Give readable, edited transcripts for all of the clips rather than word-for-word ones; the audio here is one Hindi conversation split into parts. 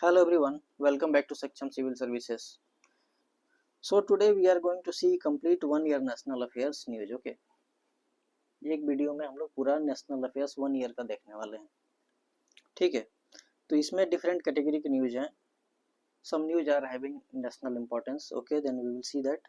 Hello everyone, welcome back to Saksham Civil Services. So today we are going to see complete 1 year national affairs news. Okay, एक वीडियो में हम लोग पूरा नेशनल अफेयर्स 1 ईयर का देखने वाले हैं. ठीक है, तो इसमें डिफरेंट कैटेगरी के न्यूज हैं. Some news are having national importance. Okay, then we will see that.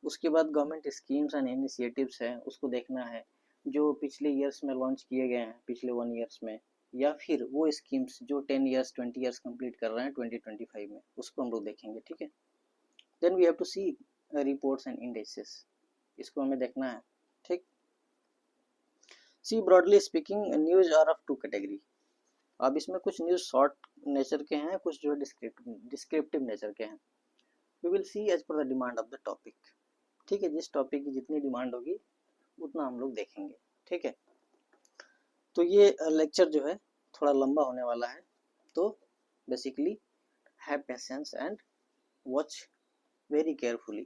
उसके बाद गवर्नमेंट स्कीम्स एंड इनिशिएटिव्स हैं, उसको देखना है जो पिछले ईयर्स में लॉन्च किए गए हैं पिछले 1 ईयर्स में, या फिर वो स्कीम्स जो 10 ईयर्स 20 ईयर्स कंप्लीट कर रहे हैं 2025 में, उसको हम लोग देखेंगे. ठीक है, then we have to see reports and indexes, इसको हमें देखना है. ठीक, see broadly speaking news are of two category. अब इसमें कुछ न्यूज शॉर्ट नेचर के हैं, कुछ जो है डिस्क्रिप्टिव नेचर के हैं. We will see as per the demand of the topic. ठीक है, जिस टॉपिक की जितनी डिमांड होगी उतना हम लोग देखेंगे. ठीक है, तो ये लेक्चर जो है थोड़ा लंबा होने वाला है, तो basically have patience and watch very carefully.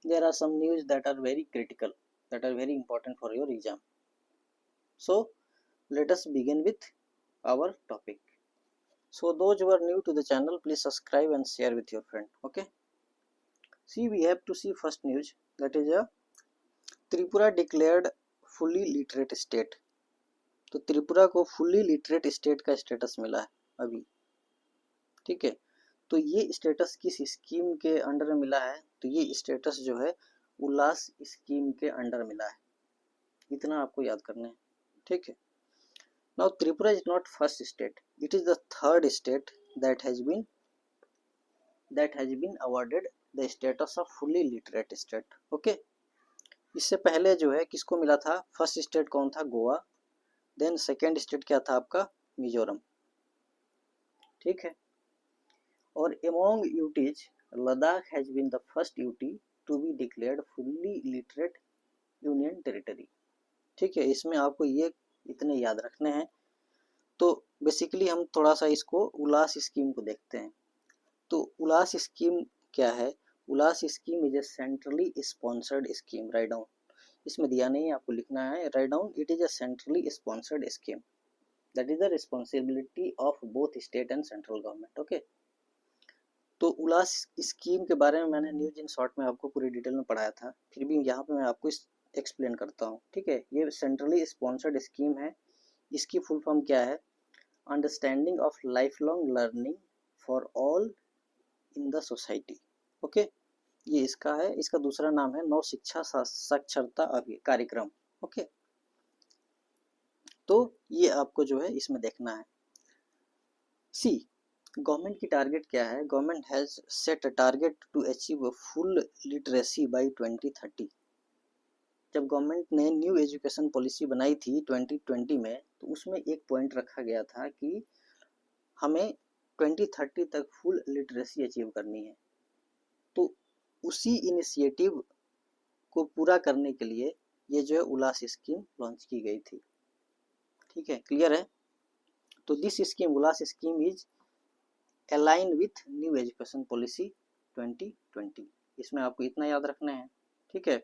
There are some news that are very critical, that are very important for your exam. So let us begin with our topic. So those who are new to the channel, please subscribe and share with your friend. Okay, see, we have to see first news, that is a Tripura declared fully literate state. तो त्रिपुरा को फुल्ली लिटरेट स्टेट का स्टेटस मिला है अभी. ठीक है, तो ये स्टेटस किस स्कीम के अंडर में मिला है? तो ये स्टेटस जो है उल्लास स्कीम के अंडर मिला है. इतना आपको याद करना है. ठीक है, now Tripura is not first state, it is the third state that has been awarded the status of fully literate state. Okay, इससे पहले जो है किसको मिला था? फर्स्ट स्टेट कौन था? गोवा. देन सेकेंड स्टेट क्या था आपका? मिजोरम. ठीक है, और among UTs, Ladakh has been the first UT to be declared fully literate union territory. ठीक है, इसमें आपको ये इतने याद रखने हैं. तो बेसिकली हम थोड़ा सा इसको उल्लास स्कीम को देखते हैं. तो उल्लास स्कीम क्या है? Ullas scheme is a centrally sponsored scheme. Write down, इसमें दिया नहीं है, आपको लिखना है. Write down, it is a centrally sponsored scheme that is the responsibility of both state and central government. Okay, तो उल्लास स्कीम के बारे में मैंने न्यूज इन शॉर्ट में आपको पूरी डिटेल में पढ़ाया था, फिर भी यहाँ पे मैं आपको एक्सप्लेन करता हूँ. ठीक है, ये सेंट्रली स्पॉन्सर्ड स्कीम है. इसकी फुल फॉर्म क्या है? Understanding of life long learning for all in the society. Okay, ये इसका है. इसका दूसरा नाम है नव शिक्षा साक्षरता कार्यक्रम. ओके, तो ये आपको जो है इसमें देखना है. सी, गवर्नमेंट की टारगेट क्या है? Government has set a target to achieve full literacy by 2030. जब गवर्नमेंट ने न्यू एजुकेशन पॉलिसी बनाई थी 2020 में, तो उसमें एक पॉइंट रखा गया था कि हमें 2030 तक फुल लिटरेसी अचीव करनी है. तो उसी इनिशिएटिव को पूरा करने के लिए ये जो है उल्लास स्कीम लॉन्च की गई थी. ठीक है, क्लियर है? तो this scheme, Ullas scheme is align with new education policy 2020. इसमें आपको इतना याद रखना है. ठीक है,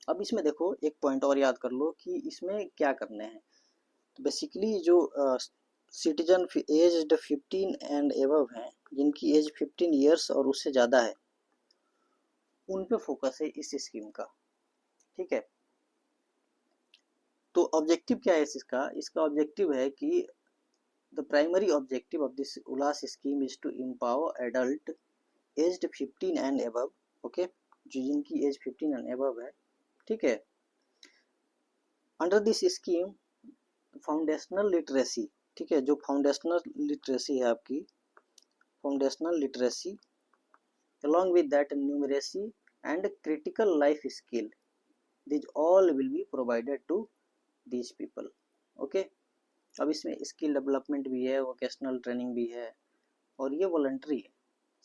अब इसमें देखो एक पॉइंट और याद कर लो कि इसमें क्या करने हैं. तो बेसिकली जो सिटीजन एज्ड 15 एंड एबव हैं, जिनकी एज 15 ईयर्स और उससे ज़्यादा है, उन पे फोकस है इस स्कीम का. ठीक है, तो ऑब्जेक्टिव क्या है इसका? इसका ऑब्जेक्टिव है कि the primary objective of this ULAS scheme is to empower adult aged 15 and above. okay, जो जिनकी एज 15 and above है. ठीक है, under this scheme foundational literacy. ठीक है, जो फाउंडेशनल लिटरेसी है आपकी, foundational literacy along with that numeracy and critical life skill, these all will be provided to these people. okay, अब इसमें स्किल डेवलपमेंट भी है, वोकेशनल ट्रेनिंग भी है, और ये वॉलंटरी है,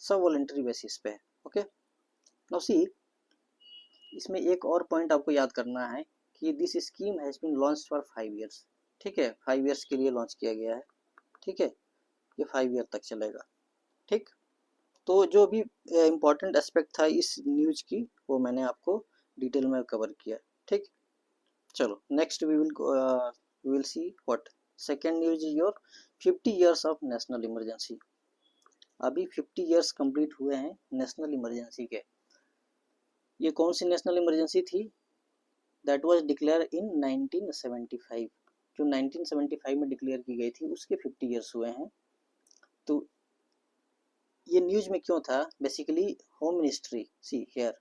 सब वॉलंटरी बेसिस पे है. ओके, नाउ सी, इसमें एक और पॉइंट आपको याद करना है कि this scheme has been launched for 5 years. ठीक है, 5 ईयर्स के लिए लॉन्च किया गया है. ठीक है, ये 5 ईयर तक चलेगा. ठीक, तो जो भी इम्पोर्टेंट एस्पेक्ट था इस न्यूज की, वो मैंने आपको डिटेल में कवर किया. ठीक, चलो next we will see what. Second news is your 50 years of national emergency. अभी 50 ईयर्स कंप्लीट हुए हैं नेशनल इमरजेंसी के। ये कौन सी नेशनल इमरजेंसी थी? दैट वाज डिक्लेयर इन 1975, जो 1975 में डिक्लेयर की गई थी, उसके 50 ईयर्स हुए हैं। तो ये न्यूज में क्यों था? Basically home ministry, see here,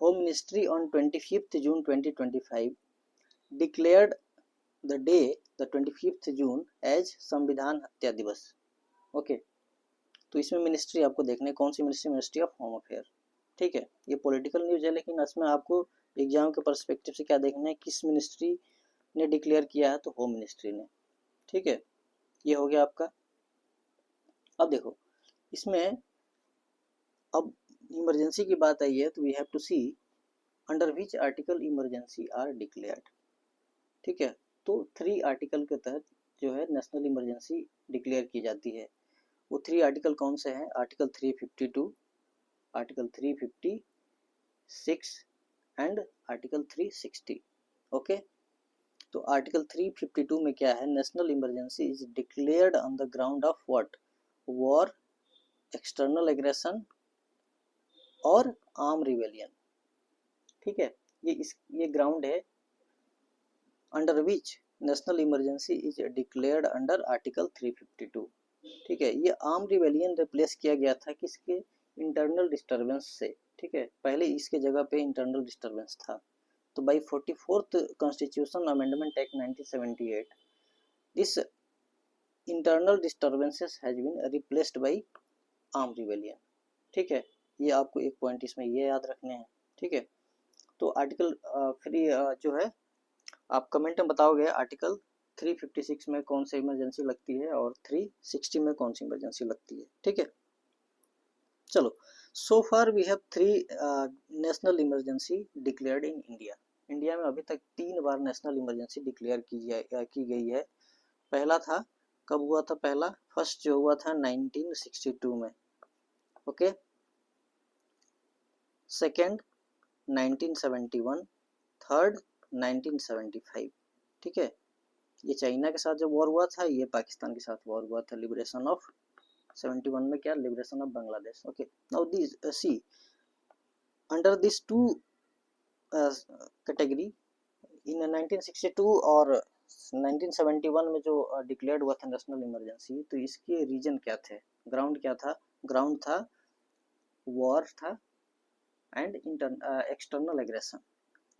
home ministry on 25 June 2025 declared the day the 25 June as Samvidhan Hatya दिवस। ओके, तो इसमें मिनिस्ट्री आपको देखने कौन सी ministry? Ministry of home affair. ठीक है, ये पॉलिटिकल न्यूज है, लेकिन इसमें आपको एग्जाम के पर्सपेक्टिव से क्या देखना है, किस मिनिस्ट्री ने डिक्लेयर किया है? तो होम मिनिस्ट्री ने। ठीक है, ये हो गया आपका। अब देखो इसमें, अब इमरजेंसी की बात आई है तो we have to see under which article emergency are declared. ठीक है, तो 3 आर्टिकल के तहत जो है नेशनल इमरजेंसी डिक्लेयर की जाती है। वो 3 आर्टिकल कौन से हैं? Article 352, article 356 and article 360। Okay, तो आर्टिकल 352 में क्या है? National emergency is declared on the ground of what? War, external aggression और आर्म रिवेलियन। ठीक है, ये ग्राउंड है under which national emergency is declared under article 352। ठीक है, ये आर्म रिवेलियन रिप्लेस किया गया था किसके? इंटरनल डिस्टर्बेंस से। ठीक है, पहले इसके जगह पे इंटरनल डिस्टर्बेंस था। तो by 44th constitution amendment act 1978 this internal disturbances has been replaced by arm rebellion. ठीक है, ये आपको एक पॉइंट इसमें ये याद रखने हैं। ठीक है, तो आर्टिकल फिर जो है आप कमेंट में बताओगे आर्टिकल 356 में कौन सी इमरजेंसी लगती है और 360 में कौन सी इमरजेंसी लगती है। ठीक है, चलो, so far we have 3 national emergency declared in India. India में अभी तक 3 बार नेशनल इमरजेंसी डिक्लेयर की गई है। पहला था, कब हुआ था पहला? फर्स्ट जो हुआ था 1962 में। Okay, second 1971, third 1975। ठीक है, ये चाइना के साथ जब वॉर हुआ था, ये पाकिस्तान के साथ वॉर हुआ था। लिबरेशन ऑफ 71 में क्या? Liberation of Bangladesh. Okay, now this see under this 2 category in 1962 और 1971 में जो डिक्लेयर्ड हुआ था नेशनल इमरजेंसी, तो इसके रीजन क्या थे? ग्राउंड क्या था? ग्राउंड था वॉर था एंड एक्सटर्नल एग्रेशन।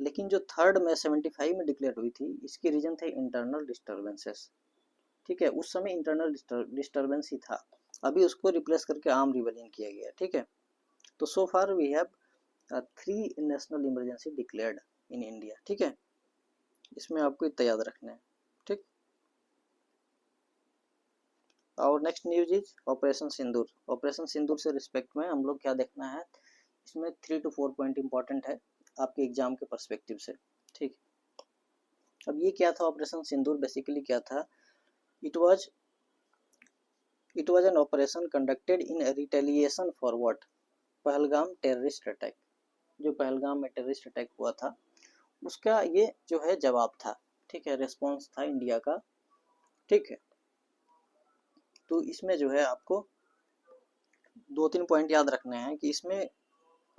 लेकिन जो थर्ड में 75 में डिक्लेयर हुई थी, इसके रीजन थे इंटरनल डिस्टर्बेंसेस। ठीक है, उस समय इंटरनल डिस्टर्बेंस ही था, अभी उसको रिप्लेस करके आर्म रिवेलियन किया गया। ठीक है, तो so far we have 3 national emergency declared in India. ठीक है, इसमें आपको इतना याद रखना है। ठीक, और next news is operation Sindoor. Operation Sindoor से रिस्पेक्ट में हम लोग क्या देखना है, इसमें 3 to 4 पॉइंट इंपॉर्टेंट है आपके एग्जाम के पर्सपेक्टिव से। ठीक, अब ये क्या था ऑपरेशन सिंदूर? बेसिकली क्या था? It was an operation conducted in retaliation for what? Pahalgam terrorist attack. जो पहलगाम में टेररिस्ट अटैक हुआ था, उसका ये जो है जवाब था। ठीक है, रिस्पॉन्स था इंडिया का। ठीक है, तो इसमें जो है आपको 2-3 पॉइंट याद रखने हैं कि इसमें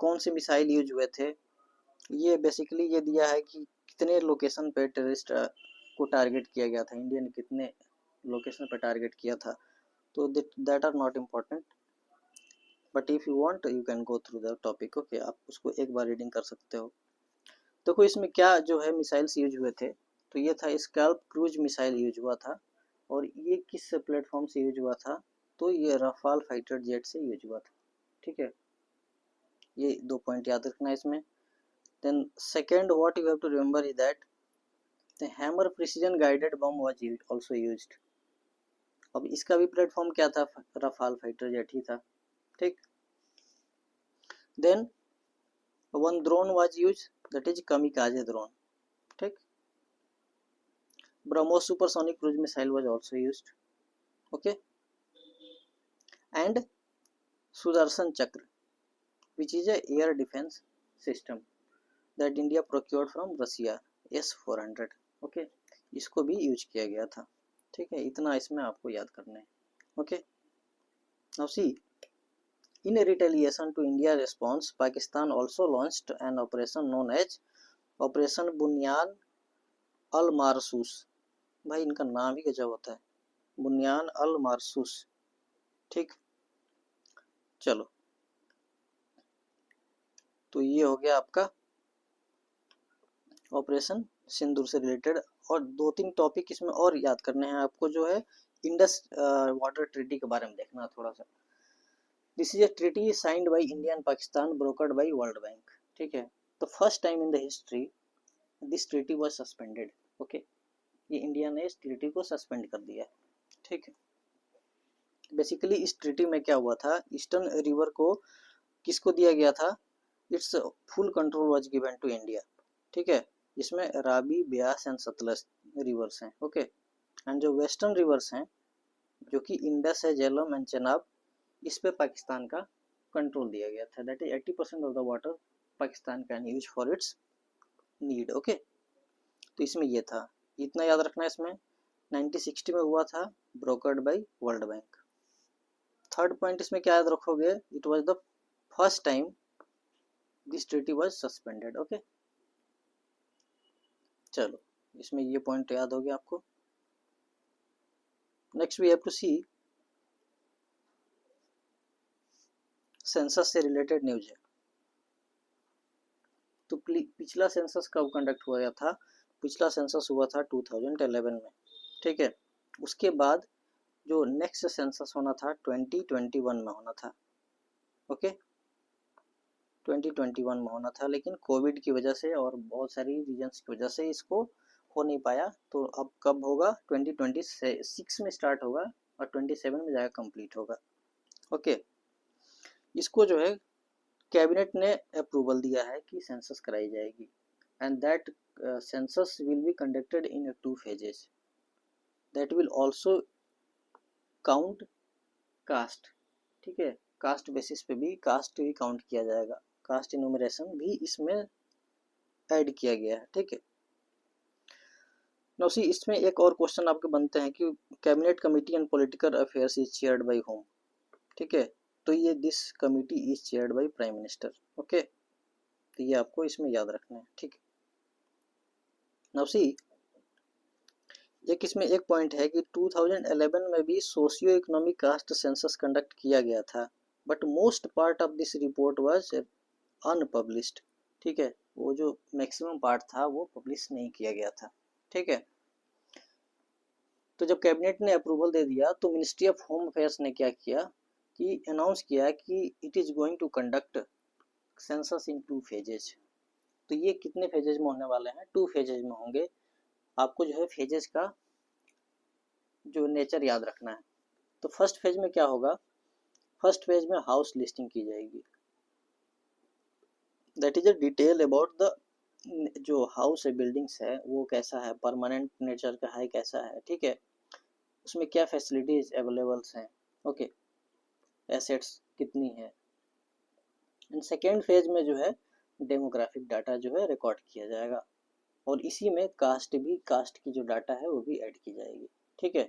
कौन से मिसाइल यूज हुए थे। ये बेसिकली ये दिया है कि कितने लोकेशन पे टेररिस्ट को टारगेट किया गया था, इंडिया ने कितने लोकेशन पे टारगेट किया था। तो that are not important, but if you want you can go through the topic. Okay, आप उसको एक बार रीडिंग कर सकते हो। देखो इसमें क्या जो है मिसाइल्स यूज हुए थे, तो ये था स्कैल्प क्रूज मिसाइल यूज हुआ था। और ये किस प्लेटफॉर्म से यूज हुआ था? तो ये रफाल फाइटर जेट से यूज हुआ था। ठीक है, ये 2 पॉइंट याद रखना है इसमें। Then second what you have to remember is that the hammer precision guided bomb was also used. अब इसका भी प्लेटफॉर्म क्या था? रफाल फाइटर जेट ही था। ठीक, then one drone was used, that is kamikaze drone. ठीक, BrahMos supersonic cruise missile was also used. Okay, and Sudarshan Chakra which is a air defense system that India procured from Russia, S-400. Okay, इसको भी यूज किया गया था। ठीक है, इतना इसमें आपको याद करना है। Okay, now see, in retaliation to India's response, Pakistan also launched an operation known as Operation Bunyan al Marsus। भाई इनका नाम ही गजब होता है, बुनियान अल मारसूस। ठीक, चलो, तो ये हो गया आपका ऑपरेशन सिंदूर से रिलेटेड। और 2-3 टॉपिक इसमें और याद करने हैं आपको, जो है इंडस वाटर ट्रीटी के बारे में देखना थोड़ा सा। This is a treaty signed by India and Pakistan, brokered by world bank. ठीक है, तो first time in the history this treaty was suspended. Okay, ये इंडिया ने इस ट्रीटी को सस्पेंड कर दिया। ठीक है, बेसिकली इस ट्रीटी में क्या हुआ था, ईस्टर्न रिवर को किसको दिया गया था, it's full control was given to India. ठीक है, इसमें रावी, ब्यास एंड सतलज रिवर्स हैं। ओके, एंड जो वेस्टर्न रिवर्स हैं, जो कि इंडस है, झेलम एंड चेनाब, इस पे पाकिस्तान का कंट्रोल दिया गया था। That is 80% of the water Pakistan can use for its need. Okay, तो इसमें ये था, इतना याद रखना है। इसमें 1960 में हुआ था, brokered by world bank. Third point इसमें क्या याद रखोगे, it was the first time this treaty was suspended. Okay, चलो, इसमें ये पॉइंट याद हो गया आपको। Next we have to see census से रिलेटेड न्यूज है। तो पिछला सेंसस कब कंडक्ट हुआ था, पिछला सेंसस हुआ था 2011 में। ठीक है, उसके बाद जो नेक्स्ट सेंसस होना था 2021 में होना था। ओके, 2021 में होना था, लेकिन कोविड की वजह से और बहुत सारी रीजंस की वजह से इसको हो नहीं पाया। तो अब कब होगा, 2026 में स्टार्ट होगा और 27 में जाकर कंप्लीट होगा। ओके, इसको जो है कैबिनेट ने अप्रूवल दिया है कि सेंसस कराई जाएगी, and that census will be conducted in 2 phases that will also count caste. ठीक है, कास्ट बेसिस पे भी कास्ट भी काउंट किया जाएगा, कास्ट इन्यूमरेशन भी इसमें ऐड किया गया है। ठीक है, नाउ सी, इसमें एक और क्वेश्चन आपके बनते हैं कि cabinet committee and political affairs is chaired by home. ठीक है, तो ये this committee is chaired by prime minister. Okay, तो ये आपको इसमें याद रखना है। ठीक है, नाउ सी, एक इसमें एक पॉइंट है कि 2011 में भी socio economic caste census conduct किया गया था, but most part of this report was unpublished. ठीक है, वो जो मैक्सिमम पार्ट था वो पब्लिश नहीं किया गया था। ठीक है, तो जब कैबिनेट ने अप्रूवल दे दिया तो मिनिस्ट्री ऑफ होम अफेयर्स ने क्या किया कि अनाउंस किया कि it is going to conduct census in 2 phases। तो ये कितने फेजेज में होने वाले हैं, 2 phases में होंगे। आपको जो है फेजेस का जो नेचर याद रखना है। तो फर्स्ट फेज में क्या होगा, फर्स्ट फेज में हाउस लिस्टिंग की जाएगी। That is a detail about the जो हाउस है, बिल्डिंग्स है, वो कैसा है, परमानेंट नेचर का है, कैसा है। ठीक है, उसमें क्या फैसिलिटीज अवेलेबल्स हैं। ओके, एसेट्स कितनी है। एंड सेकेंड फेज में जो है डेमोग्राफिक डाटा जो है रिकॉर्ड किया जाएगा, और इसी में कास्ट की जो डाटा है वो भी ऐड की जाएगी। ठीक है,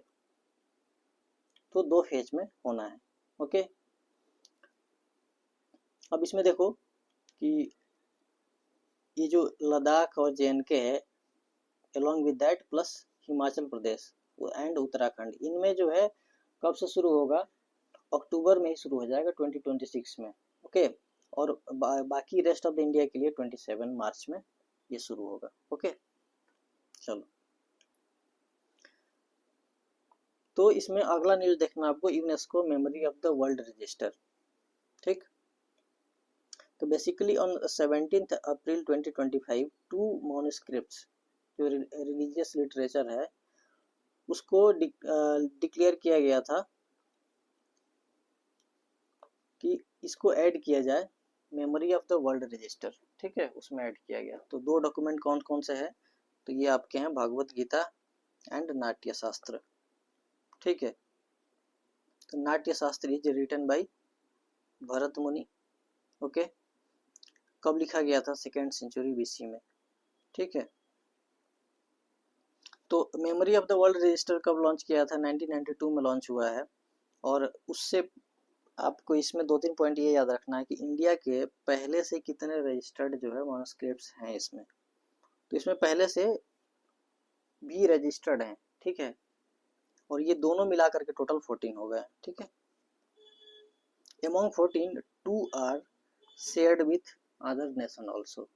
तो 2 फेज में होना है। ओके, अब इसमें देखो कि ये जो लद्दाख और JNK है, along with that plus Himachal Pradesh and Uttarakhand, इनमें जो है कब से शुरू होगा, अक्टूबर में ही शुरू हो जाएगा 2026 में। ओके, और बाकी रेस्ट ऑफ द इंडिया के लिए 27 मार्च में ये शुरू होगा। ओके, चलो, तो इसमें अगला न्यूज देखना आपको, UNESCO memory of the world register. ठीक, तो बेसिकली ऑन 17 अप्रैल 2025 2 मॉन्यूस्क्रिप्ट्स, जो रिलीजियस लिटरेचर है, उसको डिक्लेयर किया गया था कि इसको ऐड किया जाए memory of the world register. ठीक है, उसमें ऐड किया गया। तो 2 डॉक्यूमेंट कौन कौन से हैं, तो ये आपके हैं भागवत गीता एंड नाट्य शास्त्र। ठीक है, तो नाट्य शास्त्र इज रिटन बाय भरत मुनि। ओके, कब लिखा गया था, 2nd सेंचुरी BC में। ठीक है, तो memory of the world register कब लॉन्च किया था? 1992 में लॉन्च हुआ है। और उससे आपको इसमें 2-3 पॉइंट ये याद रखना है कि इंडिया के पहले से कितने रजिस्टर्ड जो है मैन्युस्क्रिप्ट्स हैं इसमें। तो इसमें पहले से भी रजिस्टर्ड हैं, ठीक है, और ये दोनों मिलाकर के टोटल 14 हो गए, ठीक है। Among 14, 2 are shared with other nation also,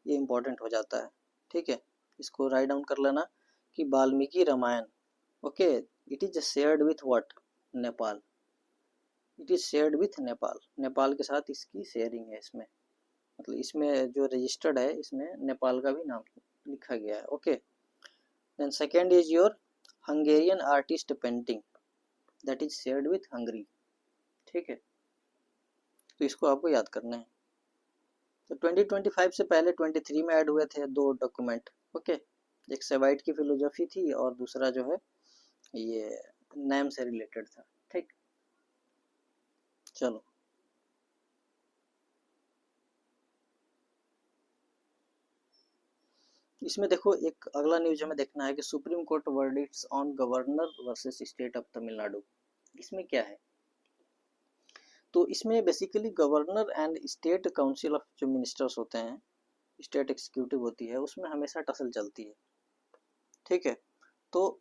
ये इम्पोर्टेंट हो जाता है, ठीक है। इसको राइट डाउन कर लेना कि Valmiki Ramayana, okay, it is shared with what? Nepal. It is shared with Nepal, Nepal के साथ इसकी शेयरिंग है इसमें, मतलब इसमें जो रजिस्टर्ड है इसमें नेपाल का भी नाम लिखा गया है, okay. Then second is your Hungarian artist painting, that is shared with Hungary, ठीक है। तो इसको आपको याद करना है। तो 2025 से पहले 23 में ऐड हुए थे 2 डॉक्यूमेंट, ओके। एक सेवाइट की फिलोसफी थी और दूसरा जो है ये नेम से रिलेटेड था, ठीक। चलो इसमें देखो एक अगला न्यूज हमें देखना है कि supreme court verdicts on governor versus state of Tamil Nadu. इसमें क्या है? तो इसमें basically governor and state council of जो मिनिस्टर्स होते हैं, स्टेट एग्जीक्यूटिव होती है, उसमें हमेशा टसल चलती है, ठीक है। तो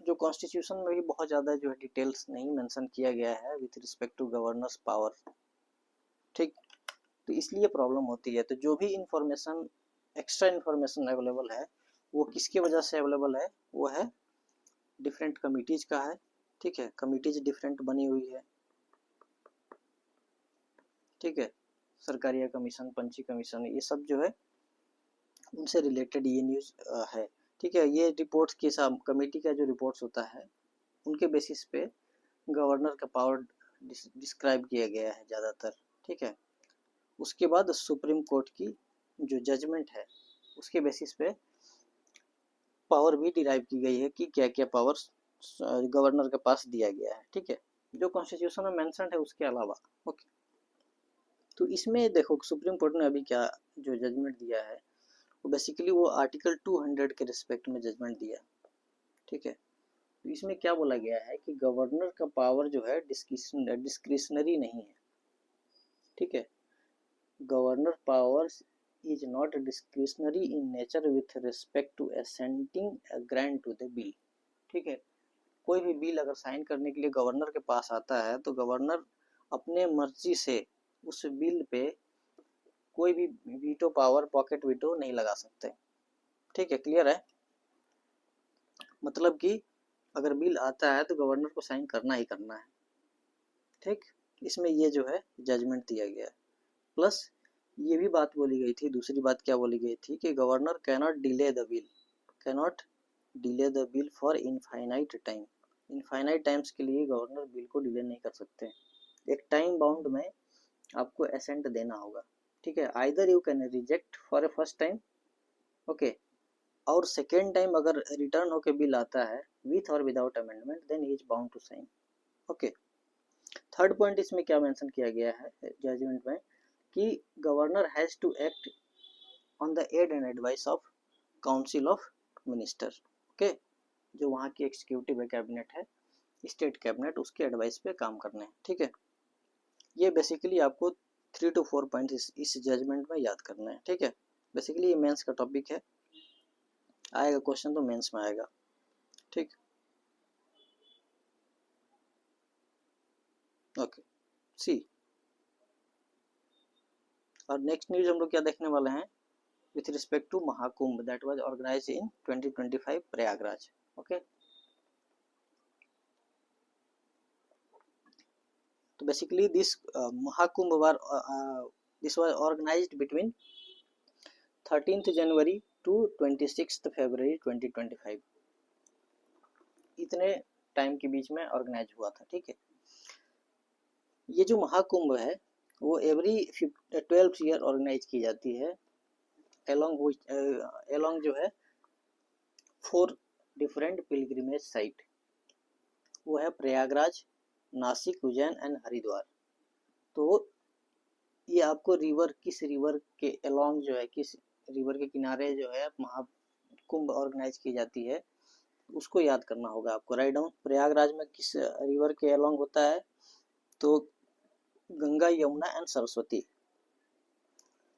जो कॉन्स्टिट्यूशन में भी बहुत ज़्यादा जो है डिटेल्स नहीं मेंशन किया गया है with respect to governors power, ठीक। तो इसलिए प्रॉब्लम होती है। तो जो भी इंफॉर्मेशन एक्स्ट्रा इंफॉर्मेशन अवेलेबल है वो किसकी वजह से अवेलेबल है? वो है डिफरेंट कमिटीज का है, ठीक है। कमिटीज डिफरेंट बनी हुई है, ठीक है। सरकारिया कमीशन, पंची कमीशन, ये सब जो है उनसे रिलेटेड ये न्यूज़ है, ठीक है। ये रिपोर्ट्स के साथ कमेटी का जो रिपोर्ट्स होता है उनके बेसिस पे गवर्नर का पावर डिस्क्राइब किया गया है ज़्यादातर, ठीक है। उसके बाद सुप्रीम कोर्ट की जो जजमेंट है उसके बेसिस पे पावर भी डिराइव की गई है कि क्या क्या पावर्स गवर्नर के पास दिया गया है, ठीक है, जो कॉन्स्टिट्यूशन में मेंशन है उसके अलावा, ओके। तो इसमें देखो सुप्रीम कोर्ट ने अभी क्या जो जजमेंट दिया है वो बेसिकली वो आर्टिकल 200 के रिस्पेक्ट में जजमेंट दिया, ठीक है। तो इसमें क्या बोला गया है कि गवर्नर का पावर जो है डिस्क्रिशनरी नहीं है, ठीक है। Governor powers is not discretionary in nature with respect to assenting a grant to the bill, ठीक है। कोई भी बिल अगर साइन करने के लिए गवर्नर के पास आता है तो गवर्नर अपने मर्जी से उस बिल पे कोई भी वीटो पावर, पॉकेट वीटो नहीं लगा सकते, ठीक है। क्लियर है? मतलब कि अगर बिल आता है तो गवर्नर को साइन करना ही करना है, ठीक। इसमें ये जो है जजमेंट दिया गया है। प्लस ये भी बात बोली गई थी, दूसरी बात क्या बोली गई थी कि governor cannot delay the bill, cannot delay the bill for infinite time, infinite times के लिए गवर्नर बिल को डिले नहीं कर सकते। एक टाइम बाउंड में आपको एसेंट देना होगा, ठीक है। Either you can reject for a first time, okay, और सेकेंड टाइम अगर रिटर्न होके बिल आता है विथ और without amendment then he is bound to sign, okay. Third point इसमें क्या मेंशन किया गया है जजमेंट में कि governor has to act on the aid and advice of council of minister, okay. जो वहाँ की एग्जीक्यूटिव है, कैबिनेट है, स्टेट कैबिनेट, उसके एडवाइस पे काम करने हैं, ठीक है। ये बेसिकली आपको 3 to 4 पॉइंट इस जजमेंट में याद करना है, ठीक है। बेसिकली ये मेंस का टॉपिक है, आएगा क्वेश्चन तो मेंस में आएगा, ठीक। Okay see. और नेक्स्ट न्यूज हम लोग क्या देखने वाले हैं with respect to Mahakumbh that was organized in 2025 Prayagraj, okay. तो basically this Mahakumbh this was organized between 13th January to 26th February 2025, इतने टाइम के बीच में ऑर्गेनाइज हुआ था, ठीक है। ये जो महाकुंभ है वो एवरी 12th ईयर ऑर्गेनाइज की जाती है along जो है 4 डिफरेंट पिलग्रिमेज साइट, वो है प्रयागराज, नासिक, उज्जैन एंड हरिद्वार। तो ये आपको रिवर, किस रिवर के along जो है, किस रिवर के किनारे जो है महाकुंभ ऑर्गेनाइज की जाती है उसको याद करना होगा आपको। राइट डाउन, प्रयागराज में किस रिवर के अलोंग होता है, तो Ganga, Yamuna and Saraswati.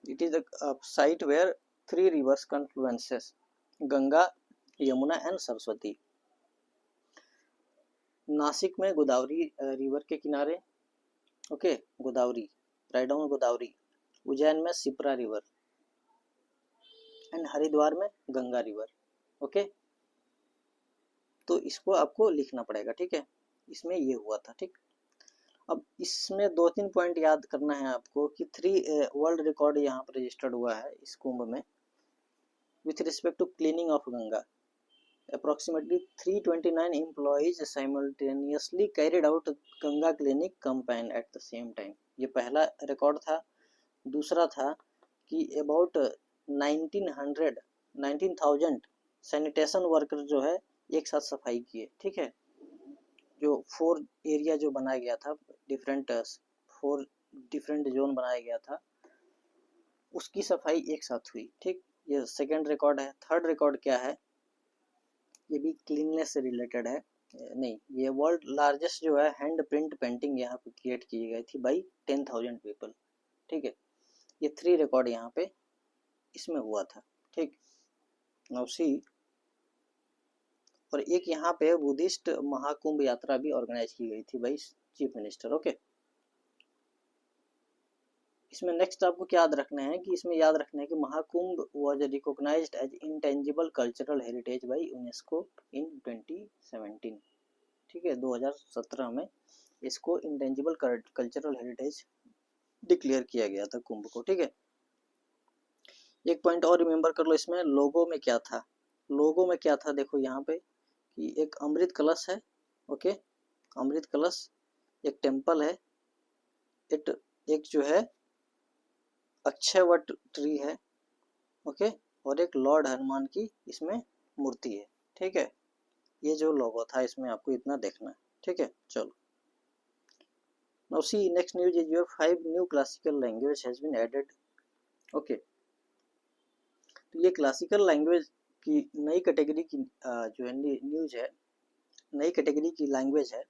It is a site where 3 rivers confluences, Ganga, Yamuna and Saraswati. Nashik में गोदावरी रिवर के किनारे, ओके, गोदावरी, राइट डाउन गोदावरी। उज्जैन में शिप्रा रिवर एंड हरिद्वार में गंगा रिवर, ओके। तो इसको आपको लिखना पड़ेगा, ठीक है, इसमें ये हुआ था, ठीक। अब इसमें 2-3 पॉइंट याद करना है आपको कि 3 वर्ल्ड रिकॉर्ड यहाँ पर रजिस्टर्ड हुआ है इस कुंभ में with respect to cleaning of Ganga. Approximately 329 employees simultaneously carried out Ganga clinic campaign at the same time। ये पहला रिकॉर्ड था। दूसरा था कि अबाउट 19,000 सैनिटेशन वर्कर जो है एक साथ सफाई किए, ठीक है। जो 4 एरिया जो बनाया गया था, 4 डिफरेंट जोन बनाया गया था, उसकी सफाई एक साथ हुई, ठीक। ये सेकंड रिकॉर्ड है। थर्ड रिकॉर्ड क्या है, ये भी क्लीननेस से रिलेटेड है, नहीं, ये वर्ल्ड लार्जेस्ट जो है हैंड प्रिंट पेंटिंग यहाँ पे क्रिएट की गई थी बाई 10,000 पीपल, ठीक है। ये 3 रिकॉर्ड यहाँ पे इसमें हुआ था, ठीक। नाउ सी, और एक यहाँ पे बुद्धिस्ट महाकुंभ यात्रा भी ऑर्गेनाइज की गई थी बाई चीफ मिनिस्टर, ओके। इसमें नेक्स्ट आपको क्या याद रखना है कि इसमें याद रखना है कि Mahakumbh was recognised as intangible cultural heritage by UNESCO in 2017, ठीक है। 2017 में इसको इंटेंजिबल कल्चरल हेरिटेज डिक्लेयर किया गया था कुंभ को, ठीक है। एक पॉइंट और रिमेंबर कर लो, इसमें लोगो में क्या था। लोगो में क्या था, देखो यहाँ पे कि एक अमृत कलश है, ओके, अमृत कलश, एक टेम्पल है, एक जो है अक्षयवट ट्री है, ओके, और एक लॉर्ड हनुमान की इसमें मूर्ति है, ठीक है। ये जो लोगो था इसमें आपको इतना देखना है, ठीक है। चलो, now see next news is your 5 new classical language has been added, okay. तो ये क्लासिकल लैंग्वेज की नई कैटेगरी की जो है न्यूज है, नई कैटेगरी की लैंग्वेज है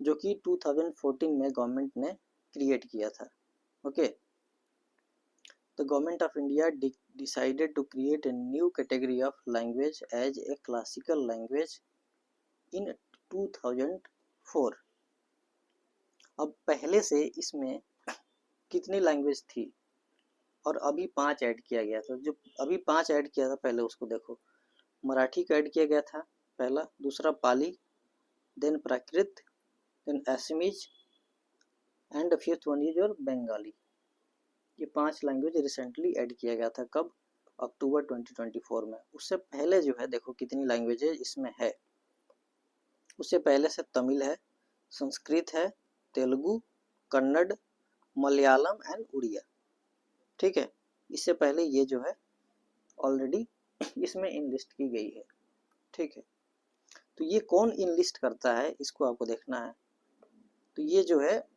जो कि 2014 में गवर्नमेंट ने क्रिएट किया था, okay. The Government of India decided to create a new category of language as a classical language in 2004। अब पहले से इसमें कितनी लैंग्वेज थी और अभी 5 ऐड किया गया था। जो अभी 5 ऐड किया था पहले उसको देखो। मराठी का ऐड किया गया था पहला, दूसरा Pali, then Prakrit, then Assamese and fifth one is your Bengali. ये 5 लैंग्वेज रिसेंटली ऐड किया गया था, कब, अक्टूबर 2024 में। उससे पहले जो है देखो कितनी लैंग्वेजेज इसमें है। उससे पहले से तमिल है, संस्कृत है, तेलुगु, कन्नड़, मलयालम एंड उड़िया, ठीक है। इससे पहले ये जो है ऑलरेडी इसमें इनलिस्ट की गई है, ठीक है। तो ये कौन इनलिस्ट करता है इसको आपको देखना है। तो ये जो है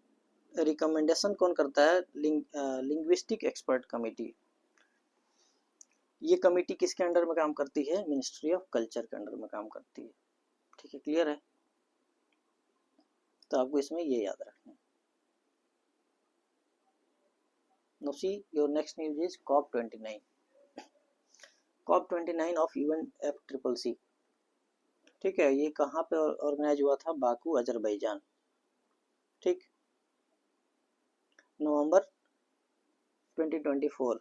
रिकमेंडेशन कौन करता है, लिंग्विस्टिक एक्सपर्ट कमेटी। ये कमेटी किसके अंडर में काम करती है, मिनिस्ट्री ऑफ कल्चर के अंडर में काम करती है, ठीक है। क्लियर है, तो आपको इसमें ये याद रखना है। Now see your next news is COP29। COP29 of UNFCCC, ठीक है। ये कहाँ पे ऑर्गेनाइज हुआ था, बाकू अजरबैजान, ठीक, नवंबर 2024,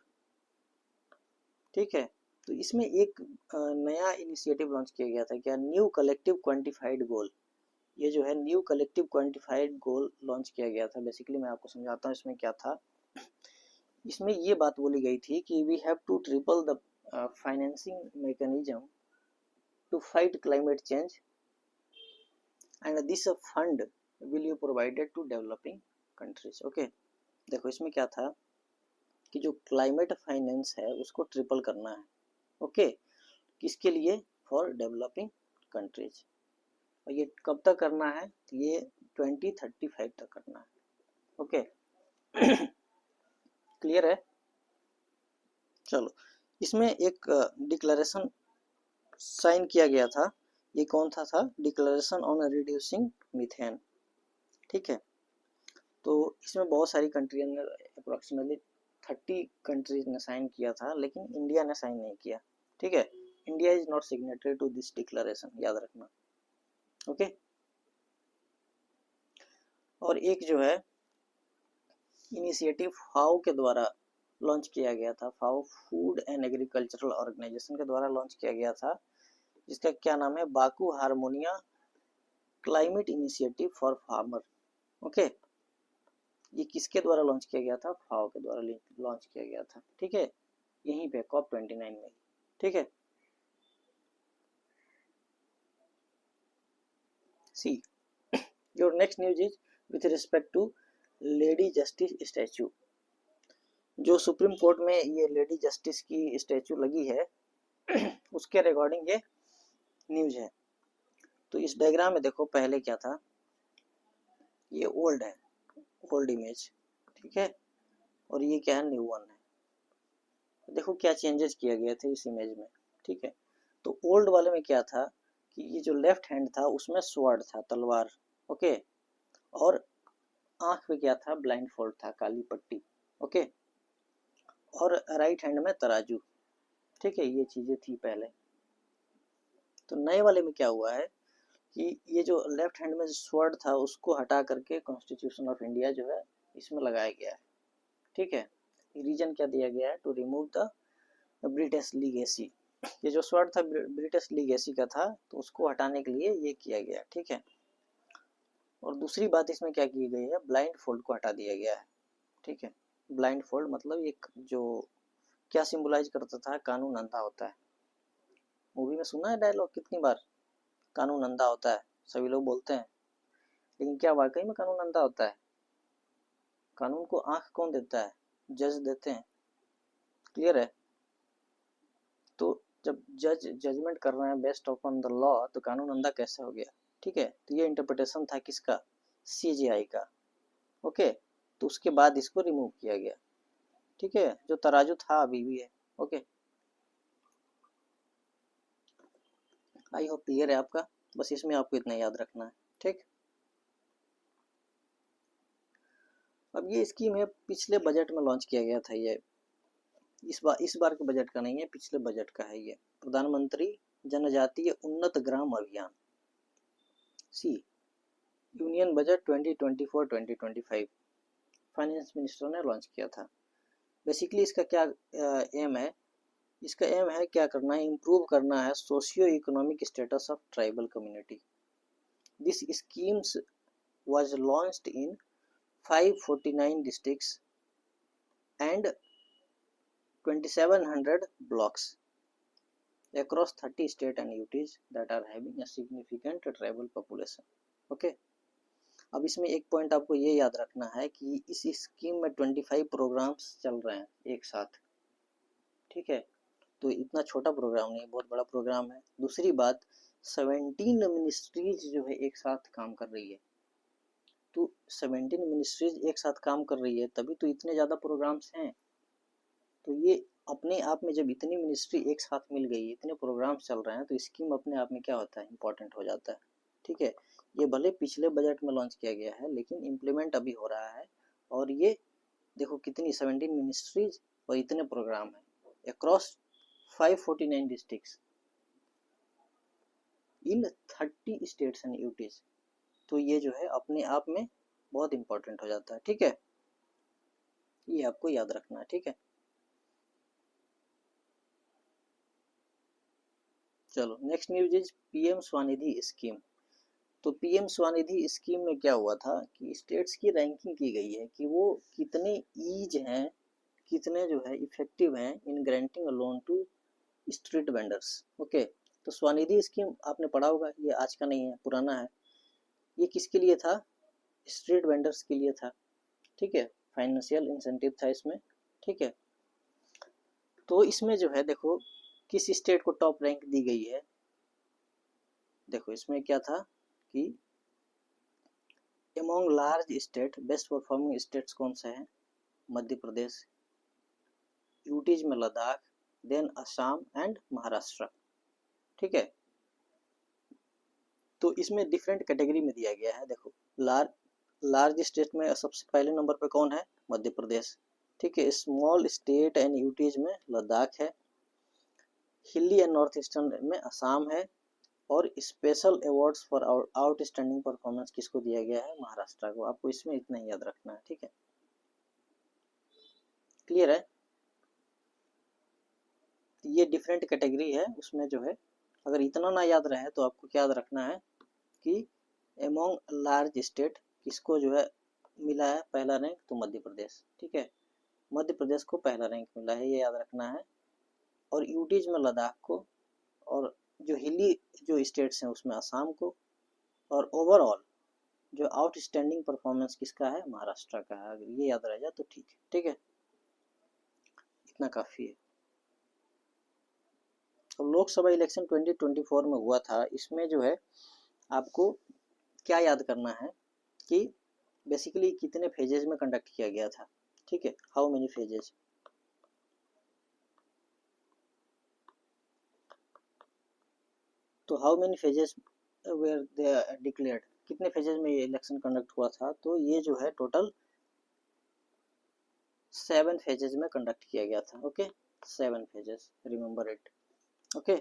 ठीक है। तो इसमें एक नया इनिशिएटिव लॉन्च किया गया था, क्या, न्यू कलेक्टिव क्वांटिफाइड गोल। ये जो है न्यू कलेक्टिव क्वांटिफाइड गोल लॉन्च किया गया था। बेसिकली मैं आपको समझाता हूँ इसमें क्या था। इसमें ये बात बोली गई थी कि we have to triple the financing mechanism to fight climate change and this fund will be provided to developing countries, okay. देखो इसमें क्या था कि जो क्लाइमेट फाइनेंस है उसको ट्रिपल करना है, ओके। किसके लिए, फॉर डेवलपिंग कंट्रीज। और ये कब तक करना है, ये 2035 तक करना है, ओके। क्लियर है। चलो, इसमें एक डिक्लेरेशन साइन किया गया था ये कौन था डिक्लेरेशन ऑन रिड्यूसिंग मीथेन, ठीक है। तो इसमें बहुत सारी कंट्रियों ने अप्रोक्सीमेटली 30 कंट्रीज ने साइन किया था, लेकिन इंडिया ने साइन नहीं किया, ठीक है। India is not signatory to this declaration, याद रखना, ओके। और एक जो है इनिशिएटिव फाओ के द्वारा लॉन्च किया गया था, फाओ फूड एंड एग्रीकल्चरल ऑर्गेनाइजेशन के द्वारा लॉन्च किया गया था, जिसका क्या नाम है, Baku harmonium climate initiative for farmer, okay. ये किसके द्वारा लॉन्च किया गया था, फाओ के द्वारा लॉन्च किया गया था, ठीक है, यहीं पे COP29 में, ठीक है। See your next news is with respect to lady justice statue. जो सुप्रीम कोर्ट में ये लेडी जस्टिस की स्टैचू लगी है उसके रिगार्डिंग ये न्यूज है। तो इस डायग्राम में देखो पहले क्या था, ये ओल्ड है, ओल्ड इमेज, ठीक है, और ये क्या है, न्यू वन है। देखो क्या चेंजेस किया गया थे इस इमेज में, ठीक है। तो ओल्ड वाले में क्या था कि ये जो लेफ्ट हैंड था उसमें स्वॉर्ड था, तलवार, ओके, और आंख पे क्या था, ब्लाइंड फोल्ड था, काली पट्टी, ओके, और राइट हैंड में तराजू, ठीक है, ये चीजें थी पहले। तो नए वाले में क्या हुआ है कि ये जो लेफ्ट हैंड में स्वॉर्ड था उसको हटा करके कॉन्स्टिट्यूशन ऑफ इंडिया जो है इसमें लगाया गया है, ठीक है। रीजन क्या दिया गया है, to remove the British legacy. ये जो स्वॉर्ड था ब्रिटिश लीगेसी का था, तो उसको हटाने के लिए ये किया गया, ठीक है। और दूसरी बात इसमें क्या की गई है, ब्लाइंड फोल्ड को हटा दिया गया है, ठीक है। ब्लाइंड फोल्ड मतलब एक जो क्या सिंबलाइज करता था, कानून अंधा होता है। मूवी में सुना है डायलॉग कितनी बार, कानून अंधा होता है, सभी लोग बोलते हैं, लेकिन क्या वाकई में कानून अंधा होता है? कानून को आंख कौन देता है, जज देते हैं, क्लियर है। तो जब जज जजमेंट कर रहे हैं बेस्ड अपॉन द लॉ, तो कानून अंधा कैसे हो गया, ठीक है। तो ये इंटरप्रिटेशन था किसका, CJI का, ओके। तो उसके बाद इसको रिमूव किया गया, ठीक है। जो तराजू था अभी भी है, ओके। आई होप क्लियर है आपका, बस इसमें आपको इतना याद रखना है, ठीक। अब ये स्कीम है पिछले बजट में लॉन्च किया गया था, ये इस बार के बजट का नहीं है, पिछले बजट का है ये, प्रधानमंत्री जनजातीय उन्नत ग्राम अभियान, सी यूनियन बजट 2024-2025 फाइनेंस मिनिस्टर ने लॉन्च किया था। बेसिकली इसका क्या एम है, इसका एम है क्या करना है, इम्प्रूव करना है socio economic status of tribal community. This schemes was launched in 549 districts and 2700 blocks across 30 states and UTs that are having a significant tribal population, okay। अब इसमें एक पॉइंट आपको ये याद रखना है कि इस स्कीम में 25 प्रोग्राम्स चल रहे हैं एक साथ, ठीक है। तो इतना छोटा प्रोग्राम नहीं, बहुत बड़ा प्रोग्राम है। दूसरी बात, 17 मिनिस्ट्रीज जो है एक साथ काम कर रही है। तो 17 मिनिस्ट्रीज एक साथ काम कर रही है, तभी तो इतने ज़्यादा प्रोग्राम्स हैं। तो ये अपने आप में जब इतनी मिनिस्ट्री एक साथ मिल गई, इतने प्रोग्राम्स चल रहे हैं, तो स्कीम अपने आप में क्या होता है, इम्पोर्टेंट हो जाता है, ठीक है। ये भले पिछले बजट में लॉन्च किया गया है, लेकिन इम्प्लीमेंट अभी हो रहा है। और ये देखो कितनी 17 मिनिस्ट्रीज और इतने प्रोग्राम हैं across 549 districts in 30 states and UTs. तो ये जो है अपने आप में बहुत इंपॉर्टेंट हो जाता है, ठीक है। ये आपको याद रखना है, ठीक है। चलो next news is PM Svanidhi scheme. तो PM स्वनिधि स्कीम में क्या हुआ था कि स्टेट्स की रैंकिंग की गई है कि वो कितने ईज हैं, कितने जो है इफेक्टिव हैं in granting loan to street vendors, okay. तो स्वनिधि स्कीम आपने पढ़ा होगा, ये आज का नहीं है, पुराना है। ये किसके लिए था, स्ट्रीट वेंडर्स के लिए था, ठीक है। फाइनेंशियल इंसेंटिव था इसमें, ठीक है। तो इसमें जो है देखो किस स्टेट को टॉप रैंक दी गई है। देखो इसमें क्या था कि among large state best performing states कौन से हैं, मध्य प्रदेश, यूटीज में लद्दाख, देन असम एंड महाराष्ट्र, ठीक है। तो इसमें डिफरेंट कैटेगरी में दिया गया है। देखो लार्ज स्टेट में सबसे पहले नंबर पे कौन है? मध्य प्रदेश। ठीक है। स्मॉल स्टेट एंड यूटीज में लद्दाख है। हिली एंड नॉर्थ ईस्टर्न में असम है। और special awards for outstanding performance किसको दिया गया है? महाराष्ट्र को। आपको इसमें इतना ही याद रखना है। ठीक है, क्लियर है? ये डिफरेंट कैटेगरी है, उसमें जो है अगर इतना ना याद रहे तो आपको क्या याद रखना है कि एमोंग लार्ज स्टेट किसको जो है मिला है पहला रैंक? तो मध्य प्रदेश। ठीक है, मध्य प्रदेश को पहला रैंक मिला है, ये याद रखना है। और यूटीज में लद्दाख को, और जो हिली जो स्टेट्स हैं उसमें असम को, और ओवरऑल जो आउटस्टैंडिंग परफॉर्मेंस किसका है? महाराष्ट्र का है। अगर ये याद रह जाए तो ठीक है। ठीक है, इतना काफ़ी है। तो लोकसभा इलेक्शन 2024 में हुआ था, इसमें जो है आपको क्या याद करना है कि बेसिकली कितने फेजेज में कंडक्ट किया गया था। ठीक है, हाउ मेनी फेजेज। तो how many phases were they declared, कितने फेजेज में ये इलेक्शन कंडक्ट हुआ था? तो ये जो है टोटल 7 फेजेज में कंडक्ट किया गया था। Okay, 7 phases, remember it. Okay,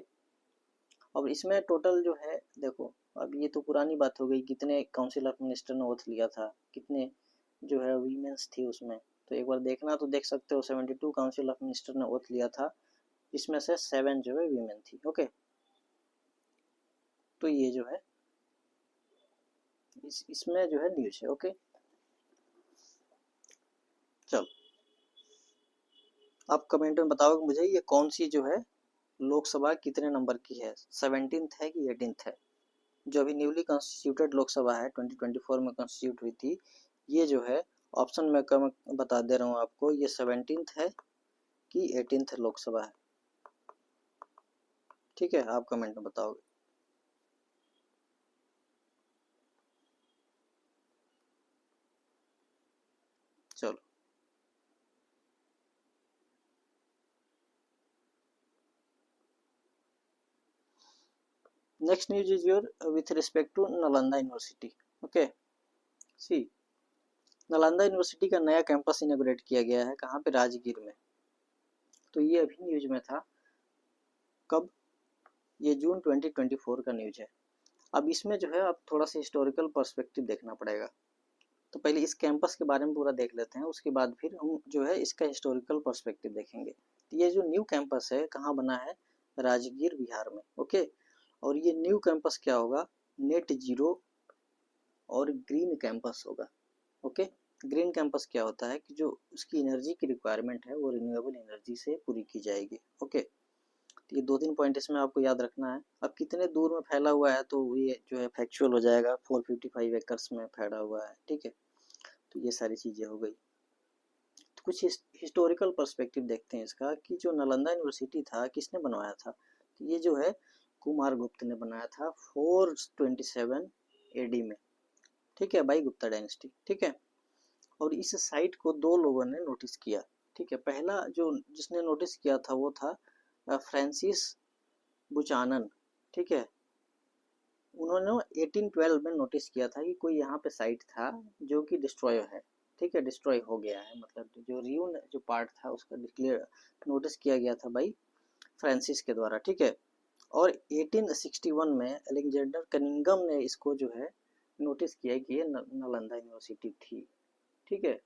अब इसमें टोटल जो है देखो, अब ये तो पुरानी बात हो गई, कितने काउंसिल ऑफ मिनिस्टर ने ओथ लिया था, कितने जो है वीमेंस थी उसमें। तो एक बार देखना तो देख सकते हो, 72 काउंसिल ऑफ मिनिस्टर ने ओथ लिया था, इसमें से 7 जो है वीमेन थी। ओके, तो ये जो है इसमें जो है न्यूज है। ओके, चलो आप कमेंट में बताओ मुझे ये कौन सी जो है लोकसभा कितने नंबर की है, 17th है कि 18th है? जो अभी न्यूली कॉन्स्टिट्यूटेड लोकसभा है 2024 में कॉन्स्टिट्यूट हुई थी, ये जो है ऑप्शन में कम बता दे रहा हूँ आपको, ये 17th है कि 18th लोकसभा है। ठीक है, आप कमेंट में बताओगे। चलो next news is your with respect to Nalanda university. Okay, see Nalanda university का नया कैंपस इनॉग्रेट किया गया है, कहाँ पे? राजगीर में। तो ये अभी न्यूज में था, कब? ये जून 2024 का न्यूज है। अब इसमें जो है आप थोड़ा सा हिस्टोरिकल पर्सपेक्टिव देखना पड़ेगा। तो पहले इस कैंपस के बारे में पूरा देख लेते हैं, उसके बाद फिर हम जो है इसका हिस्टोरिकल पर्सपेक्टिव देखेंगे। तो ये जो न्यू कैंपस है कहाँ बना है? राजगीर, बिहार में। ओके, और ये न्यू कैंपस क्या होगा? नेट जीरो और ग्रीन कैंपस होगा। ओके, ग्रीन कैंपस क्या होता है कि जो उसकी एनर्जी की रिक्वायरमेंट है वो रिन्यूएबल एनर्जी से पूरी की जाएगी। ओके, तो ये 2-3 पॉइंट इसमें आपको याद रखना है। अब कितने दूर में फैला हुआ है तो ये जो है फैक्चुअल हो जाएगा, 455 एकर्स में फैला हुआ है। ठीक है, तो ये सारी चीज़ें हो गई। तो कुछ हिस्टोरिकल पर्सपेक्टिव देखते हैं इसका कि जो नालंदा यूनिवर्सिटी था किसने बनवाया था? तो ये जो है कुमार गुप्त ने बनाया था 427 AD में। ठीक है, बाई गुप्ता डायनेस्टी। ठीक है, और इस साइट को 2 लोगों ने नोटिस किया। ठीक है, पहला जो जिसने नोटिस किया था वो था फ्रांसिस बुचानन। ठीक है, उन्होंने 1812 में नोटिस किया था कि कोई यहाँ पे साइट था जो कि डिस्ट्रॉय है। ठीक है, डिस्ट्रॉय हो गया है, मतलब जो रियून जो पार्ट था उसका डिक्लेयर नोटिस किया गया था भाई फ्रांसिस के द्वारा। ठीक है, और 1861 में अलेक्जेंडर कनिंगम ने इसको जो है नोटिस किया कि ये नालंदा यूनिवर्सिटी थी। ठीक है,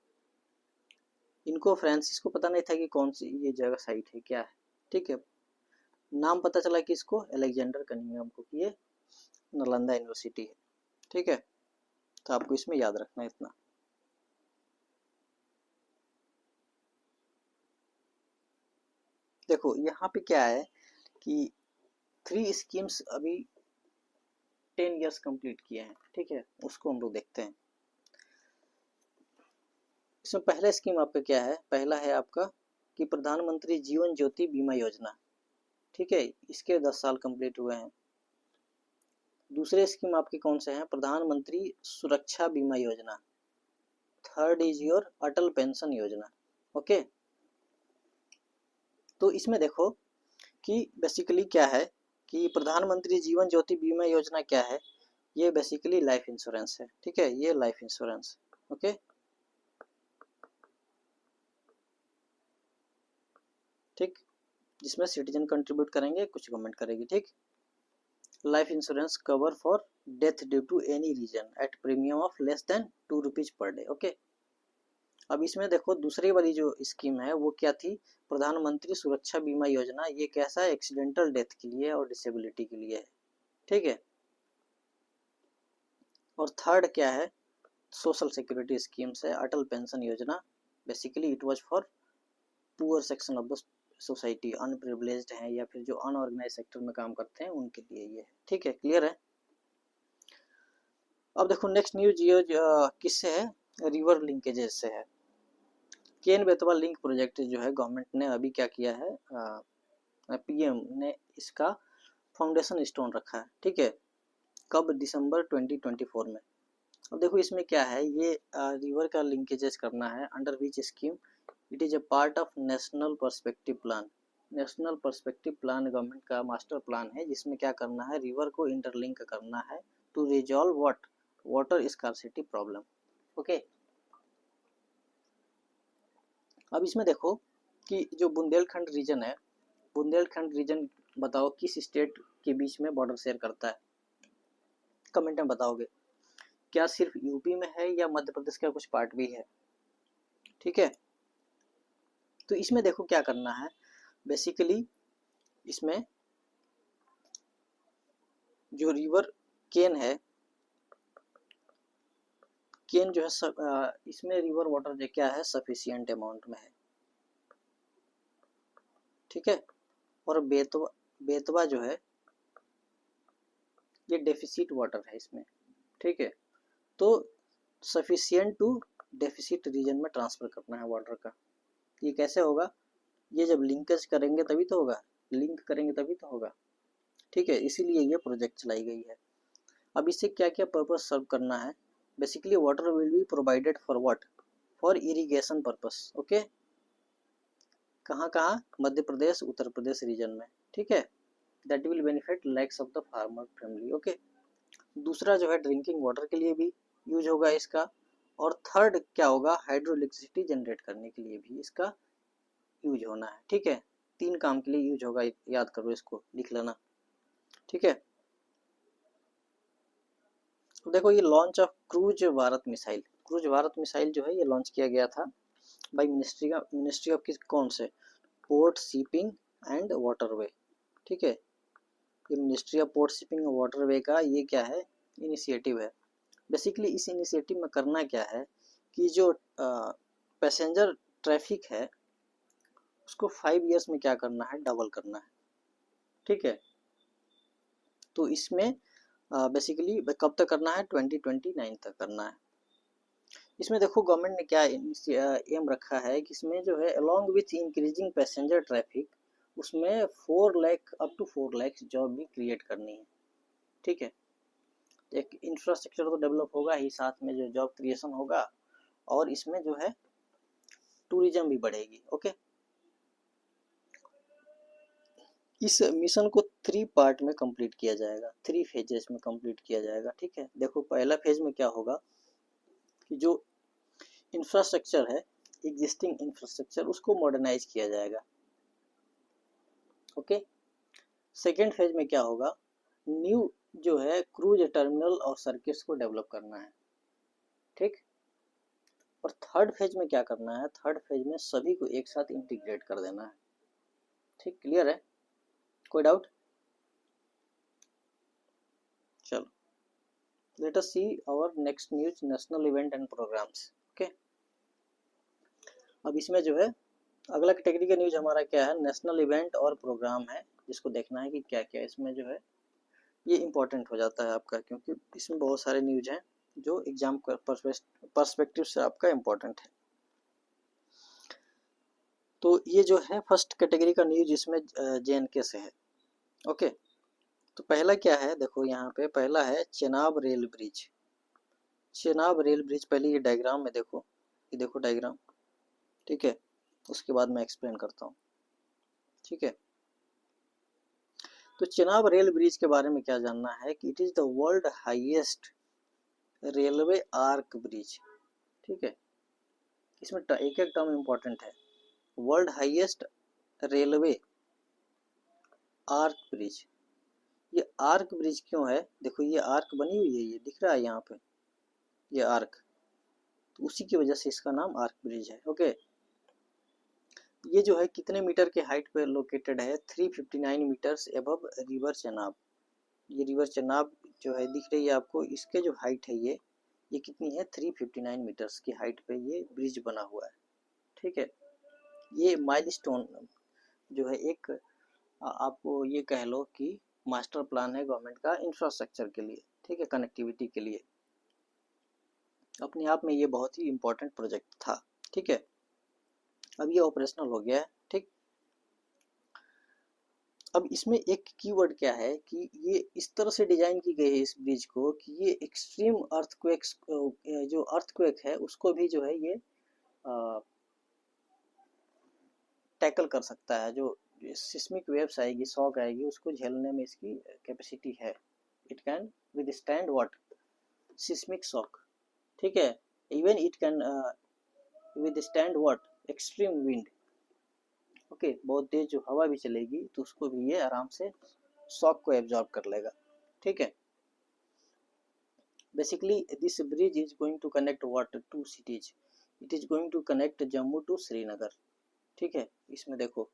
इनको फ्रांसिस को पता नहीं था कि कौन सी ये जगह साइट है, क्या है। ठीक है, नाम पता चला कि इसको अलेक्जेंडर कनिंगम को कि ये नालंदा यूनिवर्सिटी है। ठीक है, तो आपको इसमें याद रखना है इतना। देखो यहाँ पे क्या है कि 3 स्कीम्स अभी 10 इयर्स कंप्लीट किए हैं। ठीक है, उसको हम लोग देखते हैं। इसमें पहला स्कीम आपका क्या है? पहला है आपका कि प्रधानमंत्री जीवन ज्योति बीमा योजना। ठीक है, इसके 10 साल कंप्लीट हुए हैं। दूसरे स्कीम आपके कौन से हैं? प्रधानमंत्री सुरक्षा बीमा योजना। Third is your Atal pension योजना। ओके, तो इसमें देखो कि बेसिकली क्या है कि प्रधानमंत्री जीवन ज्योति बीमा योजना क्या है? ये बेसिकली लाइफ इंश्योरेंस है, ठीक है, ये लाइफ इंश्योरेंस। ओके, ठीक, जिसमें सिटीजन कंट्रीब्यूट करेंगे, कुछ गवर्नमेंट करेगी, ठीक। Life insurance cover for death due to any reason at premium of less than ₹2 per day. Okay, अब इसमें देखो दूसरी वाली जो स्कीम है वो क्या थी, प्रधानमंत्री सुरक्षा बीमा योजना। ये कैसा है, एक्सीडेंटल डेथ के लिए और डिसेबिलिटी के लिए है, ठीक है। और थर्ड क्या है, सोशल सिक्योरिटी स्कीम्स है, अटल पेंशन योजना। Basically it was for poor section of the society, unprivileged हैं या फिर जो अनऑर्गेनाइज सेक्टर में काम करते हैं उनके लिए ये है, ठीक है, क्लियर है। अब देखो नेक्स्ट न्यूज ये किससे है, रिवर लिंकेजेस से है। केन बेतवा लिंक प्रोजेक्ट जो है गवर्नमेंट ने अभी क्या किया है, पीएम ने इसका फाउंडेशन स्टोन रखा है, ठीक है, कब, दिसंबर 2024 में। अब देखो इसमें क्या है, ये रिवर का लिंकेजेस करना है, under which scheme, it is a part of national perspective plan. National perspective plan government का मास्टर प्लान है, जिसमें क्या करना है, रिवर को इंटरलिंक करना है to resolve what, water scarcity problem. Okay, अब इसमें देखो कि जो बुंदेलखंड रीजन है, बुंदेलखंड रीजन बताओ किस स्टेट के बीच में बॉर्डर शेयर करता है, कमेंट में बताओगे। क्या सिर्फ यूपी में है या मध्य प्रदेश का कुछ पार्ट भी है, ठीक है। तो इसमें देखो क्या करना है, बेसिकली इसमें जो रिवर केन है, केन जो है इसमें रिवर वाटर जो क्या है, सफिशिएंट अमाउंट में है, ठीक है। और बेतवा, बेतवा जो है ये डेफिसिट वाटर है इसमें, ठीक है। तो सफिशिएंट टू डेफिसिट रीजन में ट्रांसफर करना है वाटर का। ये कैसे होगा, ये जब लिंकेज करेंगे तभी तो होगा, लिंक करेंगे तभी तो होगा, ठीक है, इसीलिए ये प्रोजेक्ट चलाई गई है। अब इससे क्या क्या पर्पस सर्व करना है, basically water will be provided for what, for irrigation purpose. Okay, कहाँ कहाँ, मध्य प्रदेश उत्तर प्रदेश रीजन में, ठीक है, that will benefit lakhs of the farmer family. Okay, दूसरा जो है ड्रिंकिंग वाटर के लिए भी यूज होगा इसका, और थर्ड क्या होगा, हाइड्रो इलेक्ट्रिसिटी जनरेट करने के लिए भी इसका यूज होना है, ठीक है। 3 काम के लिए यूज होगा, याद करो, इसको लिख लेना, ठीक है। तो देखो ये launch of cruise Bharat missile, cruise Bharat missile जो है ये लॉन्च किया गया था बाई मिनिस्ट्री ऑफ किस, कौन से, पोर्ट शिपिंग एंड वाटरवे, ठीक है। ये मिनिस्ट्री ऑफ पोर्ट शिपिंग और वाटरवे का ये क्या है, इनिशिएटिव है। बेसिकली इस इनिशिएटिव में करना क्या है कि जो पैसेंजर ट्रैफिक है उसको 5 ईयर्स में क्या करना है, डबल करना है, ठीक है। तो इसमें बेसिकली कब तक करना है, 2029 तक करना है। इसमें देखो गवर्नमेंट ने क्या एम रखा है कि इसमें जो है along with increasing passenger traffic, उसमें 4 lakh up to 4 lakh job भी क्रिएट करनी है, ठीक है। एक इंफ्रास्ट्रक्चर तो डेवलप होगा ही, साथ में जो जॉब क्रिएशन होगा, और इसमें जो है टूरिज्म भी बढ़ेगी। ओके, इस मिशन को 3 पार्ट में कंप्लीट किया जाएगा, 3 फेजेस में कंप्लीट किया जाएगा, ठीक है। देखो पहला फेज में क्या होगा कि जो इंफ्रास्ट्रक्चर है, एग्जिस्टिंग इंफ्रास्ट्रक्चर, उसको मॉडर्नाइज किया जाएगा। ओके, सेकेंड फेज में क्या होगा, न्यू जो है क्रूज टर्मिनल और सर्किट्स को डेवलप करना है, ठीक। और थर्ड फेज में क्या करना है, थर्ड फेज में सभी को एक साथ इंटीग्रेट कर देना है, ठीक, क्लियर है, कोई डाउट। चलो let us see our next news, national event and programmes. Okay, अब इसमें जो है अगला कैटेगरी का न्यूज हमारा क्या है, नेशनल इवेंट और प्रोग्राम है, जिसको देखना है कि क्या क्या इसमें जो है ये इंपॉर्टेंट हो जाता है आपका, क्योंकि इसमें बहुत सारे न्यूज हैं जो एग्जाम पर्सपेक्टिव से आपका इम्पोर्टेंट है। तो ये जो है फर्स्ट कैटेगरी का न्यूज, इसमें JNK से है। ओके, तो पहला क्या है, देखो यहाँ पे पहला है Chenab rail bridge. Chenab rail bridge, पहले ये डायग्राम में देखो, ये देखो डायग्राम, ठीक है, उसके बाद मैं एक्सप्लेन करता हूँ, ठीक है। तो चेनाब रेल ब्रिज के बारे में क्या जानना है कि it is the world highest railway arch bridge. ठीक है, इसमें एक एक टर्म इंपॉर्टेंट है। World highest railway arch bridge. ये आर्क ब्रिज क्यों है? देखो ये आर्क बनी हुई है, ये दिख रहा है यहाँ पे, ये आर्क, तो उसी की वजह से इसका नाम आर्क ब्रिज है। ओके, ये जो है कितने मीटर के हाइट पे लोकेटेड है? 359 मीटर्स एबव रिवर चेनाब। ये रिवर चेनाब जो है दिख रही है आपको, इसके जो हाइट है ये कितनी है? 359 मीटर्स की हाइट पे ये ब्रिज बना हुआ है। ठीक है, ये माइलस्टोन जो है एक आपको ये कह लो कि मास्टर प्लान है गवर्नमेंट का इंफ्रास्ट्रक्चर के लिए। ठीक है, कनेक्टिविटी के लिए अपने आप में ये बहुत ही इंपॉर्टेंट प्रोजेक्ट था। ठीक है, अब ये ऑपरेशनल हो गया है। ठीक, अब इसमें एक कीवर्ड क्या है कि ये इस तरह से डिजाइन की गई है इस ब्रिज को कि ये एक्सट्रीम अर्थक्वेक्स, जो अर्थक्वेक है उसको भी जो है ये टैकल कर सकता है। जो सिस्मिक वेव्स आएगी, शॉक आएगी, उसको झेलने में इसकी कैपेसिटी है। It can withstand what? Seismic shock. ठीक है, even it can withstand what? Extreme wind. Okay, बहुत तेज जो हवा भी चलेगी तो उसको भी ये आराम से शॉक को एब्जॉर्ब कर लेगा। ठीक है, basically this bridge is going to connect what? Two cities. It is going to connect Jammu to Srinagar. ठीक है, इसमें देखो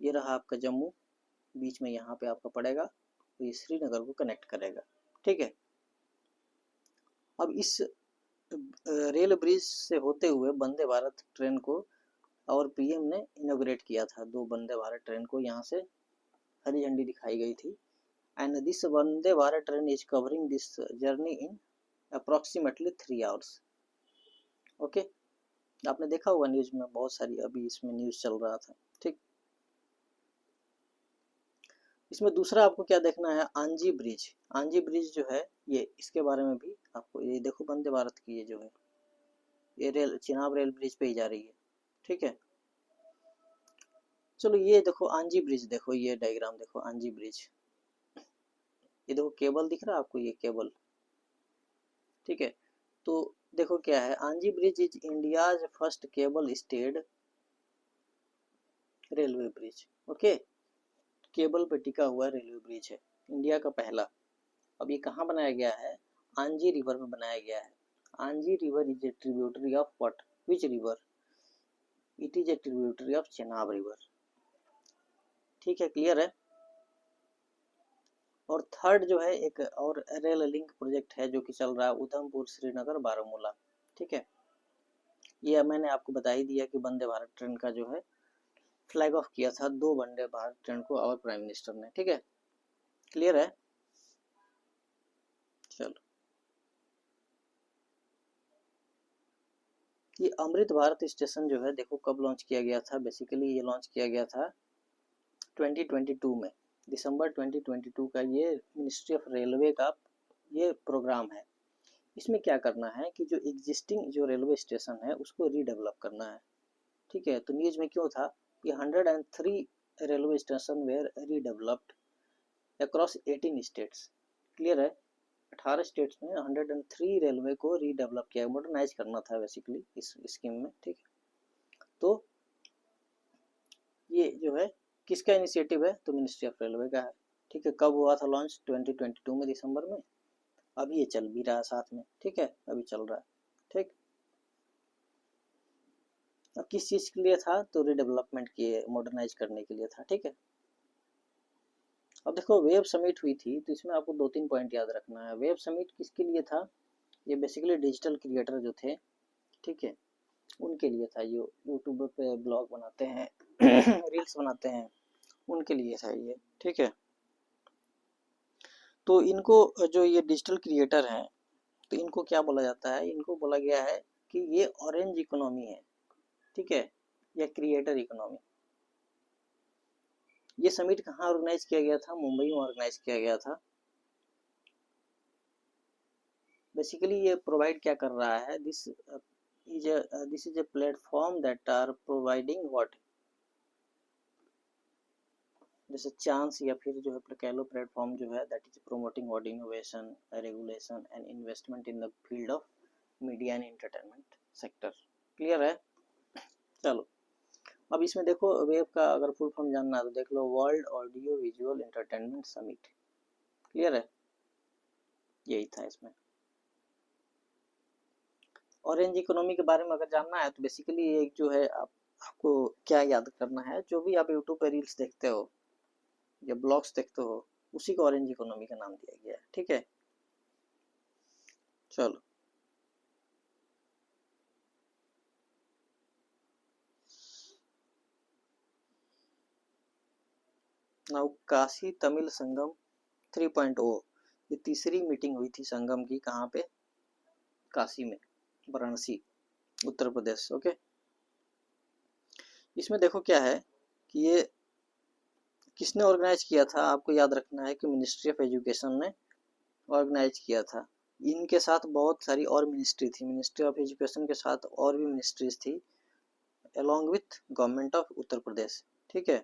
ये रहा आपका जम्मू, बीच में यहाँ पे आपका पड़ेगा, तो ये श्रीनगर को कनेक्ट करेगा। ठीक है, अब इस रेल ब्रिज से होते हुए वंदे भारत ट्रेन को और पीएम ने इनॉग्रेट किया था। 2 वंदे भारत ट्रेन को यहाँ से हरी झंडी दिखाई गई थी। And this Vande Bharat train is covering this journey in approximately 3 hours. Okay, आपने देखा होगा न्यूज में, बहुत सारी अभी इसमें न्यूज चल रहा था। ठीक, इसमें दूसरा आपको क्या देखना है? आंजी ब्रिज। आंजी ब्रिज जो है ये, इसके बारे में भी आपको, ये देखो वंदे भारत की ये जो है ये रेल चिनाब रेल ब्रिज पे ही जा रही है। ठीक है, चलो ये देखो आंजी ब्रिज, देखो ये डायग्राम देखो आंजी ब्रिज, ये देखो केबल दिख रहा है आपको, ये केबल। ठीक है, तो देखो क्या है, Anji bridge is India's first cable stayed railway bridge. Okay, cable पे टिका हुआ रेलवे ब्रिज है, इंडिया का पहला। अब ये कहाँ बनाया गया है? आंजी रिवर में बनाया गया है। Anji river is a tributary of what? Which river? It is A tributary of Chenab river. ठीक है, क्लियर है। और थर्ड जो है एक और रेल लिंक प्रोजेक्ट है जो कि चल रहा है उधमपुर श्रीनगर बारामूला। ठीक है, ये मैंने आपको बता ही दिया कि वंदे भारत ट्रेन का जो है फ्लैग ऑफ किया था 2 वंदे भारत ट्रेन को और प्राइम मिनिस्टर ने। ठीक है, क्लियर है। चलो, ये अमृत भारत स्टेशन जो है देखो कब लॉन्च किया गया था? बेसिकली ये लॉन्च किया गया था 2022 में, दिसंबर 2022 का। ये मिनिस्ट्री ऑफ रेलवे का ये प्रोग्राम है। इसमें क्या करना है कि जो एग्जिस्टिंग जो रेलवे स्टेशन है उसको रीडेवलप करना है। ठीक है, तो न्यूज में क्यों था? ये 103 railway station were redeveloped across 18 states. Clear है, 18 स्टेट्स में 103 रेलवे को रीडेवलप किया, मॉडर्नाइज करना था बेसिकली इस स्कीम में। ठीक है, तो ये जो है किसका इनिशिएटिव है? तो मिनिस्ट्री ऑफ रेलवे का है। ठीक है, कब हुआ था लॉन्च? 2022 में, दिसंबर में। अभी ये चल भी रहा है साथ में। ठीक है, अभी चल रहा है। ठीक, अब किस चीज के लिए था? तो रीडेवलपमेंट के, मॉडर्नाइज करने के लिए था। ठीक है, अब देखो वेब समिट हुई थी तो इसमें आपको 2-3 पॉइंट याद रखना है। वेब समिट किसके लिए था? ये बेसिकली डिजिटल क्रिएटर जो थे, ठीक है, उनके लिए था। जो यूट्यूब पे ब्लॉग बनाते हैं रील्स बनाते हैं, उनके लिए था ये। ठीक है, तो इनको जो ये डिजिटल क्रिएटर हैं तो इनको क्या बोला जाता है? इनको बोला गया है कि ये ऑरेंज इकोनॉमी है। ठीक है, या क्रिएटर इकोनॉमी। ये समिट कहाँ ऑर्गेनाइज किया गया था? मुंबई में ऑर्गेनाइज किया गया था। बेसिकली ये प्रोवाइड क्या कर रहा है? This is a platform that are providing what? जैसे चांस या फिर जो है प्लेकेलो प्लेटफॉर्म जो है that is promoting word innovation, regulation and investment in the field of media and entertainment sector. Clear है? चलो अब इसमें देखो वेब का अगर फुल फॉर्म जानना है तो देख लो, world audio visual entertainment summit. Clear है? यही था इसमें। ऑरेंज इकोनॉमी के बारे में अगर जानना है तो बेसिकली एक जो है आपको क्या याद करना है, जो भी आप यूट्यूब पे रील्स देखते हो या ब्लॉग्स देखते हो उसी को ऑरेंज इकोनॉमी का नाम दिया गया है। ठीक है, चलो नाउ काशी तमिल संगम 3.0, ये तीसरी मीटिंग हुई थी संगम की, कहाँ पे? काशी में, वाराणसी, उत्तर प्रदेश। ओके, इसमें देखो क्या है कि ये किसने ऑर्गेनाइज किया था, आपको याद रखना है कि मिनिस्ट्री ऑफ एजुकेशन ने ऑर्गेनाइज किया था। इनके साथ बहुत सारी और मिनिस्ट्री थी, मिनिस्ट्री ऑफ एजुकेशन के साथ और भी मिनिस्ट्रीज थी along with government of Uttar Pradesh. ठीक है,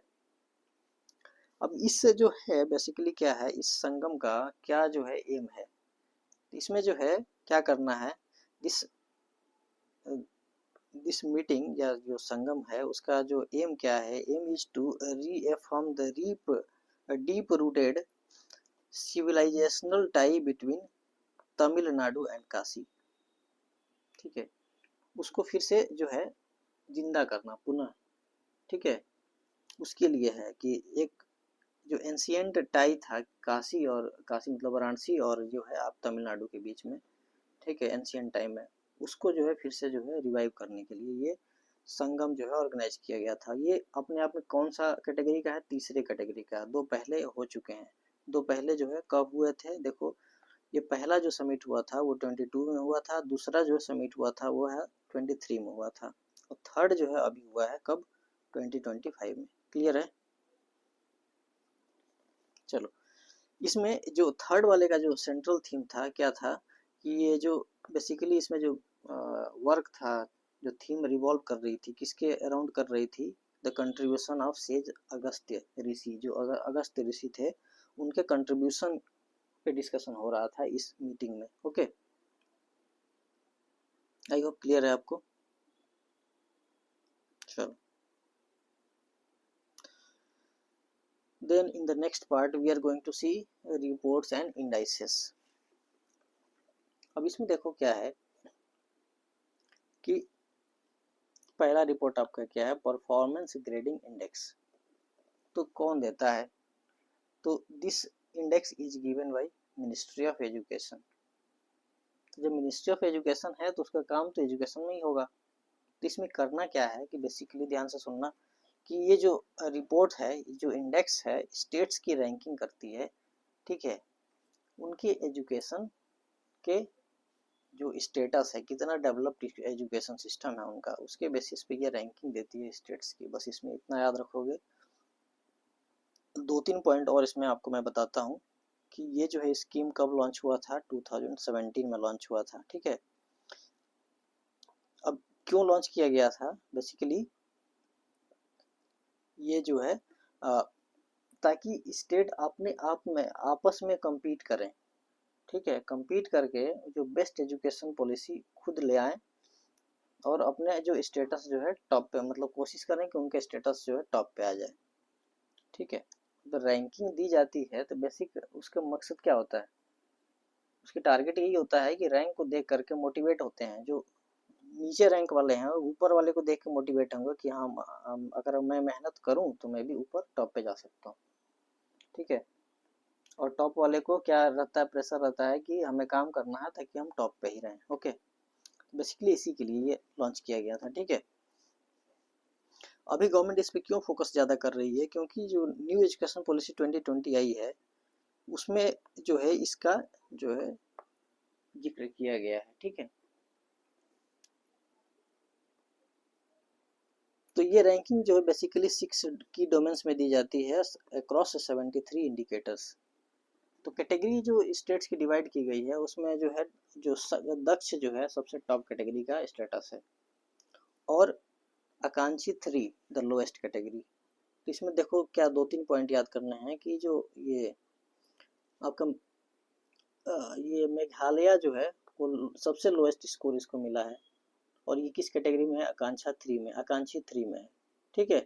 अब इससे जो है बेसिकली क्या है, इस संगम का क्या जो है एम है, इसमें जो है क्या करना है, दिस दिस मीटिंग या जो संगम है उसका जो एम क्या है, aim is to reaffirm the deep rooted civilisational tie between Tamil Nadu and Kashi. ठीक है, उसको फिर से जो है जिंदा करना पुनः। ठीक है, उसके लिए है कि एक जो एंशियंट टाई था काशी और काशी मतलब वाराणसी और जो है आप तमिलनाडु के बीच में, ठीक है, एंशियंट टाइम में, उसको जो है फिर से जो है रिवाइव करने के लिए ये संगम जो है ऑर्गेनाइज किया गया था। ये अपने आप में कौन सा कैटेगरी का है? तीसरे कैटेगरी का। दो पहले हो चुके हैं, दो पहले जो है कब हुए थे देखो, ये पहला जो समिट हुआ था वो 22 में हुआ था, दूसरा जो समिट हुआ था वो है 23 में हुआ था, और थर्ड जो है अभी हुआ है कब? 2025 में। क्लियर है? चलो इसमें जो थर्ड वाले का जो सेंट्रल थीम था क्या था कि ये जो बेसिकली इसमें जो वर्क था, जो थीम रिवॉल्व कर रही थी किसके अराउंड कर रही थी? The contribution of sage Agastya Rishi, जो अगस्त्य ऋषि थे उनके कंट्रीब्यूशन पे डिस्कशन हो रहा था इस मीटिंग में। ओके, आई होप क्लियर है आपको। चलो then in the next part we are going to see reports and indices। अब इसमें देखो क्या है कि पहला रिपोर्ट आपका क्या है, परफॉर्मेंस ग्रेडिंग इंडेक्स। तो कौन देता है? तो this index is given by ministry of education. तो जब मिनिस्ट्री ऑफ एजुकेशन है तो उसका काम तो एजुकेशन में ही होगा। तो इसमें करना क्या है कि बेसिकली ध्यान से सुनना कि ये जो रिपोर्ट है, जो इंडेक्स है, स्टेट्स की रैंकिंग करती है। ठीक है, उनके एजुकेशन के जो स्टेटस है, कितना डेवलप्ड एजुकेशन सिस्टम है उनका, उसके बेसिस पे ये रैंकिंग देती है स्टेट्स की। बस इसमें इतना याद रखोगे। दो तीन पॉइंट और इसमें आपको मैं बताता हूँ कि ये जो है स्कीम कब लॉन्च हुआ था? 2017 में लॉन्च हुआ था। ठीक है, अब क्यों लॉन्च किया गया था? बेसिकली ये जो है ताकि स्टेट अपने आप में आपस में compete करें। ठीक है, compete करके जो बेस्ट एजुकेशन पॉलिसी खुद ले आए और अपने जो स्टेटस जो है टॉप पे, मतलब कोशिश करें कि उनके स्टेटस जो है टॉप पे आ जाए। ठीक है, तो रैंकिंग दी जाती है तो बेसिक उसका मकसद क्या होता है? उसकी टारगेट यही होता है कि रैंक को देख करके मोटिवेट होते हैं जो नीचे रैंक वाले हैं, ऊपर वाले को देख के मोटिवेट होंगे कि हाँ अगर मैं मेहनत करूं तो मैं भी ऊपर टॉप पे जा सकता हूँ। ठीक है, और टॉप वाले को क्या रहता है? प्रेशर रहता है कि हमें काम करना है ताकि हम टॉप पे ही रहें। ओके, बेसिकली इसी के लिए ये लॉन्च किया गया था। ठीक है, अभी गवर्नमेंट इस पे क्यों फोकस ज़्यादा कर रही है? क्योंकि जो न्यू एजुकेशन पॉलिसी 2020 आई है उसमें जो है इसका जो है जिक्र किया गया है। ठीक है, तो ये रैंकिंग जो है बेसिकली 6 की डोमेन्स में दी जाती है अक्रॉस 73 इंडिकेटर्स। तो कैटेगरी जो स्टेट्स की डिवाइड की गई है उसमें जो है जो दक्ष जो है सबसे टॉप कैटेगरी का स्टेटस है, और आकांक्षी 3 द लोएस्ट कैटेगरी। तो इसमें देखो क्या 2-3 पॉइंट याद करने हैं कि जो ये आपका ये मेघालय जो है वो सबसे लोएस्ट स्कोर इसको मिला है, और ये किस कैटेगरी में है, आकांक्षा 3 में, आकांक्षी 3 में है। ठीक है,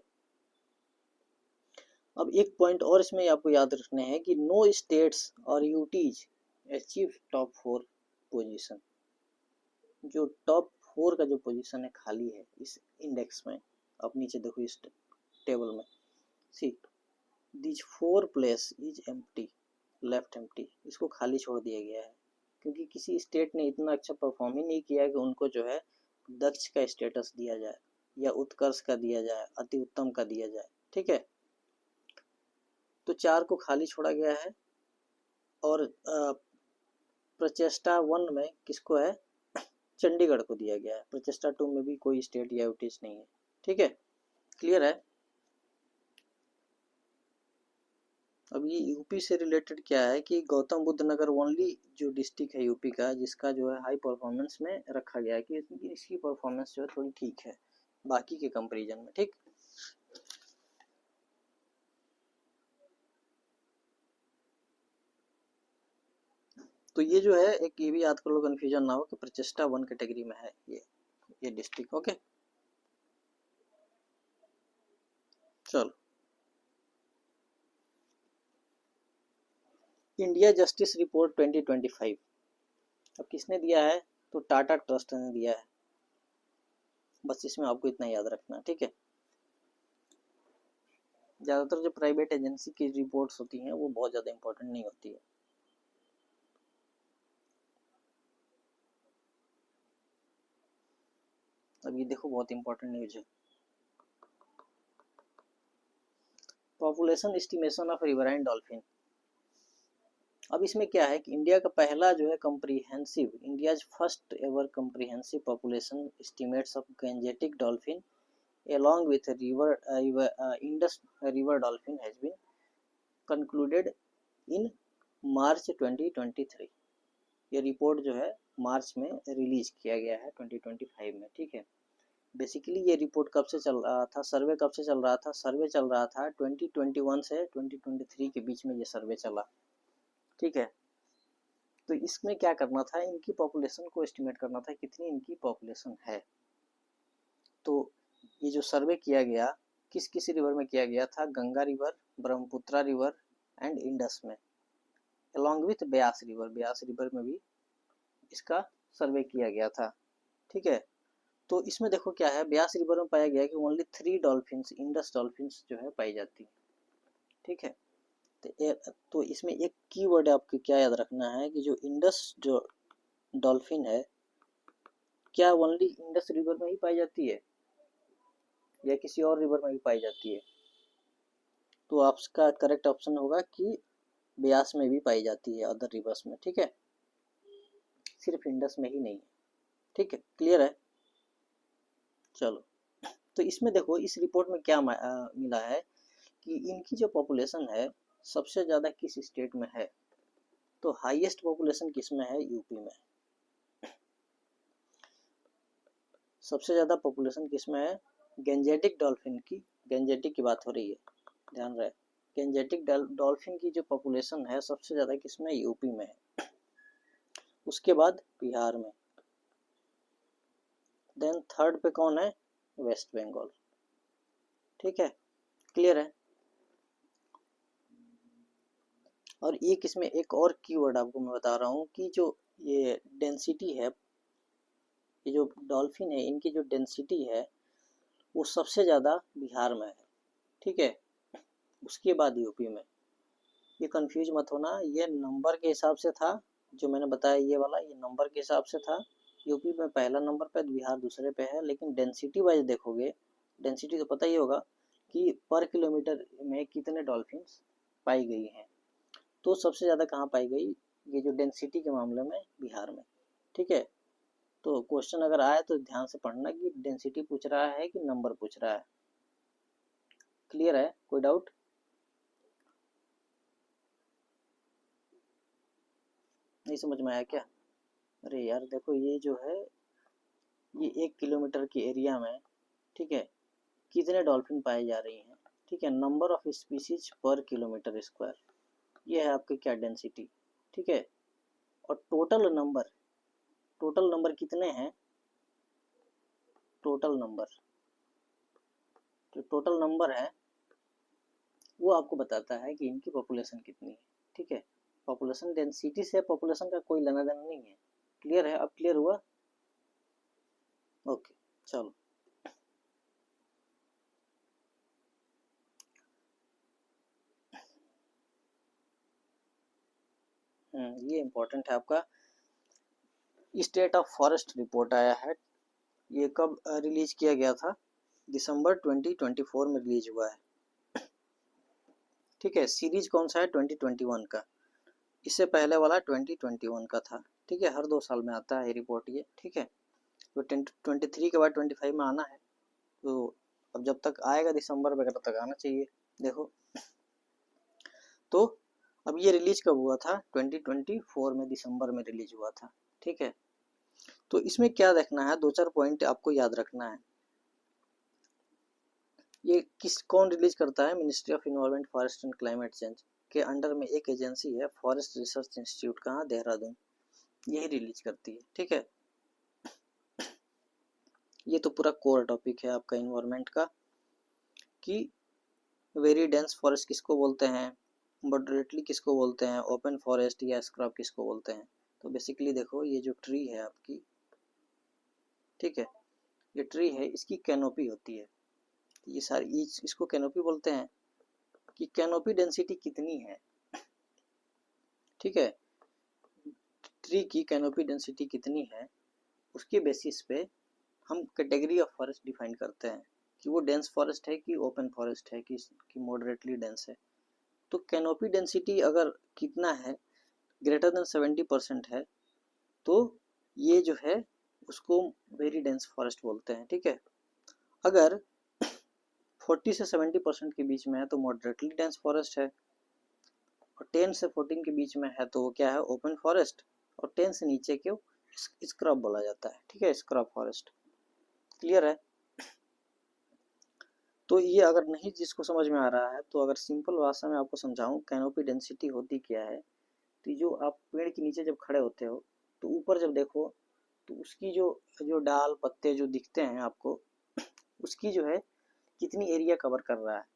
अब एक पॉइंट और इसमें आपको याद रखने हैं कि नो स्टेट्स और यूटीज अचीव टॉप 4 पोजीशन। जो टॉप 4 का जो पोजीशन है खाली है इस इंडेक्स में, आप नीचे देखो इस टेबल में, see this 4 place is empty, left empty, इसको खाली छोड़ दिया गया है क्योंकि किसी स्टेट ने इतना अच्छा परफॉर्म ही नहीं किया कि उनको जो है दक्ष का स्टेटस दिया जाए या उत्कर्ष का दिया जाए, अति उत्तम का दिया जाए। ठीक है, तो 4 को खाली छोड़ा गया है, और प्रचेष्टा 1 में किसको है, चंडीगढ़ को दिया गया है। प्रचेष्टा 2 में भी कोई स्टेट या यूटीज नहीं है। ठीक है, क्लियर है। अब ये यूपी से रिलेटेड क्या है कि गौतम बुद्ध नगर ओनली जो डिस्ट्रिक्ट है यूपी का जिसका जो है हाई परफॉर्मेंस में रखा गया है कि इसकी परफॉर्मेंस जो है थोड़ी ठीक है बाकी के कंपैरिजन में। ठीक, तो ये जो है एक ये भी याद कर लो, कंफ्यूजन ना हो कि प्रचेष्टा 1 कैटेगरी में है ये डिस्ट्रिक्ट। ओके, चलो, इंडिया जस्टिस रिपोर्ट 2025 अब किसने दिया है, तो टाटा ट्रस्ट ने दिया है। बस इसमें आपको इतना याद रखना। ठीक है, ज़्यादातर जो प्राइवेट एजेंसी की रिपोर्ट्स होती हैं वो बहुत ज़्यादा इंपॉर्टेंट नहीं होती है। अब ये देखो बहुत इंपॉर्टेंट न्यूज है, population estimation of riverine dolphin. अब इसमें क्या है कि इंडिया का पहला जो है comprehensive, India's first ever comprehensive population estimates of Gangetic dolphin along with Indus River dolphin has been concluded in March 2023। ये रिपोर्ट जो है मार्च में रिलीज किया गया है 2025 में। ठीक है, बेसिकली ये रिपोर्ट कब से चल रहा था, सर्वे कब से चल रहा था, सर्वे चल रहा था 2021 से 2023 के बीच में ये सर्वे चला। ठीक है, तो इसमें क्या करना था, इनकी पॉपुलेशन को एस्टिमेट करना था कितनी इनकी पॉपुलेशन है। तो ये जो सर्वे किया गया किस किस रिवर में किया गया था, Ganga river, Brahmaputra river and Indus में, अलॉन्ग विथ ब्यास रिवर में भी इसका सर्वे किया गया था। ठीक है, तो इसमें देखो क्या है, ब्यास रिवर में पाया गया कि ओनली 3 डॉल्फिन्स, इंडस डॉल्फिन्स जो है पाई जाती है। ठीक है, तो इसमें एक कीवर्ड आपको क्या याद रखना है कि जो इंडस जो डॉल्फिन है क्या ओनली इंडस रिवर में ही पाई जाती है या किसी और रिवर में भी पाई जाती है, तो आपका करेक्ट ऑप्शन होगा कि ब्यास में भी पाई जाती है, अदर रिवर्स में। ठीक है, सिर्फ इंडस में ही नहीं है। ठीक है, क्लियर है। चलो, तो इसमें देखो इस रिपोर्ट में क्या मिला है कि इनकी जो पॉपुलेशन है सबसे ज़्यादा किस स्टेट में है, तो हाईएस्ट पॉपुलेशन किस में है, यूपी में। सबसे ज़्यादा पॉपुलेशन किस में है, गैंजेटिक डॉल्फिन की, गैंजेटिक की बात हो रही है, ध्यान रहे, गैंजेटिक डॉल्फिन की जो पॉपुलेशन है सबसे ज़्यादा किस में, यूपी में है, उसके बाद बिहार में, देन थर्ड पे कौन है, वेस्ट बंगाल। ठीक है, क्लियर है। और एक इसमें एक और कीवर्ड आपको मैं बता रहा हूँ कि जो ये डेंसिटी है, ये जो डॉल्फिन है इनकी जो डेंसिटी है वो सबसे ज़्यादा बिहार में है। ठीक है, उसके बाद यूपी में। ये कंफ्यूज मत होना, ये नंबर के हिसाब से था जो मैंने बताया, ये वाला ये नंबर के हिसाब से था, यूपी में पहला नंबर पे, बिहार दूसरे पे है। लेकिन डेंसिटी वाइज देखोगे, डेंसिटी तो पता ही होगा कि पर किलोमीटर में कितने डॉल्फिन्स पाई गई हैं, तो सबसे ज़्यादा कहाँ पाई गई, ये जो डेंसिटी के मामले में बिहार में। ठीक है, तो क्वेश्चन अगर आए तो ध्यान से पढ़ना कि डेंसिटी पूछ रहा है कि नंबर पूछ रहा है। क्लियर है, कोई डाउट। नहीं समझ में आया क्या, अरे यार देखो ये जो है ये 1 किलोमीटर के एरिया में, ठीक है, कितने डॉल्फिन पाए जा रही हैं। ठीक है, नंबर ऑफ स्पीसीज पर किलोमीटर स्क्वायर, ये है आपकी क्या डेंसिटी, ठीक है। और टोटल नंबर कितने हैं, टोटल नंबर, जो टोटल नंबर है वो आपको बताता है कि इनकी पॉपुलेशन कितनी है, ठीक है। पॉपुलेशन डेंसिटी से पॉपुलेशन का कोई लेना देना नहीं है। क्लियर है, अब क्लियर हुआ? ओके चलो। ये इम्पोर्टेंट है आपका। स्टेट ऑफ फॉरेस्ट रिपोर्ट आया है, ये कब रिलीज किया गया था? दिसंबर 2024 में रिलीज हुआ है, ठीक है। सीरीज कौन सा है? 2021 का। इससे पहले वाला 2021 का था, ठीक है। हर 2 साल में आता है ये रिपोर्ट ये, ठीक है। तो 23 के बाद 25 में आना है, तो अब जब तक आएगा दिसंबर वगैरह तक आना चाहिए। देखो तो अब ये रिलीज कब हुआ था? 2024 में दिसंबर में रिलीज हुआ था, ठीक है। तो इसमें क्या देखना है, 2-4 पॉइंट आपको याद रखना है। ये कौन रिलीज करता है? Ministry of environment, forest and climate change के अंडर में एक एजेंसी है, फॉरेस्ट रिसर्च इंस्टीट्यूट, कहाँ? देहरादून, यही रिलीज करती है, ठीक है। ये तो पूरा कोर टॉपिक है आपका इन्वायरमेंट का, कि वेरी डेंस फॉरेस्ट किसको बोलते हैं, मॉडरेटली किसको बोलते हैं, ओपन फॉरेस्ट या स्क्रब किसको बोलते हैं। तो बेसिकली देखो, ये जो ट्री है आपकी, ठीक है, ये ट्री है, इसकी कैनोपी होती है, ये सारी इसको कैनोपी बोलते हैं, कि कैनोपी डेंसिटी कितनी है, ठीक है। ट्री की कैनोपी डेंसिटी कितनी है, उसके बेसिस पे हम कैटेगरी ऑफ फॉरेस्ट डिफाइन करते हैं, कि वो डेंस फॉरेस्ट है कि ओपन फॉरेस्ट है कि मॉडरेटली डेंस है। तो कैनोपी डेंसिटी अगर कितना है, ग्रेटर देन 70% है, तो ये जो है उसको वेरी डेंस फॉरेस्ट बोलते हैं, ठीक है। अगर 40 से 70% के बीच में है तो मॉडरेटली डेंस फॉरेस्ट है, और 10 से 14 के बीच में है तो वो क्या है? ओपन फॉरेस्ट, और 10 से नीचे क्यों? स्क्रब बोला जाता है, ठीक है, स्क्रब फॉरेस्ट। क्लियर है? तो ये अगर नहीं जिसको समझ में आ रहा है, तो अगर सिंपल भाषा में आपको समझाऊं, कैनोपी डेंसिटी होती क्या है, तो जो आप पेड़ के नीचे जब खड़े होते हो, तो ऊपर जब देखो तो उसकी जो जो डाल पत्ते जो दिखते हैं आपको, उसकी जो है कितनी एरिया कवर कर रहा है।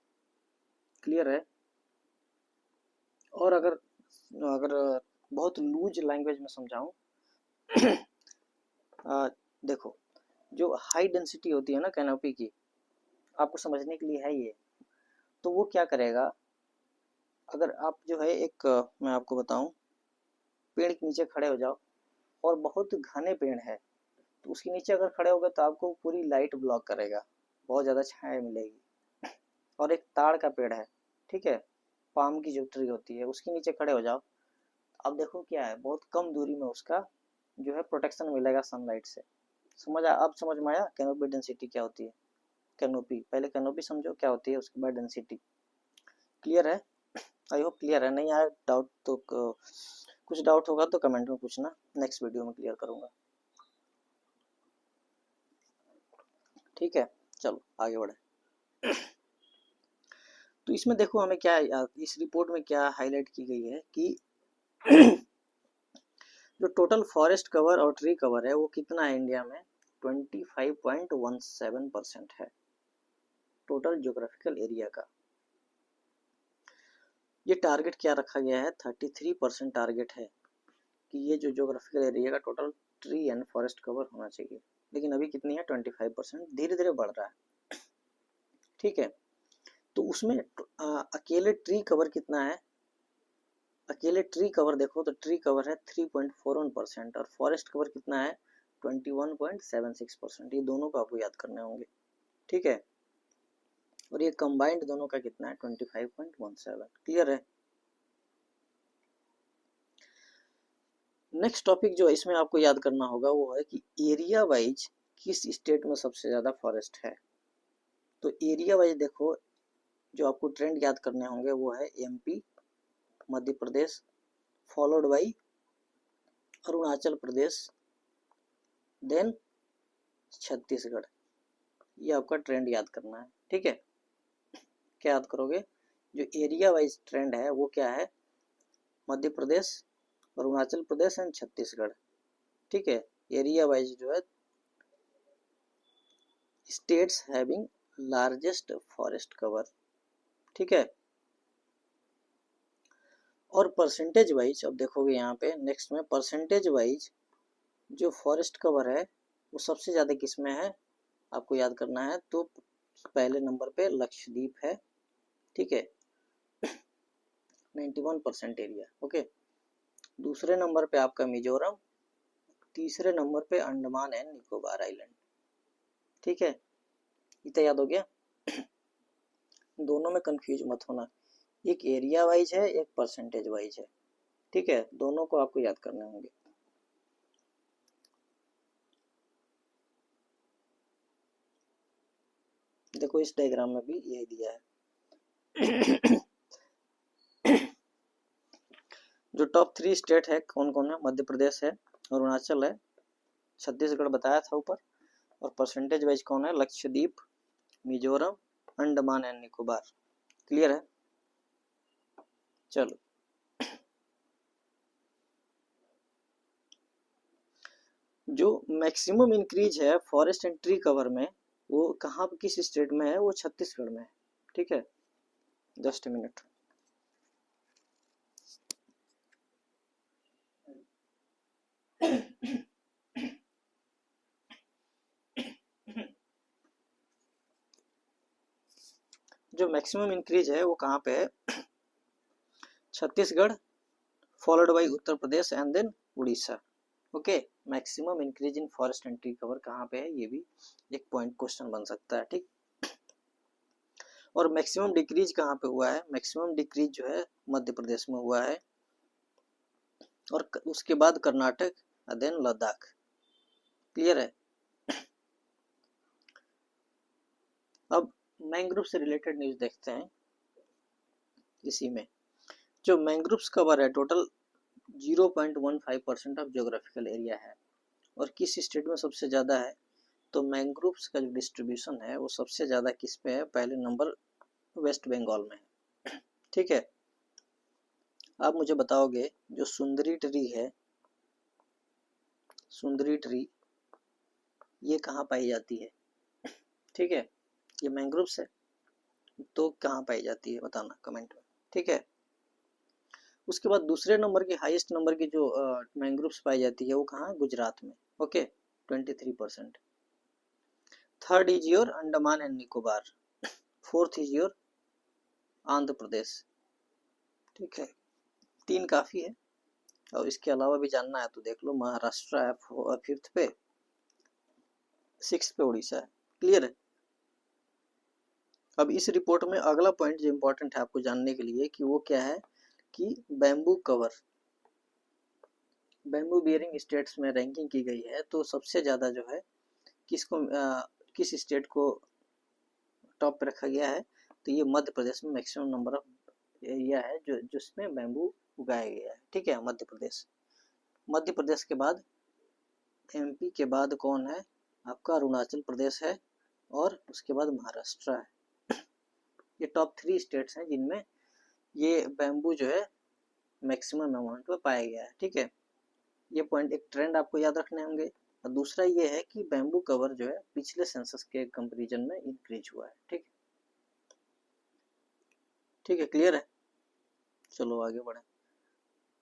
क्लियर है? और अगर अगर बहुत लूज लैंग्वेज में समझाऊं, देखो, जो हाई डेंसिटी होती है ना कैनोपी की, आपको समझने के लिए है ये, तो वो क्या करेगा, अगर आप जो है एक मैं आपको बताऊं, पेड़ के नीचे खड़े हो जाओ और बहुत घने पेड़ है, तो उसके नीचे अगर खड़े हो गए तो आपको पूरी लाइट ब्लॉक करेगा, बहुत ज़्यादा छाया मिलेगी। और एक ताड़ का पेड़ है, ठीक है, पाम की जो ट्री होती है, उसके नीचे खड़े हो जाओ, अब देखो क्या है, बहुत कम दूरी में उसका जो है प्रोटेक्शन मिलेगा सनलाइट से। अब समझ में आया कैनोपी डेंसिटी क्या होती है? कैनोपी, पहले कैनोपी समझो क्या होती है, उसके बाद डेंसिटी। क्लियर है? आई होप क्लियर है। नहीं आया डाउट तो कुछ डाउट होगा तो कमेंट में पूछना, नेक्स्ट वीडियो में क्लियर करूंगा, ठीक है। चलो आगे बढ़े। तो इसमें देखो हमें क्या, इस रिपोर्ट में क्या हाईलाइट की गई है कि जो टोटल फॉरेस्ट कवर और ट्री कवर है वो कितना है इंडिया में? 25.17% है टोटल ज्योग्राफिकल एरिया का। ये टारगेट क्या रखा गया है? 33% टारगेट है कि ये जो ज्योग्राफिकल एरिया का total tree and forest cover होना चाहिए, लेकिन अभी कितनी है? 25%, धीरे धीरे बढ़ रहा है, ठीक है। तो उसमें अकेले ट्री कवर कितना है? अकेले ट्री कवर देखो तो ट्री कवर है 3.41% और फॉरेस्ट कवर कितना है? 21.76%। ये दोनों को आपको याद करने होंगे, ठीक है। और ये कंबाइंड दोनों का कितना है? 25.17। क्लियर है? नेक्स्ट टॉपिक जो इसमें आपको याद करना होगा वो है कि एरिया वाइज किस स्टेट में सबसे ज़्यादा फॉरेस्ट है। तो एरिया वाइज देखो, जो आपको ट्रेंड याद करने होंगे वो है MP, Madhya Pradesh, followed by Arunachal Pradesh, then Chhattisgarh. ये आपका ट्रेंड याद करना है, ठीक है। क्या याद करोगे, जो एरिया वाइज ट्रेंड है वो क्या है, मध्य प्रदेश, अरुणाचल प्रदेश एंड छत्तीसगढ़। ठीक है, एरिया वाइज जो है states having largest forest cover. ठीक है, और परसेंटेज वाइज अब देखोगे यहाँ पे नेक्स्ट में परसेंटेज वाइज जो फॉरेस्ट कवर है वो सबसे ज़्यादा किस में है, आपको याद करना है। तो पहले नंबर पे लक्षद्वीप है, ठीक है 91% एरिया। ओके, दूसरे नंबर पे आपका मिजोरम, तीसरे नंबर पे अंडमान एंड निकोबार आइलैंड। ठीक है, इतना याद हो गया। दोनों में कंफ्यूज मत होना, एक एरिया वाइज है एक परसेंटेज वाइज है। ठीक है, दोनों को आपको याद करने होंगे। देखो इस डायग्राम में भी यही दिया है। जो टॉप 3 स्टेट है कौन कौन है, मध्य प्रदेश है, अरुणाचल है, छत्तीसगढ़ बताया था ऊपर, और परसेंटेज वाइज कौन है, लक्षद्वीप, मिजोरम, अंडमान एंड निकोबार। क्लियर है, चलो जो मैक्सिमम इंक्रीज है फॉरेस्ट एंड ट्री कवर में वो कहाँ किस स्टेट में है, वो छत्तीसगढ़ में है। ठीक है, जस्ट मिनट। जो मैक्सिमम इंक्रीज है वो कहाँ पे है, Chhattisgarh, followed by Uttar Pradesh and then Orissa. Okay, maximum increase in forest and tree cover कहाँ पे है, ये भी एक पॉइंट क्वेश्चन बन सकता है। ठीक, और मैक्सिमम डिक्रीज कहाँ पे हुआ है, मैक्सिमम डिक्रीज जो है मध्य प्रदेश में हुआ है, और उसके बाद कर्नाटक, देन लद्दाख। क्लियर है। अब मैंग्रोव से रिलेटेड न्यूज देखते हैं। इसी में जो मैंग्रोव्स कवर है टोटल 0.15% ऑफ ज्योग्राफिकल एरिया है, और किस स्टेट में सबसे ज़्यादा है, तो मैंग्रोव्स का जो डिस्ट्रीब्यूशन है वो सबसे ज़्यादा किस पे है, पहले नंबर वेस्ट बंगाल में है। ठीक है, आप मुझे बताओगे जो सुंदरी ट्री है, सुंदरी ट्री ये कहाँ पाई जाती है। ठीक है, ये मैंग्रोव्स है, तो कहाँ पाई जाती है बताना कमेंट में। ठीक है, उसके बाद दूसरे नंबर की हाईएस्ट नंबर की जो मैंग्रोव्स पाई जाती है वो कहाँ है, गुजरात में। Okay 23%। Third is your Andaman and Nicobar, fourth is your Andhra Pradesh. ठीक है, 3 काफ़ी है, और इसके अलावा भी जानना है तो देख लो, महाराष्ट्र है 5th पे, 6th पे उड़ीसा है। क्लियर है। अब इस रिपोर्ट में अगला पॉइंट जो इम्पोर्टेंट है आपको जानने के लिए कि वो क्या है, कि bamboo cover, bamboo bearing states में रैंकिंग की गई है, तो सबसे ज़्यादा जो है किसको किस स्टेट को टॉप पे रखा गया है, तो ये मध्य प्रदेश में मैक्सिमम नंबर ऑफ एरिया है जो जिसमें बैम्बू उगाया गया है। ठीक है, मध्य प्रदेश। मध्य प्रदेश के बाद एमपी के बाद कौन है, आपका अरुणाचल प्रदेश है, और उसके बाद महाराष्ट्र है। ये टॉप 3 स्टेट्स हैं जिनमें ये बैम्बू जो है मैक्सिमम अमाउंट में पाया गया है। ठीक है, ये पॉइंट एक ट्रेंड आपको याद रखने होंगे। और दूसरा ये है कि बैम्बू कवर जो है पिछले सेंसस के कंपैरिजन में इंक्रीज हुआ है। ठीक ठीक है, क्लियर है। चलो आगे बढ़े।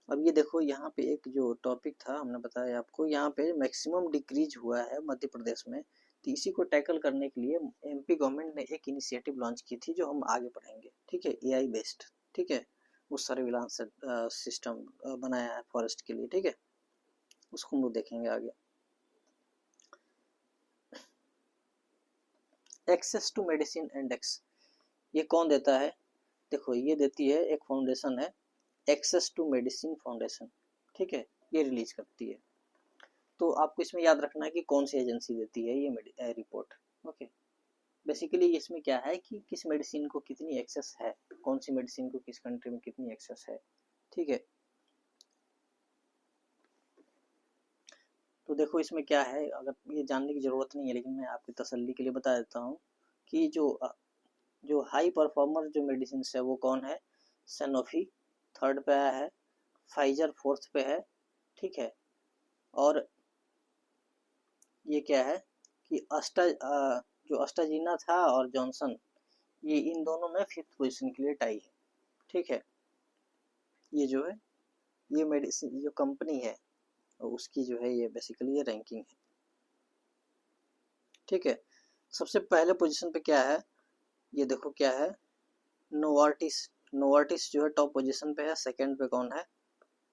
अब ये देखो यहाँ पे एक जो टॉपिक था हमने बताया आपको, यहाँ पे मैक्सिमम डिक्रीज हुआ है मध्य प्रदेश में, तो इसी को टैकल करने के लिए एमपी गवर्नमेंट ने एक इनिशिएटिव लॉन्च की थी जो हम आगे पढ़ेंगे। ठीक है, एआई बेस्ड। ठीक है, उस सर्विलांस सिस्टम बनाया है फॉरेस्ट के लिए। ठीक है, उसको हम लोग देखेंगे आगे। एक्सेस टू मेडिसिन इंडेक्स ये कौन देता है, देखो ये देती है एक फाउंडेशन है, एक्सेस टू मेडिसिन फाउंडेशन। ठीक है, ये रिलीज करती है। तो आपको इसमें याद रखना है कि कौन सी एजेंसी देती है ये रिपोर्ट। ओके, बेसिकली इसमें क्या है कि किस मेडिसिन को कितनी एक्सेस है, कौन सी मेडिसिन को किस कंट्री में कितनी एक्सेस है। ठीक है, तो देखो इसमें क्या है, अगर ये जानने की ज़रूरत नहीं है लेकिन मैं आपकी तसल्ली के लिए बता देता हूँ कि जो जो हाई परफॉर्मर जो मेडिसिन है वो कौन है, सैनोफी थर्ड पे आया है, फाइजर फोर्थ पे है, ठीक है। और ये क्या है कि जो अस्ट्राजीना था और जॉनसन, ये इन दोनों में फिफ्थ पोजीशन के लिए टाई है, ठीक है। ये जो है ये मेडिसिन जो कंपनी है उसकी जो है ये बेसिकली ये रैंकिंग है, ठीक है। सबसे पहले पोजीशन पे क्या है, ये देखो क्या है, नोवार्टिस। नोवार्टिस जो है टॉप पोजीशन पे है। सेकंड पे कौन है,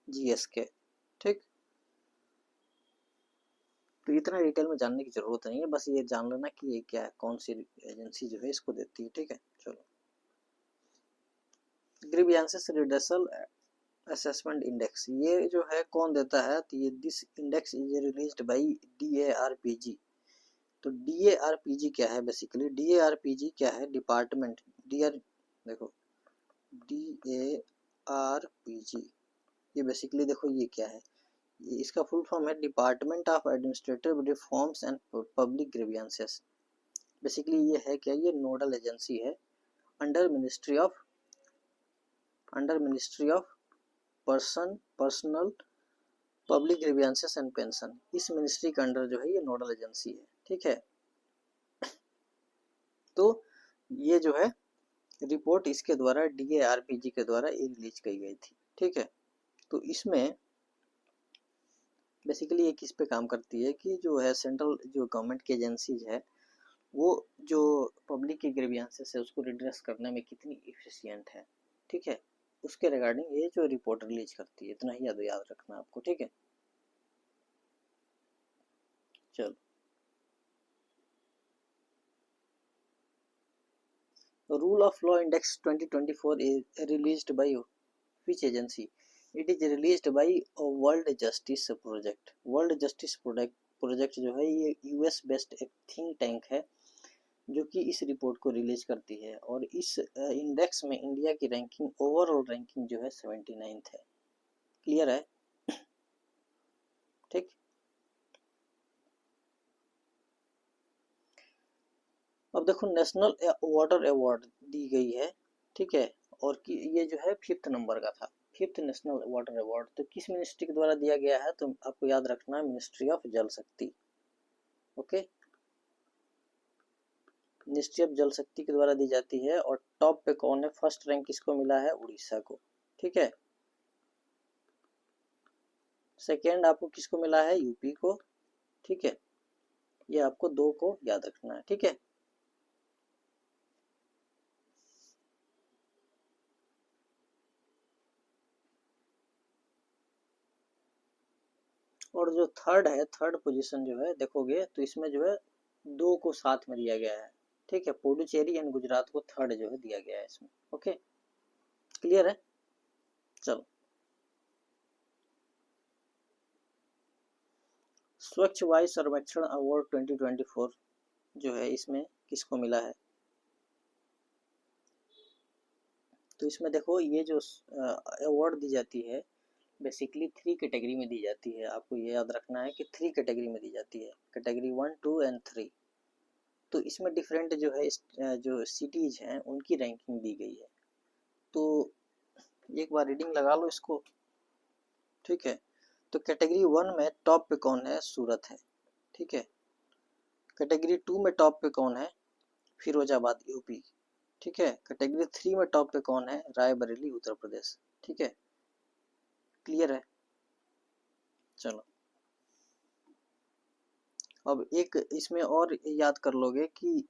जीएसके, ठीक। तो इतना डिटेल में जानने की जरूरत नहीं है, बस ये जान लेना कि ये क्या है, कौन सी एजेंसी जो है इसको देती है, ठीक है। चलो, ग्रीवियंसेस रिडर्सल असेसमेंट इंडेक्स, ये जो है कौन देता है, तो ये this index is released by DARPG। तो DARPG क्या है, बेसिकली DARPG क्या है, डिपार्टमेंट डीआर, देखो DARPG, ये बेसिकली देखो ये क्या है, इसका फुल फॉर्म है department of administrative reforms and public grievances. Basically ये है क्या, ये नोडल एजेंसी है under ministry of personnel public grievances and pension. इस मिनिस्ट्री के अंडर जो है ये नोडल एजेंसी है, ठीक है। तो ये जो है रिपोर्ट इसके द्वारा DARPG के द्वारा ये रिलीज की गई थी, ठीक है। तो इसमें बेसिकली ये किस पे काम करती है कि जो है सेंट्रल जो गवर्नमेंट की एजेंसीज है वो जो पब्लिक के ग्रीवियंसेस है उसको रिड्रेस करने में कितनी इफिशियंट है, ठीक है। उसके रिगार्डिंग ये जो रिपोर्ट रिलीज करती है, इतना ही याद रखना आपको, ठीक है। चलो, rule of law index 2024 is released by which agency? It is released by world justice project. World justice project जो है ये US बेस्ड एक थिंक टैंक है जो कि इस रिपोर्ट को रिलीज करती है। और इस इंडेक्स में इंडिया की रैंकिंग, ओवरऑल रैंकिंग जो है 79th है। क्लियर है, ठीक। अब देखो नेशनल वाटर अवार्ड दी गई है, ठीक है। और कि ये जो है 5th नंबर का था, 5th नेशनल वाटर अवार्ड। तो किस मिनिस्ट्री के द्वारा दिया गया है, तो आपको याद रखना है मिनिस्ट्री ऑफ जल शक्ति, ओके। मिनिस्ट्री ऑफ जल शक्ति के द्वारा दी जाती है। और टॉप पे कौन है, फर्स्ट रैंक किसको मिला है, उड़ीसा को, ठीक है। सेकेंड आपको किसको मिला है, यूपी को, ठीक है। ये आपको 2 को याद रखना है, ठीक है। और जो थर्ड है, थर्ड पोजीशन जो है देखोगे तो इसमें जो है 2 को साथ में दिया गया है, ठीक है। पुडुचेरी एंड गुजरात को थर्ड जो है दिया गया है इसमें, ओके। क्लियर है, चलो। स्वच्छ वायु सर्वेक्षण अवार्ड 2024 जो है इसमें किसको मिला है, तो इसमें देखो ये जो अवार्ड दी जाती है बेसिकली 3 कैटेगरी में दी जाती है। आपको ये याद रखना है कि 3 कैटेगरी में दी जाती है, कैटेगरी 1, 2 एंड 3। तो इसमें डिफरेंट जो है जो सिटीज हैं उनकी रैंकिंग दी गई है। तो एक बार रीडिंग लगा लो इसको, ठीक है। तो कैटेगरी 1 में टॉप पे कौन है, सूरत है, ठीक है। कैटेगरी 2 में टॉप पे कौन है, फिरोजाबाद यूपी, ठीक है। कैटेगरी 3 में टॉप पे कौन है, रायबरेली उत्तर प्रदेश, ठीक है। क्लियर है, चलो। अब एक इसमें और याद कर लोगे कि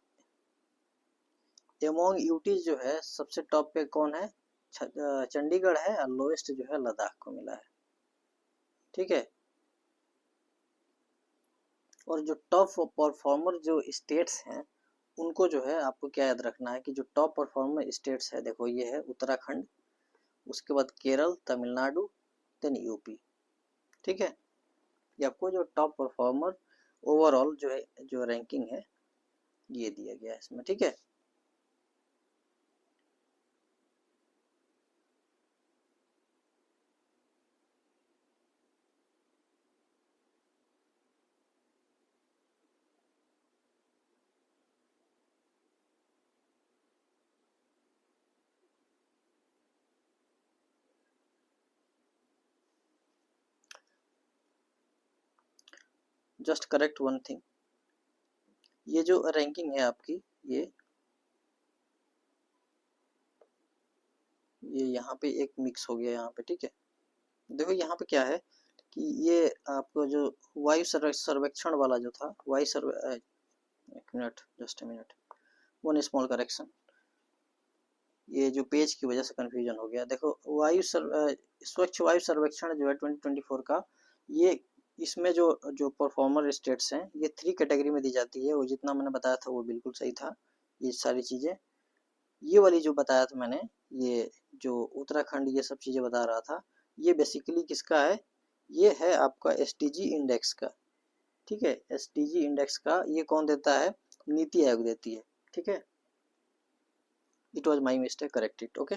एमोंग यूटीज जो है सबसे टॉप पे कौन है, चंडीगढ़ है। और लोएस्ट जो है लद्दाख को मिला है, ठीक है। और जो टॉप परफॉर्मर जो स्टेट्स हैं उनको जो है आपको क्या याद रखना है कि जो टॉप परफॉर्मर स्टेट्स है देखो ये है उत्तराखंड, उसके बाद केरल, तमिलनाडु, देन यूपी, ठीक है। ये आपको जो टॉप परफॉर्मर ओवरऑल जो है जो रैंकिंग है ये दिया गया है इसमें, ठीक है। जस्ट करेक्ट वन थिंग, ये जो रैंकिंग है आपकी, ये यहाँ पे एक मिक्स हो गया यहाँ पे, ठीक है। देखो यहाँ पे क्या है कि ये आपको जो वायु सर्वेक्षण वाला जो था, एक minute, just a minute, one small correction, ये जो पेज की वजह से कंफ्यूजन हो गया। देखो स्वच्छ वायु सर्वेक्षण जो है 2024 का, ये इसमें जो परफॉर्मर स्टेट्स हैं, ये 3 कैटेगरी में दी जाती है। वो जितना मैंने बताया था वो बिल्कुल सही था, ये सारी चीज़ें। ये वाली जो बताया था मैंने, ये जो उत्तराखंड ये सब चीज़ें बता रहा था, ये बेसिकली किसका है, ये है आपका SDG इंडेक्स का, ठीक है। SDG इंडेक्स का ये कौन देता है, नीति आयोग देती है, ठीक है। It was my mistake, correct it, okay.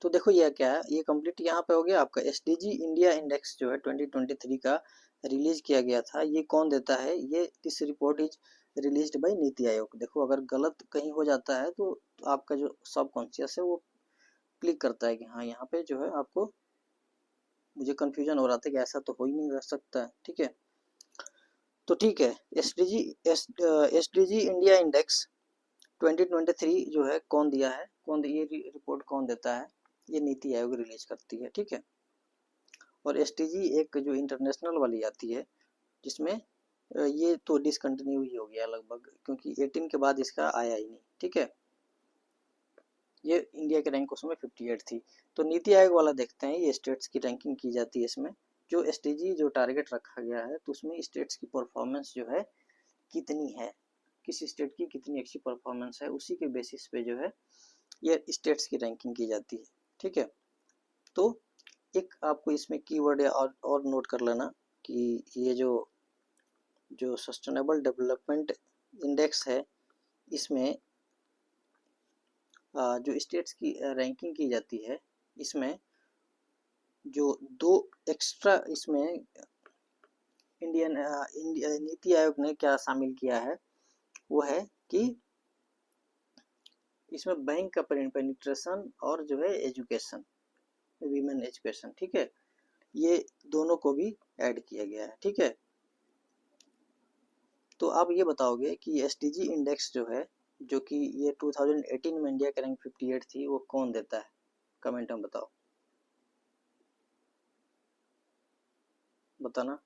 तो देखो ये क्या है, ये कंप्लीट यहाँ पे हो गया आपका। SDG इंडिया इंडेक्स जो है 2023 का रिलीज किया गया था, ये कौन देता है, ये this report is released by NITI Aayog. देखो अगर गलत कहीं हो जाता है तो आपका जो सबकॉन्शियस है वो क्लिक करता है कि हाँ यहाँ पे जो है आपको, मुझे कंफ्यूजन हो रहा था कि ऐसा तो हो ही नहीं रह सकता है, ठीक है। तो ठीक है, SDG इंडिया इंडेक्स 2023 जो है कौन दिया है, ये रिपोर्ट कौन देता है, ये नीति आयोग रिलीज करती है, ठीक है। और SDG एक जो इंटरनेशनल वाली आती है, जिसमें ये तो डिसकंटिन्यू ही हो गया लगभग, क्योंकि 18 के बाद इसका आया ही नहीं, ठीक है। ये इंडिया की रैंक उसमें 58 थी। तो नीति आयोग वाला देखते हैं, ये स्टेट्स की रैंकिंग की जाती है इसमें। जो SDG जो टारगेट रखा गया है, तो उसमें स्टेट्स की परफॉर्मेंस जो है कितनी है, किसी स्टेट की कितनी अच्छी परफॉर्मेंस है, उसी के बेसिस पे जो है ये स्टेट्स की रैंकिंग की जाती है, ठीक है। तो एक आपको इसमें कीवर्ड और नोट कर लेना कि ये जो सस्टेनेबल डेवलपमेंट इंडेक्स है, इसमें जो स्टेट्स की रैंकिंग की जाती है, इसमें जो 2 एक्स्ट्रा इसमें इंडिया नीति आयोग ने क्या शामिल किया है, वो है कि इसमें बैंक का पेनिट्रेशन और जो है एजुकेशन, वीमेन एजुकेशन, ठीक है, ये दोनों को भी ऐड किया गया है, ठीक है। तो आप ये बताओगे कि SDG इंडेक्स जो है, जो कि ये 2018 में इंडिया की रैंक 58 थी, वो कौन देता है, कमेंट में बताओ, बताना।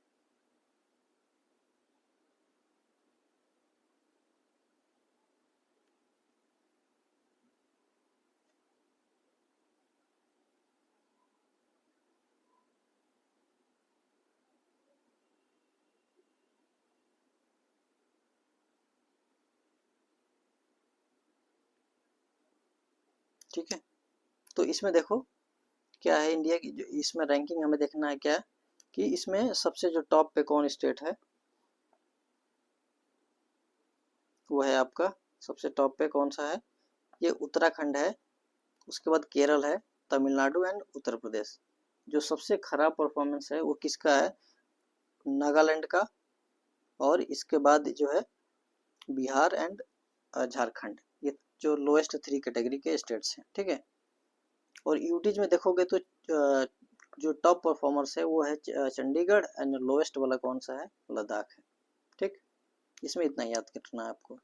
ठीक है, तो इसमें देखो क्या है, इंडिया की जो इसमें रैंकिंग हमें देखना है क्या है, कि इसमें सबसे जो टॉप पे कौन स्टेट है, वो है आपका सबसे टॉप पे कौन सा है, ये उत्तराखंड है। उसके बाद केरल है, तमिलनाडु एंड उत्तर प्रदेश। जो सबसे खराब परफॉर्मेंस है वो किसका है, नागालैंड का, और इसके बाद जो है बिहार एंड झारखंड, ये जो लोएस्ट 3 कैटेगरी के स्टेट्स हैं, ठीक है। और यूटीज में देखोगे तो जो टॉप परफॉर्मर्स है वो है चंडीगढ़, एंड लोएस्ट वाला कौन सा है, लद्दाख है, ठीक। इसमें इतना याद करना है आपको।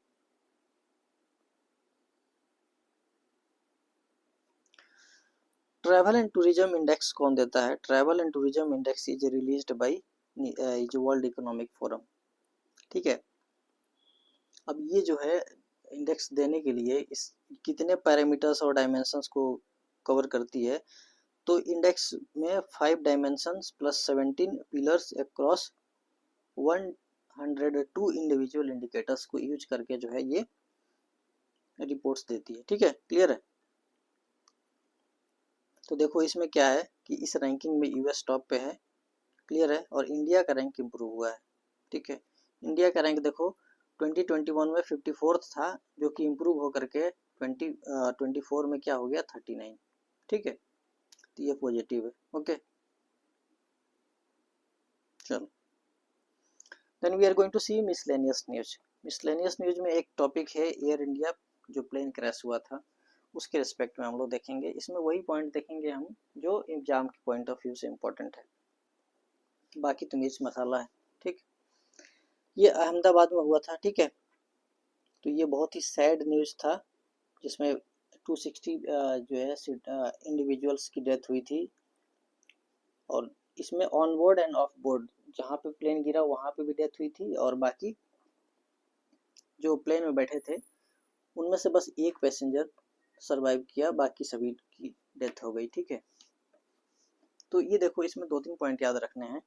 ट्रैवल एंड टूरिज्म इंडेक्स कौन देता है, travel and tourism index is released by world economic forum, ठीक है। अब ये जो है इंडेक्स देने के लिए इस कितने पैरामीटर्स और डायमेंशंस को कवर करती है, तो इंडेक्स में 5 dimensions plus 17 pillars across 102 individual indicators को यूज करके जो है ये रिपोर्ट्स देती है, ठीक है, क्लियर है। तो देखो इसमें क्या है कि इस रैंकिंग में US टॉप पे है, क्लियर है, और इंडिया का रैंक इम्प्रूव हुआ है, ठीक है। इंडिया का रैंक देखो 2021 में 54th था, जो कि इम्प्रूव होकर के 2024 में क्या हो गया 39, ठीक है। तो ये पॉजिटिव है, ओके। चलो, then we are going to see miscellaneous news. Miscellaneous news में एक टॉपिक है एयर इंडिया जो प्लेन क्रैश हुआ था, उसके रिस्पेक्ट में हम लोग देखेंगे। इसमें वही पॉइंट देखेंगे हम जो एग्जाम के पॉइंट ऑफ व्यू से इम्पोर्टेंट है। बाकी तो मिर्च मसाला है। ठीक, ये अहमदाबाद में हुआ था। ठीक है, तो ये बहुत ही सैड न्यूज़ था, जिसमें 260 जो है इंडिविजुअल्स की डेथ हुई थी। और इसमें on board end of board, जहाँ पे प्लेन गिरा वहाँ पे भी डेथ हुई थी, और बाकी जो प्लेन में बैठे थे उनमें से बस एक पैसेंजर सरवाइव किया, बाकी सभी की डेथ हो गई। ठीक है, तो ये देखो, इसमें 2-3 पॉइंट याद रखने हैं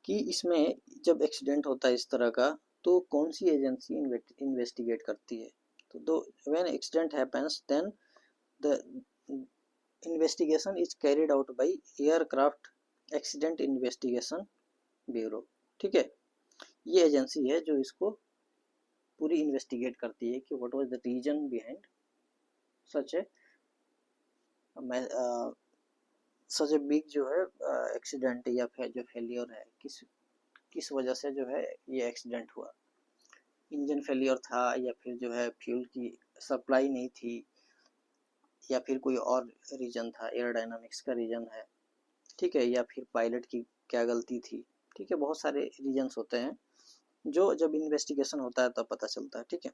कि इसमें जब एक्सीडेंट होता है इस तरह का, तो कौन सी एजेंसी इन्वेस्टिगेट करती है। तो when accident happens then the investigation is carried out by aircraft accident investigation bureau. ठीक है, ये एजेंसी है जो इसको पूरी इन्वेस्टिगेट करती है कि what was the reason behind such a such a big जो है एक्सीडेंट, या फिर जो फेलियर है, किस वजह से जो है ये एक्सीडेंट हुआ। इंजन फेलियर था, या फिर जो है फ्यूल की सप्लाई नहीं थी, या फिर कोई और रीजन था, एयरोडायनामिक्स का रीजन है। ठीक है, या फिर पायलट की क्या गलती थी। ठीक है, बहुत सारे रीजन्स होते हैं जो जब इन्वेस्टिगेशन होता है तब पता चलता है। ठीक है,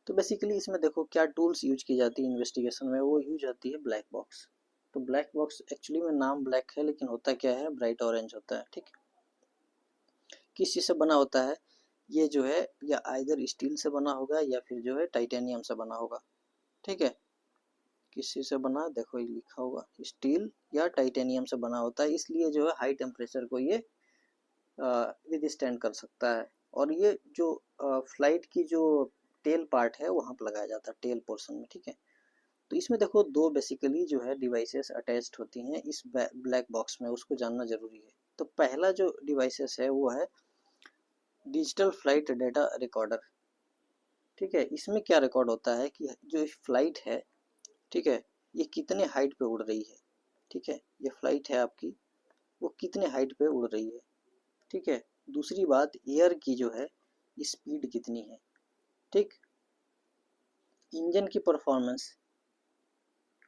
तो बेसिकली इसमें देखो क्या टूल्स यूज की जाती है इन्वेस्टिगेशन में, वो यूज आती है ब्लैक बॉक्स। तो ब्लैक बॉक्स एक्चुअली में नाम ब्लैक है, लेकिन होता क्या है, ब्राइट ऑरेंज होता है। ठीक है, किस चीज़ से बना होता है, ये जो है या आइदर स्टील से बना होगा या फिर जो है टाइटेनियम से बना होगा। ठीक है, किस चीज़ से बना, देखो ये लिखा होगा, स्टील या टाइटेनियम से बना होता है, इसलिए जो है हाई टेम्परेचर को ये विदस्टैंड कर सकता है। और ये जो फ्लाइट की जो टेल पार्ट है वहाँ पर लगाया जाता है, टेल पोर्शन में। ठीक है, तो इसमें देखो दो बेसिकली जो है डिवाइसेस अटैच्ड होती हैं इस ब्लैक बॉक्स में, उसको जानना जरूरी है। तो पहला जो डिवाइसेस है वो है डिजिटल फ्लाइट डेटा रिकॉर्डर। ठीक है, इसमें क्या रिकॉर्ड होता है कि जो फ्लाइट है, ठीक है, ये कितने हाइट पे उड़ रही है। ठीक है, ये फ्लाइट है आपकी, वो कितने हाइट पे उड़ रही है। ठीक है, दूसरी बात, एयर की जो है स्पीड कितनी है। ठीक, इंजन की परफॉर्मेंस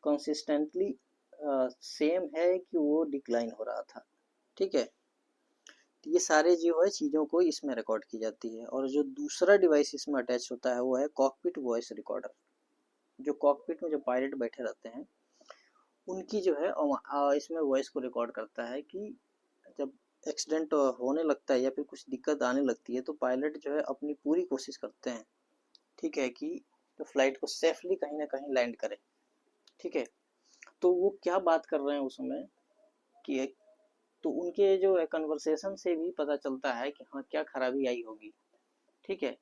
कंसिस्टेंटली सेम है कि वो डिक्लाइन हो रहा था। ठीक है, तो ये सारे जो है चीज़ों को इसमें रिकॉर्ड की जाती है। और जो दूसरा डिवाइस इसमें अटैच होता है वो है कॉकपिट वॉइस रिकॉर्डर। जो कॉकपिट में जो पायलट बैठे रहते हैं उनकी जो है इसमें वॉइस को रिकॉर्ड करता है कि जब एक्सीडेंट होने लगता है या फिर कुछ दिक्कत आने लगती है, तो पायलट जो है अपनी पूरी कोशिश करते हैं, ठीक है, कि तो फ्लाइट को सेफली कहीं ना कहीं लैंड करे। ठीक है, तो वो क्या बात कर रहे हैं उस समय कि तो उनके जो है कन्वर्सेशन से भी पता चलता है कि हाँ क्या खराबी आई होगी। ठीक है,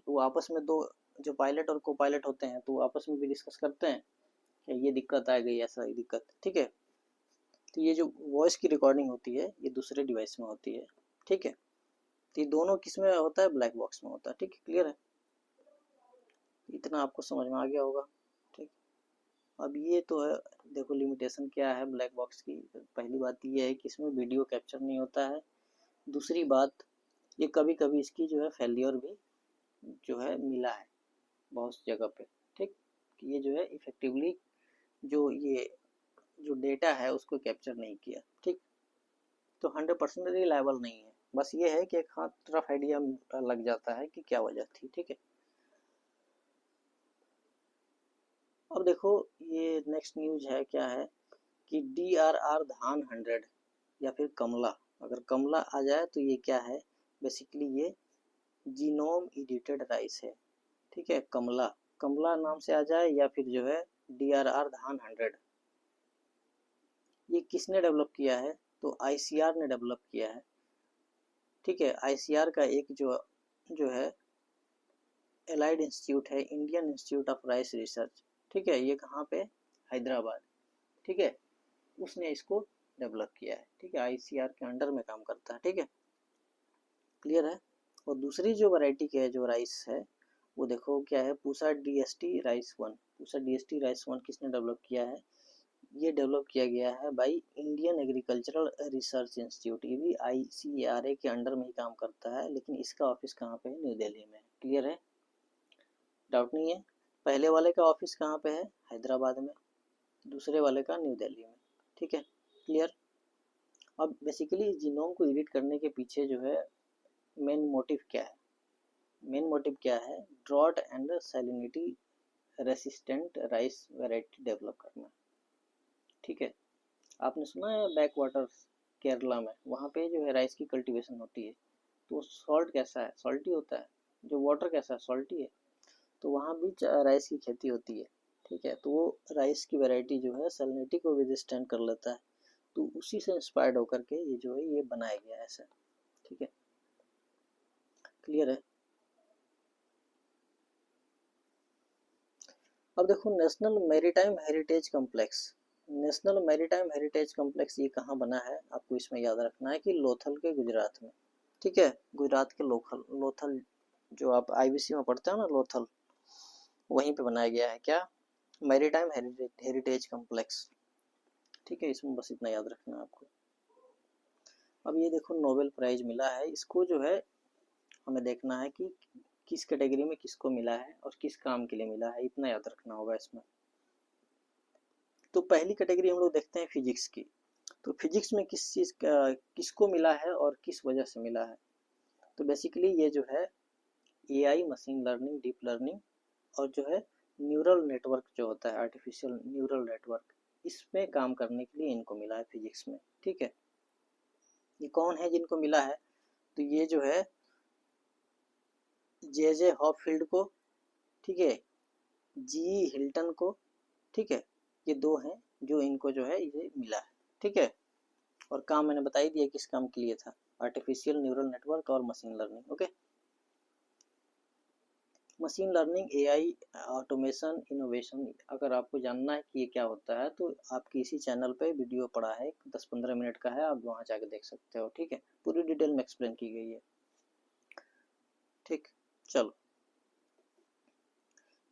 वो आपस में दो जो पायलट और को पायलट होते हैं तो वो आपस में भी डिस्कस करते हैं कि ये दिक्कत आ गई, ऐसा ही दिक्कत। ठीक है, तो ये जो वॉइस की रिकॉर्डिंग होती है ये दूसरे डिवाइस में होती है। ठीक है, तो ये दोनों किस में होता है, ब्लैक बॉक्स में होता है। ठीक है, क्लियर है, इतना आपको समझ में आ गया होगा। ठीक, अब ये तो है, देखो लिमिटेशन क्या है ब्लैक बॉक्स की। पहली बात ये है कि इसमें वीडियो कैप्चर नहीं होता है। दूसरी बात, ये कभी कभी इसकी जो है फेलियर भी जो है मिला है बहुत जगह पे। ठीक, कि ये जो है इफेक्टिवली जो ये जो डेटा है उसको कैप्चर नहीं किया। ठीक, तो 100% रिलायबल नहीं है। बस ये है कि एक हाथ रफ आइडिया लग जाता है कि क्या वजह थी। ठीक है, अब देखो ये नेक्स्ट न्यूज है, क्या है कि DRR धान 100 या फिर कमला, अगर कमला आ जाए तो ये क्या है, बेसिकली ये जीनोम एडिटेड राइस है। ठीक है, कमला, कमला नाम से आ जाए या फिर जो है DRR धान 100, ये किसने डेवलप किया है, तो ICR ने डेवलप किया है। ठीक है, ICR का एक जो है एलाइड इंस्टीट्यूट है, Indian institute of rice research. ठीक है, ये कहाँ पे, हैदराबाद। ठीक है, उसने इसको डेवलप किया है। ठीक है, ICR के अंडर में काम करता है। ठीक है, क्लियर है। और दूसरी जो वैरायटी के जो राइस है वो देखो क्या है, Pusa DST rice 1। Pusa DST rice 1 किसने डेवलप किया है, ये डेवलप किया गया है by Indian agricultural research institute. ये भी ICAR के अंडर में ही काम करता है, लेकिन इसका ऑफिस कहाँ पे है, न्यू दिल्ली में। क्लियर है, डाउट नहीं है। पहले वाले का ऑफिस कहाँ पे है, हैदराबाद में, दूसरे वाले का न्यू दिल्ली में। ठीक है, क्लियर। अब बेसिकली जीनोम को एडिट करने के पीछे जो है मेन मोटिव क्या है? मेन मोटिव क्या है? Drought and salinity resistant rice variety develop करना। ठीक है, आपने सुना है बैक वाटर केरला में, वहाँ पे जो है राइस की कल्टीवेशन होती है, तो सॉल्ट कैसा है? सॉल्टी होता है। जो वाटर कैसा है? सॉल्टी है। तो वहाँ भी राइस की खेती होती है। ठीक है, तो वो राइस की वैरायटी जो है सैलिनिटी को विदस्टैंड कर लेता है, तो उसी से इंस्पायर्ड होकर के ये जो है ये बनाया गया है ऐसा। ठीक है, क्लियर है? अब देखो national maritime heritage complex. National maritime heritage complex ये कहाँ बना है? आपको इसमें याद रखना है कि लोथल के गुजरात में। ठीक है, गुजरात के लोथल जो आप आईबीसी में पढ़ते हो ना, लोथल, वहीं पे बनाया गया है। क्या? Maritime heritage complex. ठीक है, इसमें बस इतना याद रखना है आपको। अब ये देखो नोबेल प्राइज मिला है, इसको जो है हमें देखना है कि किस कैटेगरी में किसको मिला है और किस काम के लिए मिला है, इतना याद रखना होगा इसमें। तो पहली कैटेगरी हम लोग देखते हैं फिजिक्स की। तो फिजिक्स में किस चीज़ का किसको मिला है और किस वजह से मिला है? तो बेसिकली ये जो है AI, machine learning, deep learning और जो है न्यूरल नेटवर्क जो होता है, आर्टिफिशियल न्यूरल नेटवर्क, इसमें काम करने के लिए इनको मिला है फिजिक्स में। ठीक है, ये कौन है जिनको मिला है? तो ये जो है जे हॉपफील्ड को, ठीक है, जी हिल्टन को, ठीक है, ये दो हैं जो इनको जो है ये मिला है। ठीक है, और काम मैंने बता ही दिया किस काम के लिए था, आर्टिफिशियल न्यूरल नेटवर्क और machine learning. Okay, machine learning, AI, automation, innovation, अगर आपको जानना है कि ये क्या होता है तो आपकी इसी चैनल पे वीडियो पड़ा है, 10-15 मिनट का है, आप वहाँ जाके देख सकते हो। ठीक है, पूरी डिटेल में एक्सप्लेन की गई है। ठीक, चलो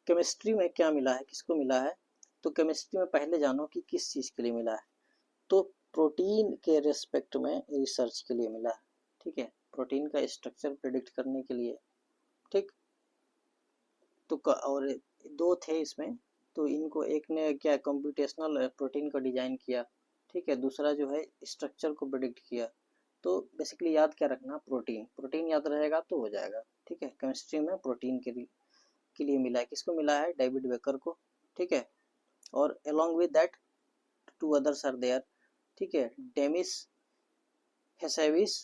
केमिस्ट्री में क्या मिला है, किसको मिला है? तो केमिस्ट्री में पहले जानो कि किस चीज़ के लिए मिला है। तो प्रोटीन के रेस्पेक्ट में रिसर्च के लिए मिला है। ठीक है, प्रोटीन का स्ट्रक्चर प्रेडिक्ट करने के लिए। ठीक, तो और दो थे इसमें, तो इनको एक ने क्या कंप्यूटेशनल प्रोटीन का डिजाइन किया। ठीक है, दूसरा जो है स्ट्रक्चर को प्रेडिक्ट किया। तो बेसिकली याद क्या रखना? प्रोटीन, प्रोटीन याद रहेगा तो हो जाएगा। ठीक है, केमिस्ट्री में प्रोटीन के लिए मिला है। किसको मिला है? डेविड बेकर को। ठीक है, और along with that two others are there। ठीक है, डेमिस हेसेविस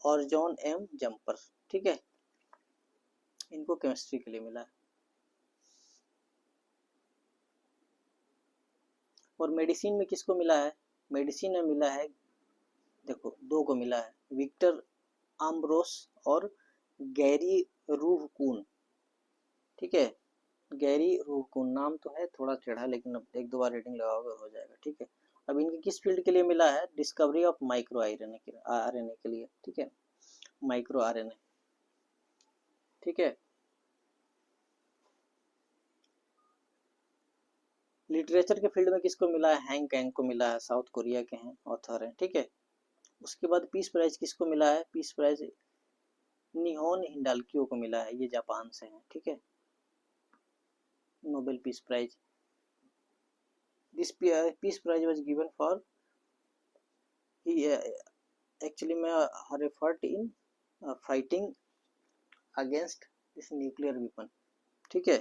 और जॉन एम जम्पर। ठीक है, इनको केमिस्ट्री के लिए मिला है। और मेडिसिन में किसको मिला है? मेडिसिन में मिला है, देखो दो को मिला है, विक्टर आम्ब्रोस और गैरी रूहकून। ठीक है, गैरी रूहकून नाम तो है थोड़ा टेढ़ा, लेकिन अब एक दो बार रीडिंग लगाओगे हो जाएगा। ठीक है, अब इनके किस फील्ड के लिए मिला है? डिस्कवरी ऑफ माइक्रो आरएनए के लिए। ठीक है, माइक्रो आरएनए। ठीक है, लिटरेचर के फील्ड में किसको मिला है? हैंग कैंग को मिला है, साउथ कोरिया के हैं, ऑथर हैं। ठीक है, उसके बाद पीस प्राइज किसको मिला है? पीस प्राइज निहोन हिंडाल्कियो को मिला है, ये जापान से हैं। ठीक है, Nobel peace prize. This peace prize was given for he actually में her effort in fighting against this nuclear weapon. ठीक है,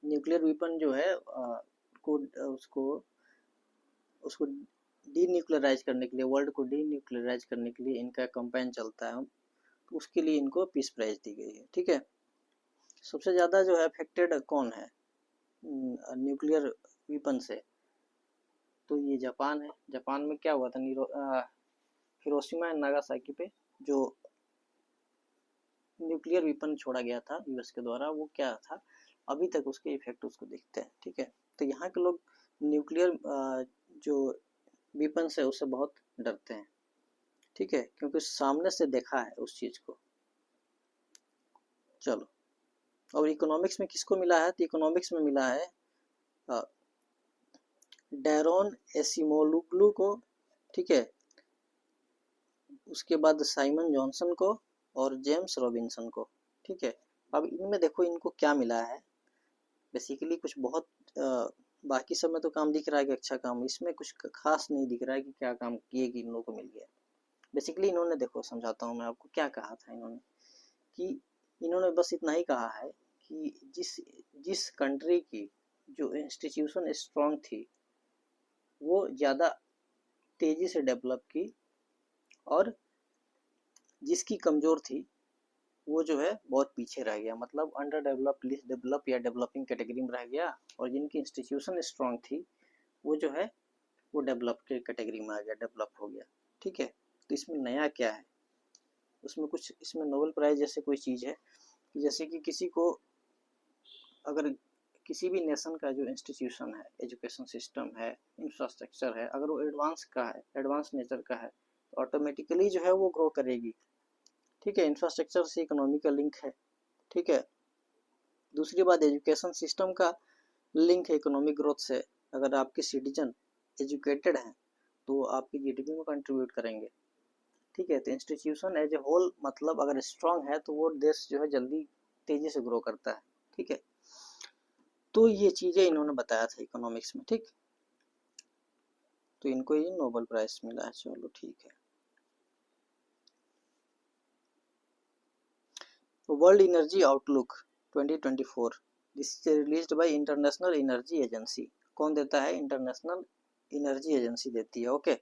न्यूक्लियर वेपन जो है को उसको उसको डीन्यूक्लियराइज करने के लिए, वर्ल्ड को डीन्यूक्लियराइज करने के लिए इनका कैंपेन चलता है, तो उसके लिए इनको पीस प्राइज दी गई है। ठीक है, सबसे ज़्यादा जो है अफेक्टेड कौन है न्यूक्लियर वेपन से? तो ये जापान है। जापान में क्या हुआ था? हिरोशिमा एंड नागासाकी पे जो न्यूक्लियर वेपन छोड़ा गया था यूएस के द्वारा, वो क्या था, अभी तक उसके इफेक्ट उसको दिखते हैं। ठीक है, तो यहाँ के लोग न्यूक्लियर जो वेपन है उससे बहुत डरते हैं। ठीक है, क्योंकि सामने से देखा है उस चीज को। चलो, और इकोनॉमिक्स में किसको मिला है? तो इकोनॉमिक्स में मिला है डैरोन एसिमोग्लू को। ठीक है, उसके बाद साइमन जॉनसन को और जेम्स रॉबिन्सन को। ठीक है, अब इनमें देखो इनको क्या मिला है। बेसिकली कुछ बहुत बाकी सब में तो काम दिख रहा है कि अच्छा काम, इसमें कुछ खास नहीं दिख रहा है कि क्या काम किए कि इन लोगों को मिल गया। बेसिकली इन्होंने, देखो समझाता हूँ मैं आपको क्या कहा था इन्होंने, कि इन्होंने बस इतना ही कहा है कि जिस जिस कंट्री की जो इंस्टीट्यूशन स्ट्रांग थी वो ज़्यादा तेज़ी से डेवलप की, और जिसकी कमज़ोर थी वो जो है बहुत पीछे रह गया, मतलब अंडर डेवलप, लिस्ट डेवलप या डेवलपिंग कैटेगरी में रह गया। और जिनकी इंस्टीट्यूशन स्ट्रांग थी वो जो है वो डेवलप के कैटेगरी में आ गया, डेवलप हो गया। ठीक है, तो इसमें नया क्या है, उसमें कुछ, इसमें नोबेल प्राइज जैसे कोई चीज़ है कि जैसे कि किसी को, अगर किसी भी नेशन का जो इंस्टीट्यूशन है, एजुकेशन सिस्टम है, इंफ्रास्ट्रक्चर है, अगर वो एडवांस का है, एडवांस नेचर का है, तो ऑटोमेटिकली जो है वो ग्रो करेगी। ठीक है, इंफ्रास्ट्रक्चर से इकोनॉमी का लिंक है। ठीक है, दूसरी बात, एजुकेशन सिस्टम का लिंक है इकोनॉमिक ग्रोथ से। अगर आपके सिटीजन एजुकेटेड हैं तो आपकी जीडीपी में कंट्रीब्यूट करेंगे। ठीक है, तो इंस्टीट्यूशन एज ए होल, मतलब अगर स्ट्रांग है तो वो देश जो है जल्दी तेजी से ग्रो करता है। ठीक है, तो ये चीज़ें इन्होंने बताया था इकोनॉमिक्स में। ठीक, तो इनको ये नोबेल प्राइज मिला है। चलो ठीक है। World energy outlook 2024, this is released by international energy agency. कौन देता है? इंटरनेशनल एनर्जी एजेंसी देती है। ओके,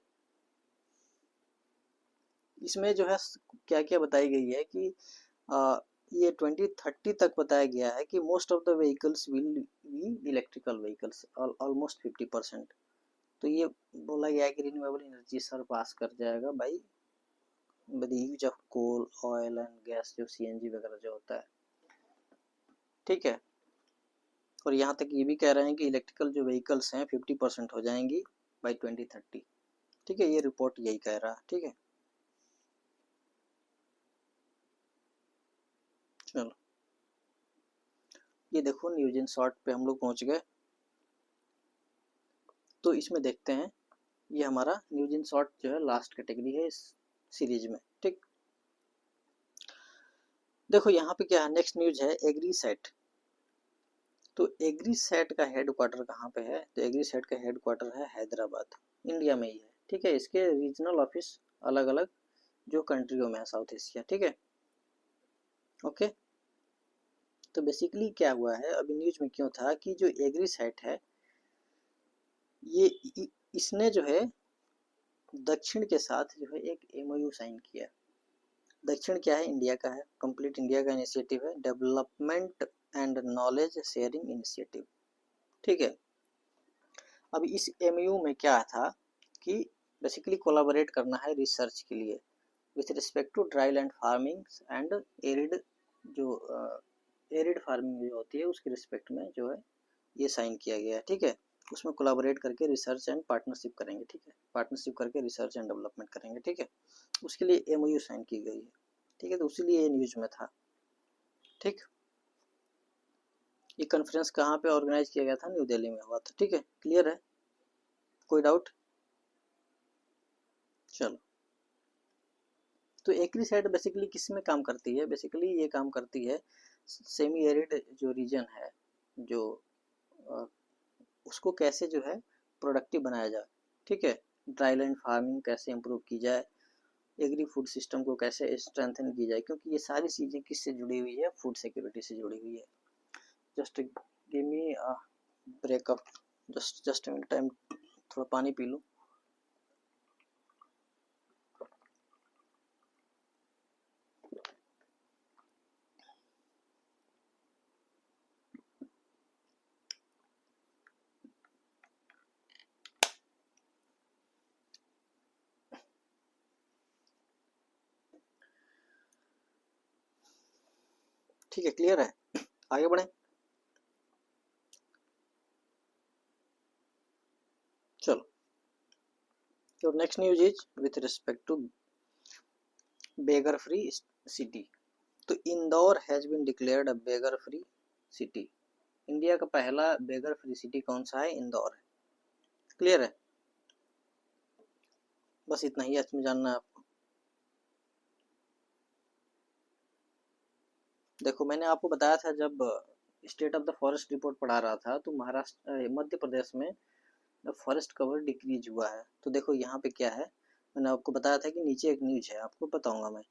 इसमें जो है क्या क्या बताई गई है कि ये 2030 तक बताया गया है कि most of the vehicles will be electrical vehicles, almost 50%। तो ये बोला गया है कि रिन्यूएबल एनर्जी सरपास कर जाएगा by the use of coal, oil and gas, जो सीएनजी वगैरह जो होता है। ठीक है, और यहाँ तक ये भी कह रहे हैं कि इलेक्ट्रिकल जो व्हीकल्स हैं 50% हो जाएंगी बाई 2030। ठीक है, ये रिपोर्ट यही कह रहा है। ठीक है, चलो ये देखो न्यूज इन शॉर्ट पे हम लोग पहुँच गए। तो इसमें देखते हैं, ये हमारा न्यूज इन शॉर्ट जो है लास्ट कैटेगरी है इस सीरीज में। ठीक, देखो यहाँ पे क्या है, नेक्स्ट न्यूज है एग्रीसेट। तो एग्रीसेट का हेड क्वार्टर कहाँ पे है? तो एग्रीसेट का हेड क्वार्टर है हैदराबाद, इंडिया में ही है। ठीक है, इसके रीजनल ऑफिस अलग अलग जो कंट्रियों में है साउथ एशिया। ठीक है, ओके। तो बेसिकली क्या हुआ है, अभी न्यूज में क्यों था कि जो एग्रीसेट है ये इसने जो है दक्षिण के साथ जो है एक एमओयू साइन किया। दक्षिण क्या है? इंडिया का है, कंप्लीट इंडिया का इनिशिएटिव है, development and knowledge sharing initiative. ठीक है, अब इस एमयू में क्या था कि बेसिकली कोलाबोरेट करना है रिसर्च के लिए with respect to dry land farming and arid, जो एरिड फार्मिंग जो होती है उसके रिस्पेक्ट में जो है ये साइन किया गया है। ठीक है, उसमें कोलाबोरेट करके रिसर्च एंड पार्टनरशिप करेंगे। ठीक है, पार्टनरशिप करके रिसर्च एंड डेवलपमेंट करेंगे। ठीक है, उसके लिए एमओयू साइन की गई है। ठीक है, तो उसीलिए ये न्यूज में था। ठीक, ये कॉन्फ्रेंस कहाँ पे ऑर्गेनाइज किया गया था? न्यू दिल्ली में हुआ था। ठीक है, क्लियर है, कोई डाउट? चलो, तो एग्रीसेट बेसिकली किस में काम करती है? बेसिकली ये काम करती है सेमी एरिड जो रीजन है, जो उसको कैसे जो है प्रोडक्टिव बनाया जाए। ठीक है, ड्राई लैंड फार्मिंग कैसे इम्प्रूव की जाए, एग्री फूड सिस्टम को कैसे स्ट्रेंथन की जाए, क्योंकि ये सारी चीज़ें किससे जुड़ी हुई है? फूड सिक्योरिटी से जुड़ी हुई है। Just give me breakup, just minute, time, थोड़ा पानी पी लूँ। ठीक है, क्लियर है, आगे बढ़ें। चलो, तो next news is with respect to beggar free city. तो Indore has been declared a beggar free city. India का पहला बेगर फ्री सिटी कौन सा है? इंदौर है। क्लियर है, बस इतना ही इसमें जानना है आपको। देखो मैंने आपको बताया था जब state of the forest report पढ़ा रहा था तो महाराष्ट्र मध्य प्रदेश में फॉरेस्ट कवर डिक्रीज हुआ है। तो देखो यहाँ पे क्या है, मैंने आपको बताया था कि नीचे एक न्यूज है, आपको बताऊंगा मैं।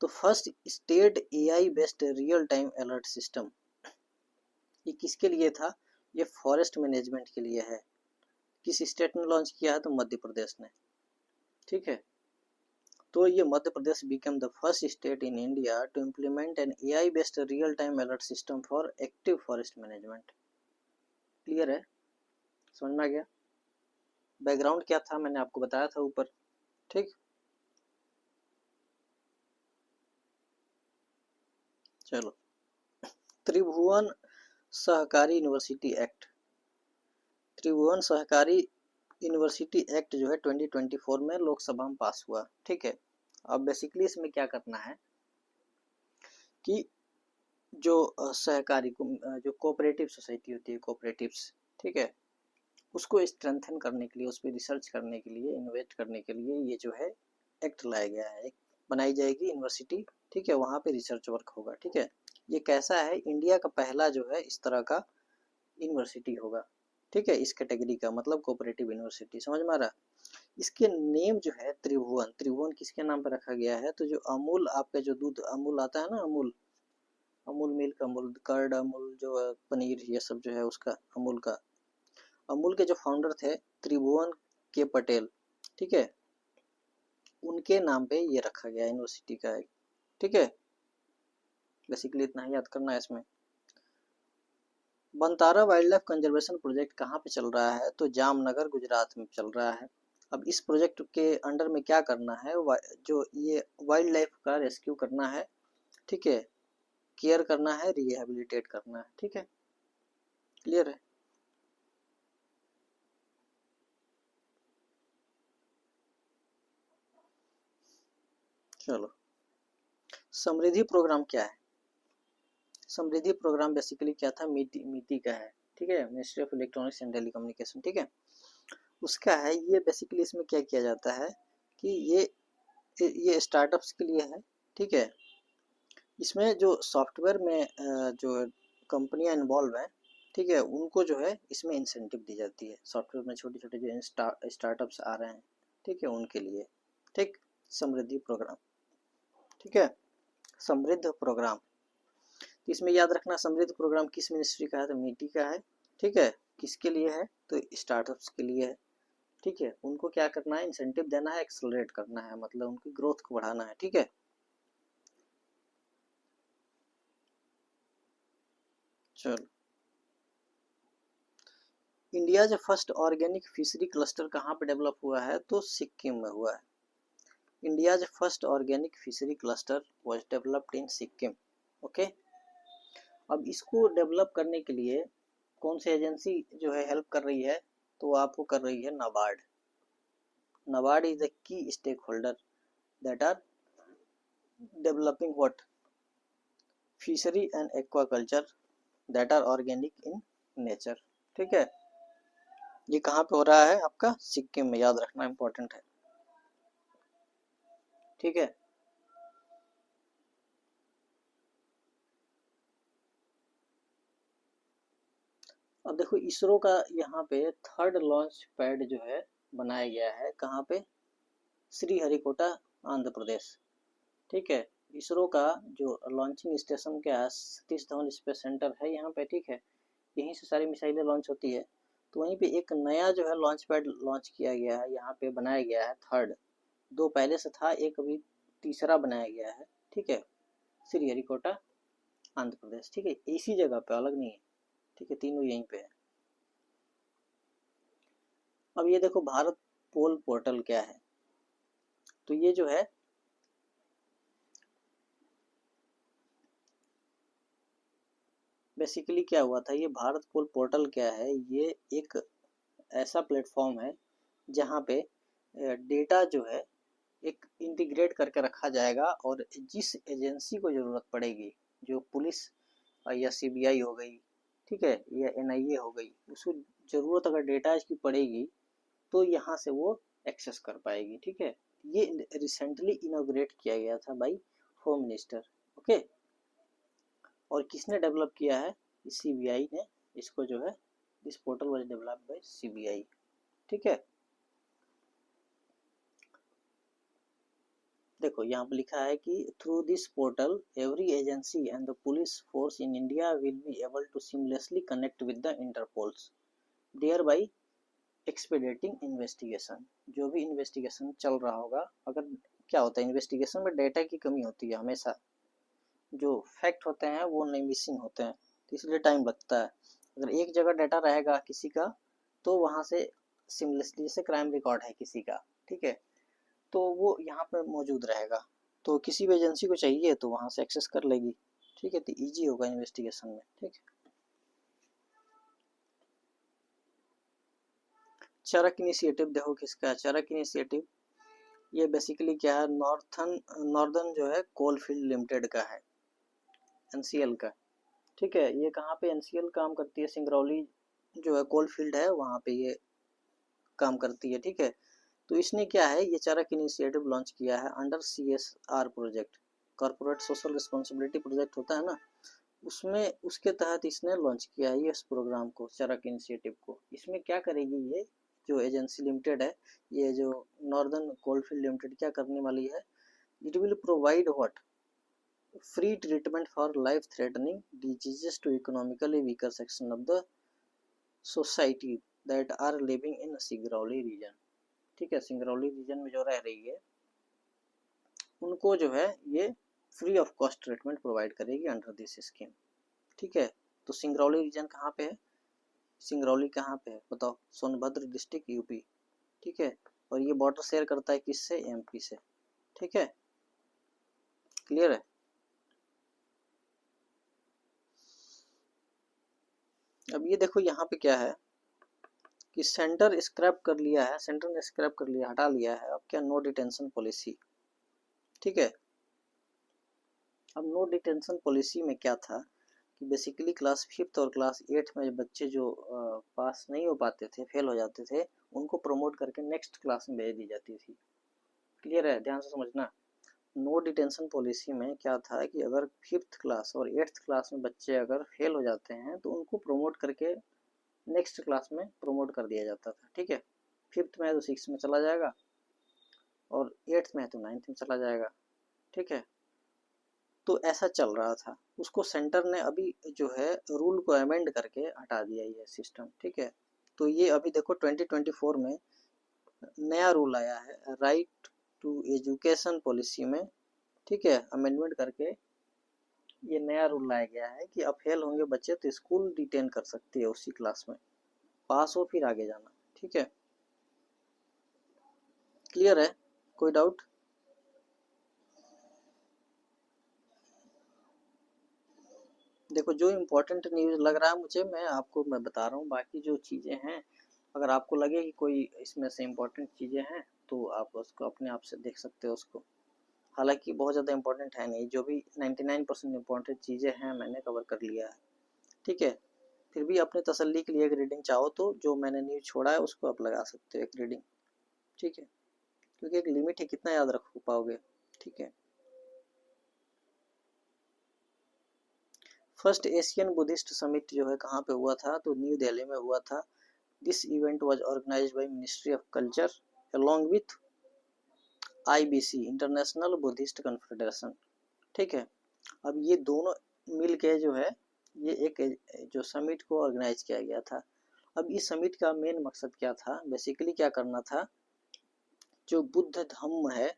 तो first state AI based real time alert system, ये किसके लिए था? ये फॉरेस्ट मैनेजमेंट के लिए है। किस स्टेट ने लॉन्च किया है? तो मध्य प्रदेश ने। ठीक है, तो ये Madhya Pradesh become the first state in India to implement an AI based real time alert system for active forest management. Clear है, समझ में आ गया? बैकग्राउंड क्या था मैंने आपको बताया था ऊपर। ठीक, चलो, त्रिभुवन सहकारी यूनिवर्सिटी एक्ट, त्रिभुवन सहकारी यूनिवर्सिटी एक्ट जो है 2024 में लोकसभा में पास हुआ। ठीक है, अब बेसिकली इसमें क्या करना है कि जो सहकारी जो कोऑपरेटिव सोसाइटी होती है, कोऑपरेटिव्स, ठीक है, उसको स्ट्रेंथन करने के लिए, उस पर रिसर्च करने के लिए, इन्वेस्ट करने के लिए ये जो है एक्ट लाया गया है। बनाई जाएगी यूनिवर्सिटी, ठीक है, वहाँ पे रिसर्च वर्क होगा। ठीक है, ये कैसा है, इंडिया का पहला जो है इस तरह का यूनिवर्सिटी होगा। ठीक है, इस कैटेगरी का, मतलब कोऑपरेटिव यूनिवर्सिटी, समझ में आ रहा? इसके नेम जो है त्रिभुवन, त्रिभुवन किसके नाम पर रखा गया है? तो जो अमूल, आपका जो दूध अमूल आता है ना, अमूल, अमूल मिल्क, अमूल कर्ड, अमूल जो पनीर, ये सब जो है उसका अमूल का, अमूल के जो फाउंडर थे त्रिभुवन के पटेल, ठीक है, उनके नाम पे ये रखा गया यूनिवर्सिटी का है। ठीक है, बेसिकली इतना ही याद करना है इसमें। बनतारा वाइल्ड लाइफ कंजर्वेशन प्रोजेक्ट कहाँ पे चल रहा है? तो जामनगर गुजरात में चल रहा है। अब इस प्रोजेक्ट के अंडर में क्या करना है, जो ये वाइल्ड लाइफ का रेस्क्यू करना है, ठीक है, केयर करना है, रिहेबिलिटेट करना है। ठीक है, क्लियर है? चलो, समृद्धि प्रोग्राम क्या है? समृद्धि प्रोग्राम बेसिकली क्या था, मीटी का है। ठीक है, ministry of electronics and telecommunication. ठीक है, उसका है ये। बेसिकली इसमें क्या किया जाता है कि ये स्टार्टअप्स के लिए है। ठीक है, इसमें जो सॉफ्टवेयर में जो कंपनियां इन्वॉल्व हैं, ठीक है, उनको जो है इसमें इंसेंटिव दी जाती है। सॉफ्टवेयर में छोटे छोटे जो स्टार्टअप्स आ रहे हैं, ठीक है, उनके लिए। ठीक, समृद्धि प्रोग्राम। ठीक है, समृद्ध प्रोग्राम, तो इसमें याद रखना समृद्ध प्रोग्राम किस मिनिस्ट्री का है? तो मीटी का है। ठीक है, किसके लिए है? तो स्टार्टअप्स के लिए है। ठीक है, उनको क्या करना है? इंसेंटिव देना है, एक्सेलरेट करना है, मतलब उनकी ग्रोथ को बढ़ाना है। ठीक है, चलो, इंडिया जो फर्स्ट ऑर्गेनिक फिशरी क्लस्टर कहाँ पे डेवलप हुआ है? तो सिक्किम में हुआ है। इंडिया जो first organic fishery cluster was developed in Sikkim. Okay, अब इसको डेवलप करने के लिए कौन सी एजेंसी जो है हेल्प कर रही है? तो आपको कर रही है NABARD. NABARD is the key stakeholder that are developing what? Fishery and aquaculture that are organic in nature. ठीक है, ये कहाँ पे हो रहा है? आपका सिक्किम में, याद रखना इंपॉर्टेंट है। ठीक है, अब देखो इसरो का यहाँ पे थर्ड लॉन्च पैड जो है बनाया गया है, कहाँ पे? श्रीहरिकोटा, आंध्र प्रदेश। ठीक है, इसरो का जो लॉन्चिंग स्टेशन क्या है, सतीश धवन स्पेस सेंटर है यहाँ पे। ठीक है, यहीं से सारी मिसाइलें लॉन्च होती है। तो वहीं पे एक नया जो है लॉन्च पैड लॉन्च किया गया है, यहाँ पे बनाया गया है थर्ड। दो पहले से था, एक अभी तीसरा बनाया गया है। ठीक है, श्रीहरिकोटा, आंध्र प्रदेश। ठीक है, इसी जगह पे, अलग नहीं है। ठीक है, तीनों यहीं पे है। अब ये देखो भारत पोल पोर्टल क्या है? तो ये जो है बेसिकली क्या हुआ था, ये भारत पोल पोर्टल क्या है, ये एक ऐसा प्लेटफॉर्म है जहाँ पे डेटा जो है एक इंटीग्रेट करके रखा जाएगा, और जिस एजेंसी को ज़रूरत पड़ेगी, जो पुलिस या सीबीआई हो गई, ठीक है, या एनआईए हो गई, उसको ज़रूरत अगर डेटा की पड़ेगी तो यहाँ से वो एक्सेस कर पाएगी। ठीक है, ये रिसेंटली इनॉग्रेट किया गया था बाई होम मिनिस्टर। ओके, और किसने डेवलप किया है? CBI ने इसको जो है, this portal was developed by CBI। ठीक है, देखो यहाँ पे लिखा है कि through this portal every agency and the police force in India will be able to seamlessly connect with the Interpols, thereby expediting investigation. जो भी इन्वेस्टिगेशन चल रहा होगा, अगर क्या होता है इन्वेस्टिगेशन में डेटा की कमी होती है हमेशा, जो फैक्ट होते हैं वो नहीं मिसिंग होते हैं, तो इसलिए टाइम लगता है। अगर एक जगह डाटा रहेगा किसी का तो वहाँ से सिमलेसली, जैसे क्राइम रिकॉर्ड है किसी का, ठीक है, तो वो यहाँ पे मौजूद रहेगा, तो किसी भी एजेंसी को चाहिए तो वहाँ से एक्सेस कर लेगी। ठीक है, तो ईजी होगा इन्वेस्टिगेशन में। ठीक है, चरक इनिशिएटिव देखो किसका है, चरक इनिशिएटिव ये बेसिकली क्या है, नॉर्दर्न जो है कोलफील्ड लिमिटेड का है, NCL का। ठीक है, ये कहाँ पे NCL काम करती है, सिंगरौली जो है कोलफील्ड है वहाँ पे ये काम करती है। ठीक है, तो इसने क्या है, ये चरक इनिशिएटिव लॉन्च किया है under CSR project, corporate social responsibility project होता है ना, उसमें उसके तहत इसने लॉन्च किया है ये इस प्रोग्राम को, चरक इनिशिएटिव को। इसमें क्या करेगी ये जो एजेंसी लिमिटेड है, ये जो नॉर्दर्न कोलफील्ड लिमिटेड क्या करने वाली है, it will provide what, free treatment for life threatening diseases to economically weaker section of the society that are living in Singrauli region. ठीक है, सिंगरौली रीजन में जो रह रही है उनको जो है ये free of cost treatment provide करेगी अंडर दिस स्कीम। ठीक है, तो सिंगरौली रीजन कहाँ पे है, सिंगरौली कहाँ पे है बताओ, सोनभद्र डिस्ट्रिक्ट UP। ठीक है, और ये बॉर्डर शेयर करता है किससे, MP से। ठीक है, क्लियर है। अब ये देखो यहाँ पे क्या है कि सेंटर स्क्रैप कर लिया है, सेंटर ने स्क्रैप कर लिया, हटा लिया है। अब क्या, नो डिटेंशन पॉलिसी। ठीक है, अब नो डिटेंशन पॉलिसी में क्या था कि बेसिकली क्लास 5th और क्लास 8th में बच्चे जो पास नहीं हो पाते थे, फेल हो जाते थे, उनको प्रमोट करके नेक्स्ट क्लास में भेज दी जाती थी। क्लियर है, ध्यान से समझना। नो डिटेंशन पॉलिसी में क्या था कि अगर 5th क्लास और 8th क्लास में बच्चे अगर फेल हो जाते हैं तो उनको प्रमोट करके नेक्स्ट क्लास में प्रमोट कर दिया जाता था। ठीक है, 5th में है तो 6th में चला जाएगा और 8th में है तो 9th में चला जाएगा। ठीक है, तो ऐसा चल रहा था, उसको सेंटर ने अभी जो है रूल को अमेंड करके हटा दिया ये सिस्टम। ठीक है, तो ये अभी देखो 2024 में नया रूल आया है, राइट टू एजुकेशन पॉलिसी में। ठीक है, अमेंडमेंट करके ये नया रूल लाया गया है कि अब फेल होंगे बच्चे तो स्कूल डिटेन कर सकती है उसी क्लास में, पास हो फिर आगे जाना। ठीक है, क्लियर है, कोई डाउट। देखो जो इम्पोर्टेंट न्यूज़ लग रहा है मुझे, मैं बता रहा हूँ, बाकी जो चीज़ें हैं अगर आपको लगे कि कोई इसमें से इम्पोर्टेंट चीज़ें हैं तो आप उसको अपने आप से देख सकते हो उसको। हालांकि बहुत ज़्यादा इम्पोर्टेंट है नहीं, जो भी 99% इम्पोर्टेंट चीज़ें हैं मैंने कवर कर लिया है। ठीक है, फिर भी अपने तसल्ली के लिए एक रीडिंग चाहो तो जो मैंने न्यूज़ छोड़ा है उसको आप लगा सकते हो एक रीडिंग। ठीक है, क्योंकि एक लिमिट है, कितना याद रख पाओगे। ठीक है, फर्स्ट एशियन बुद्धिस्ट समिट जो है कहाँ पे हुआ था, तो न्यू दिल्ली में हुआ था। This event was organised by ministry of culture along with IBC international Buddhist confederation. ठीक है, अब ये दोनों मिल के जो है ये एक जो समिट को ऑर्गेनाइज किया गया था। अब इस समिट का मेन मकसद क्या था, बेसिकली क्या करना था, जो बुद्ध धम्म है,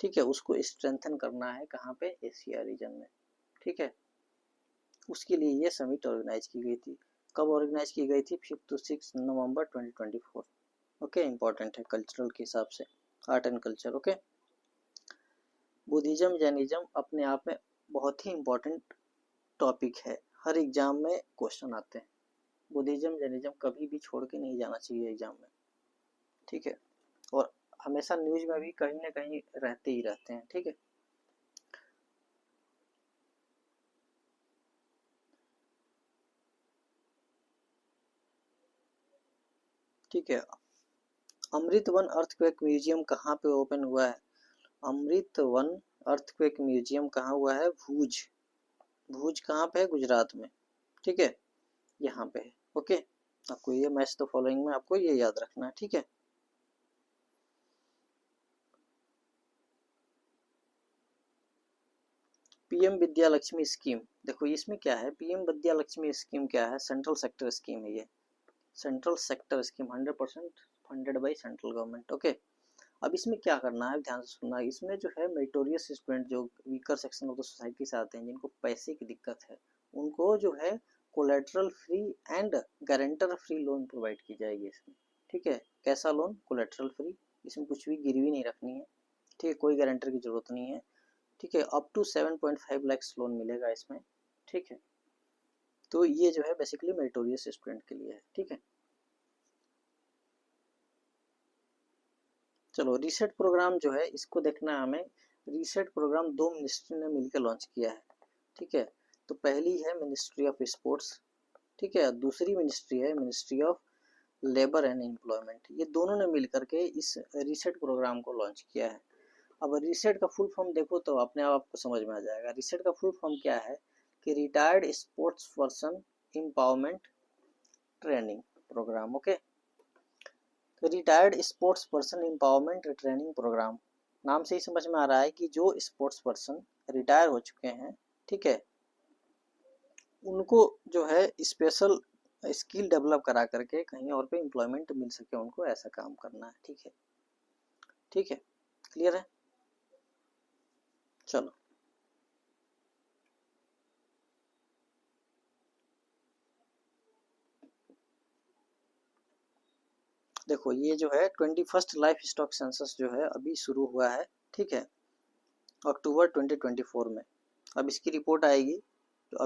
ठीक है, उसको स्ट्रेंथन करना है कहाँ पे, एशिया रीजन में। ठीक है, उसके लिए ये समिट ऑर्गेनाइज की गई थी। कब ऑर्गेनाइज की गई थी, 5 to 6 नवंबर 2024। ओके, इंपॉर्टेंट है कल्चरल के हिसाब से, art and culture. Okay, Buddhism Jainism अपने आप में बहुत ही इंपॉर्टेंट टॉपिक है, हर एग्जाम में क्वेश्चन आते हैं। बुद्धिज्म जैनिज्म कभी भी छोड़ के नहीं जाना चाहिए एग्जाम में। ठीक है, और हमेशा न्यूज में भी कहीं ना कहीं रहते ही रहते हैं। ठीक है, ठीक है, अमृत वन अर्थक्वेक म्यूजियम कहाँ पे ओपन हुआ है, अमृत वन अर्थक्वेक म्यूजियम कहाँ हुआ है, भूज। भूज कहाँ पे है, गुजरात में। ठीक है, यहाँ पे है। ओके, आपको ये मैच द फॉलोइंग में आपको ये याद रखना है, ठीक है। पीएम विद्या लक्ष्मी स्कीम, देखो इसमें क्या है, पीएम विद्या लक्ष्मी स्कीम क्या है, सेंट्रल सेक्टर स्कीम है ये, central sector scheme 100% funded by central government. Okay, अब इसमें क्या करना है, ध्यान से सुनना, इसमें जो है मेरिटोरियस स्टूडेंट जो weaker section of the society से आते हैं, जिनको पैसे की दिक्कत है, उनको जो है collateral free and guarantor free loan provide की जाएगी इसमें, ठीक है। कैसा लोन, कोलेटरल फ्री, इसमें कुछ भी गिरवी नहीं रखनी है, ठीक है, कोई गारंटर की जरूरत नहीं है, ठीक है। अप टू 7.5 लाख लोन मिलेगा इसमें, ठीक है। तो ये जो है बेसिकली मेरिटोरियस स्टूडेंट के लिए है, ठीक है। चलो रीसेट प्रोग्राम जो है इसको देखना है हमें। रीसेट प्रोग्राम 2 मिनिस्ट्री ने मिलकर लॉन्च किया है, ठीक है। तो पहली है मिनिस्ट्री ऑफ स्पोर्ट्स, ठीक है, दूसरी मिनिस्ट्री है ministry of labour and employment, ये दोनों ने मिलकर के इस रीसेट प्रोग्राम को लॉन्च किया है। अब रीसेट का फुल फॉर्म देखो तो अपने आप आपको समझ में आ जाएगा। रीसेट का फुल फॉर्म क्या है कि retired sports person empowerment training programme. Okay, retired sports person empowerment training programme, नाम से ही समझ में आ रहा है कि जो स्पोर्ट्स पर्सन रिटायर हो चुके हैं, ठीक है, उनको जो है स्पेशल स्किल डेवलप करा करके कहीं और पे एम्प्लॉयमेंट मिल सके उनको, ऐसा काम करना है, ठीक है, ठीक है, क्लियर है। चलो देखो, ये जो है 21st लाइफ स्टॉक सेंसस जो है अभी शुरू हुआ है, ठीक है, अक्टूबर 2024 में। अब इसकी रिपोर्ट आएगी, तो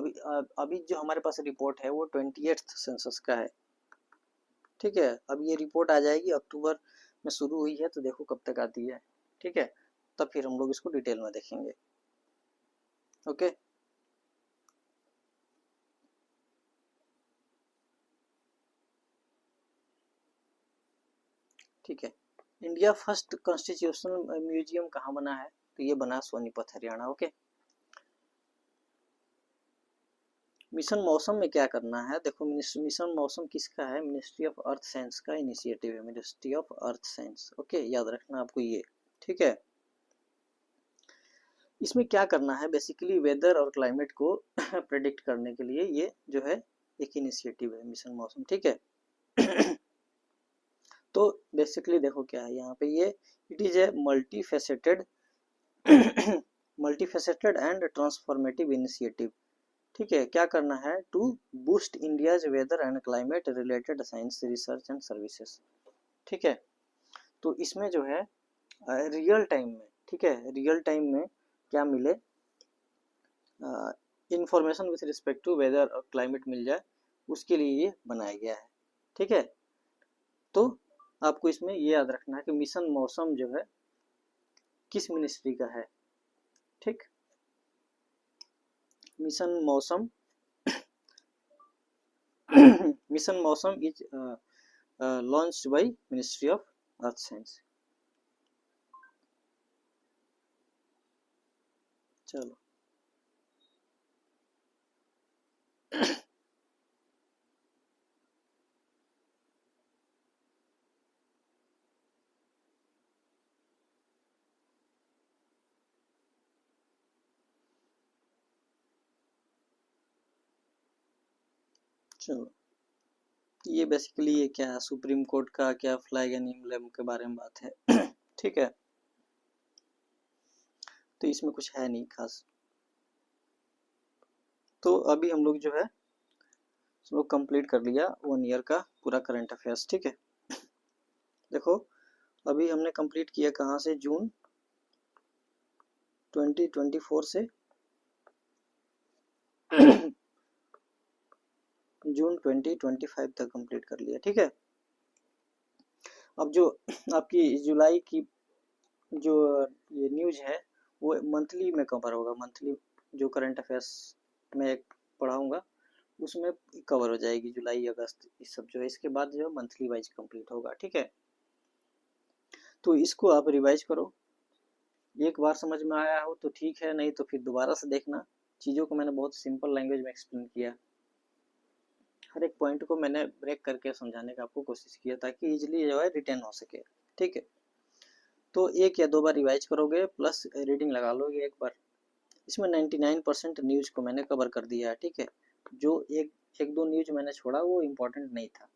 अभी जो हमारे पास रिपोर्ट है वो 28th सेंसस का है, ठीक है। अब ये रिपोर्ट आ जाएगी, अक्टूबर में शुरू हुई है, तो देखो कब तक आती है, ठीक है, तब फिर हम लोग इसको डिटेल में देखेंगे। ओके, ठीक है। इंडिया फर्स्ट कॉन्स्टिट्यूशनल म्यूजियम कहाँ बना है, तो ये बना सोनीपत हरियाणा। ओके, मिशन मौसम में क्या करना है, देखो मिशन मौसम किसका है, मिनिस्ट्री ऑफ अर्थ साइंस का इनिशिएटिव है, ministry of earth science. Okay, याद रखना आपको ये, ठीक है। इसमें क्या करना है, बेसिकली वेदर और क्लाइमेट को प्रेडिक्ट करने के लिए ये जो है एक इनिशिएटिव है मिशन मौसम, ठीक है। तो बेसिकली देखो क्या है यहाँ पे, ये it is a multifaceted and transformative initiative, ठीक है। क्या करना है, to boost India's weather and climate related science research and services, ठीक है। तो इसमें जो है रियल टाइम में, ठीक है, रियल टाइम में क्या मिले, information with respect to weather और क्लाइमेट मिल जाए, उसके लिए ये बनाया गया है, ठीक है। तो आपको इसमें ये याद रखना है कि मिशन मौसम जो है किस मिनिस्ट्री का है, ठीक। मिशन मौसम मिशन मौसम is launched by ministry of earth science. चलो चलो, ये बेसिकली ये क्या है, सुप्रीम कोर्ट का क्या फ्लैग एंड एम्ब्लेम के बारे में बात है ठीक है, तो इसमें कुछ है नहीं खास। तो अभी हम लोग जो है हम लोग कंप्लीट कर लिया 1 ईयर का पूरा करंट अफेयर्स, ठीक है। देखो अभी हमने कंप्लीट किया कहाँ से, जून 2024 से जून 2025 तक कंप्लीट कर लिया, ठीक है। अब जो आपकी जुलाई की जो ये न्यूज है वो मंथली में कवर होगा, मंथली जो करंट अफेयर्स में पढ़ाऊंगा उसमें कवर हो जाएगी, जुलाई अगस्त इस सब जो है, इसके बाद जो है मंथली वाइज कंप्लीट होगा, ठीक है। तो इसको आप रिवाइज करो, एक बार समझ में आया हो तो ठीक है, नहीं तो फिर दोबारा से देखना, चीज़ों को मैंने बहुत सिंपल लैंग्वेज में एक्सप्लेन किया। हर एक पॉइंट को मैंने ब्रेक करके समझाने का आपको कोशिश किया ताकि इजीली जो है रिटेन हो सके। ठीक है, तो 1 या 2 बार रिवाइज करोगे प्लस रीडिंग लगा लोगे एक बार। इसमें 99% न्यूज को मैंने कवर कर दिया है। ठीक है, जो एक दो न्यूज मैंने छोड़ा वो इम्पोर्टेंट नहीं था।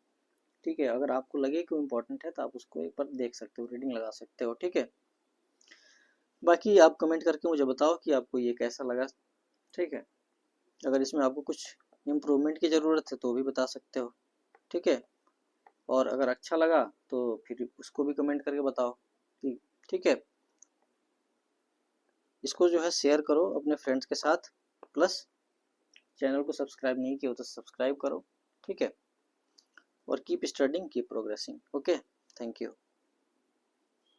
ठीक है, अगर आपको लगे कि वो इम्पोर्टेंट है तो आप उसको एक बार देख सकते हो, रीडिंग लगा सकते हो। ठीक है, बाकी आप कमेंट करके मुझे बताओ कि आपको ये कैसा लगा। ठीक है, अगर इसमें आपको कुछ इम्प्रूवमेंट की ज़रूरत है तो भी बता सकते हो। ठीक है, और अगर अच्छा लगा तो फिर उसको भी कमेंट करके बताओ। ठीक है, इसको जो है शेयर करो अपने फ्रेंड्स के साथ, प्लस चैनल को सब्सक्राइब नहीं किया हो तो सब्सक्राइब करो। ठीक है, और keep studying, keep progressing. Okay, thank you.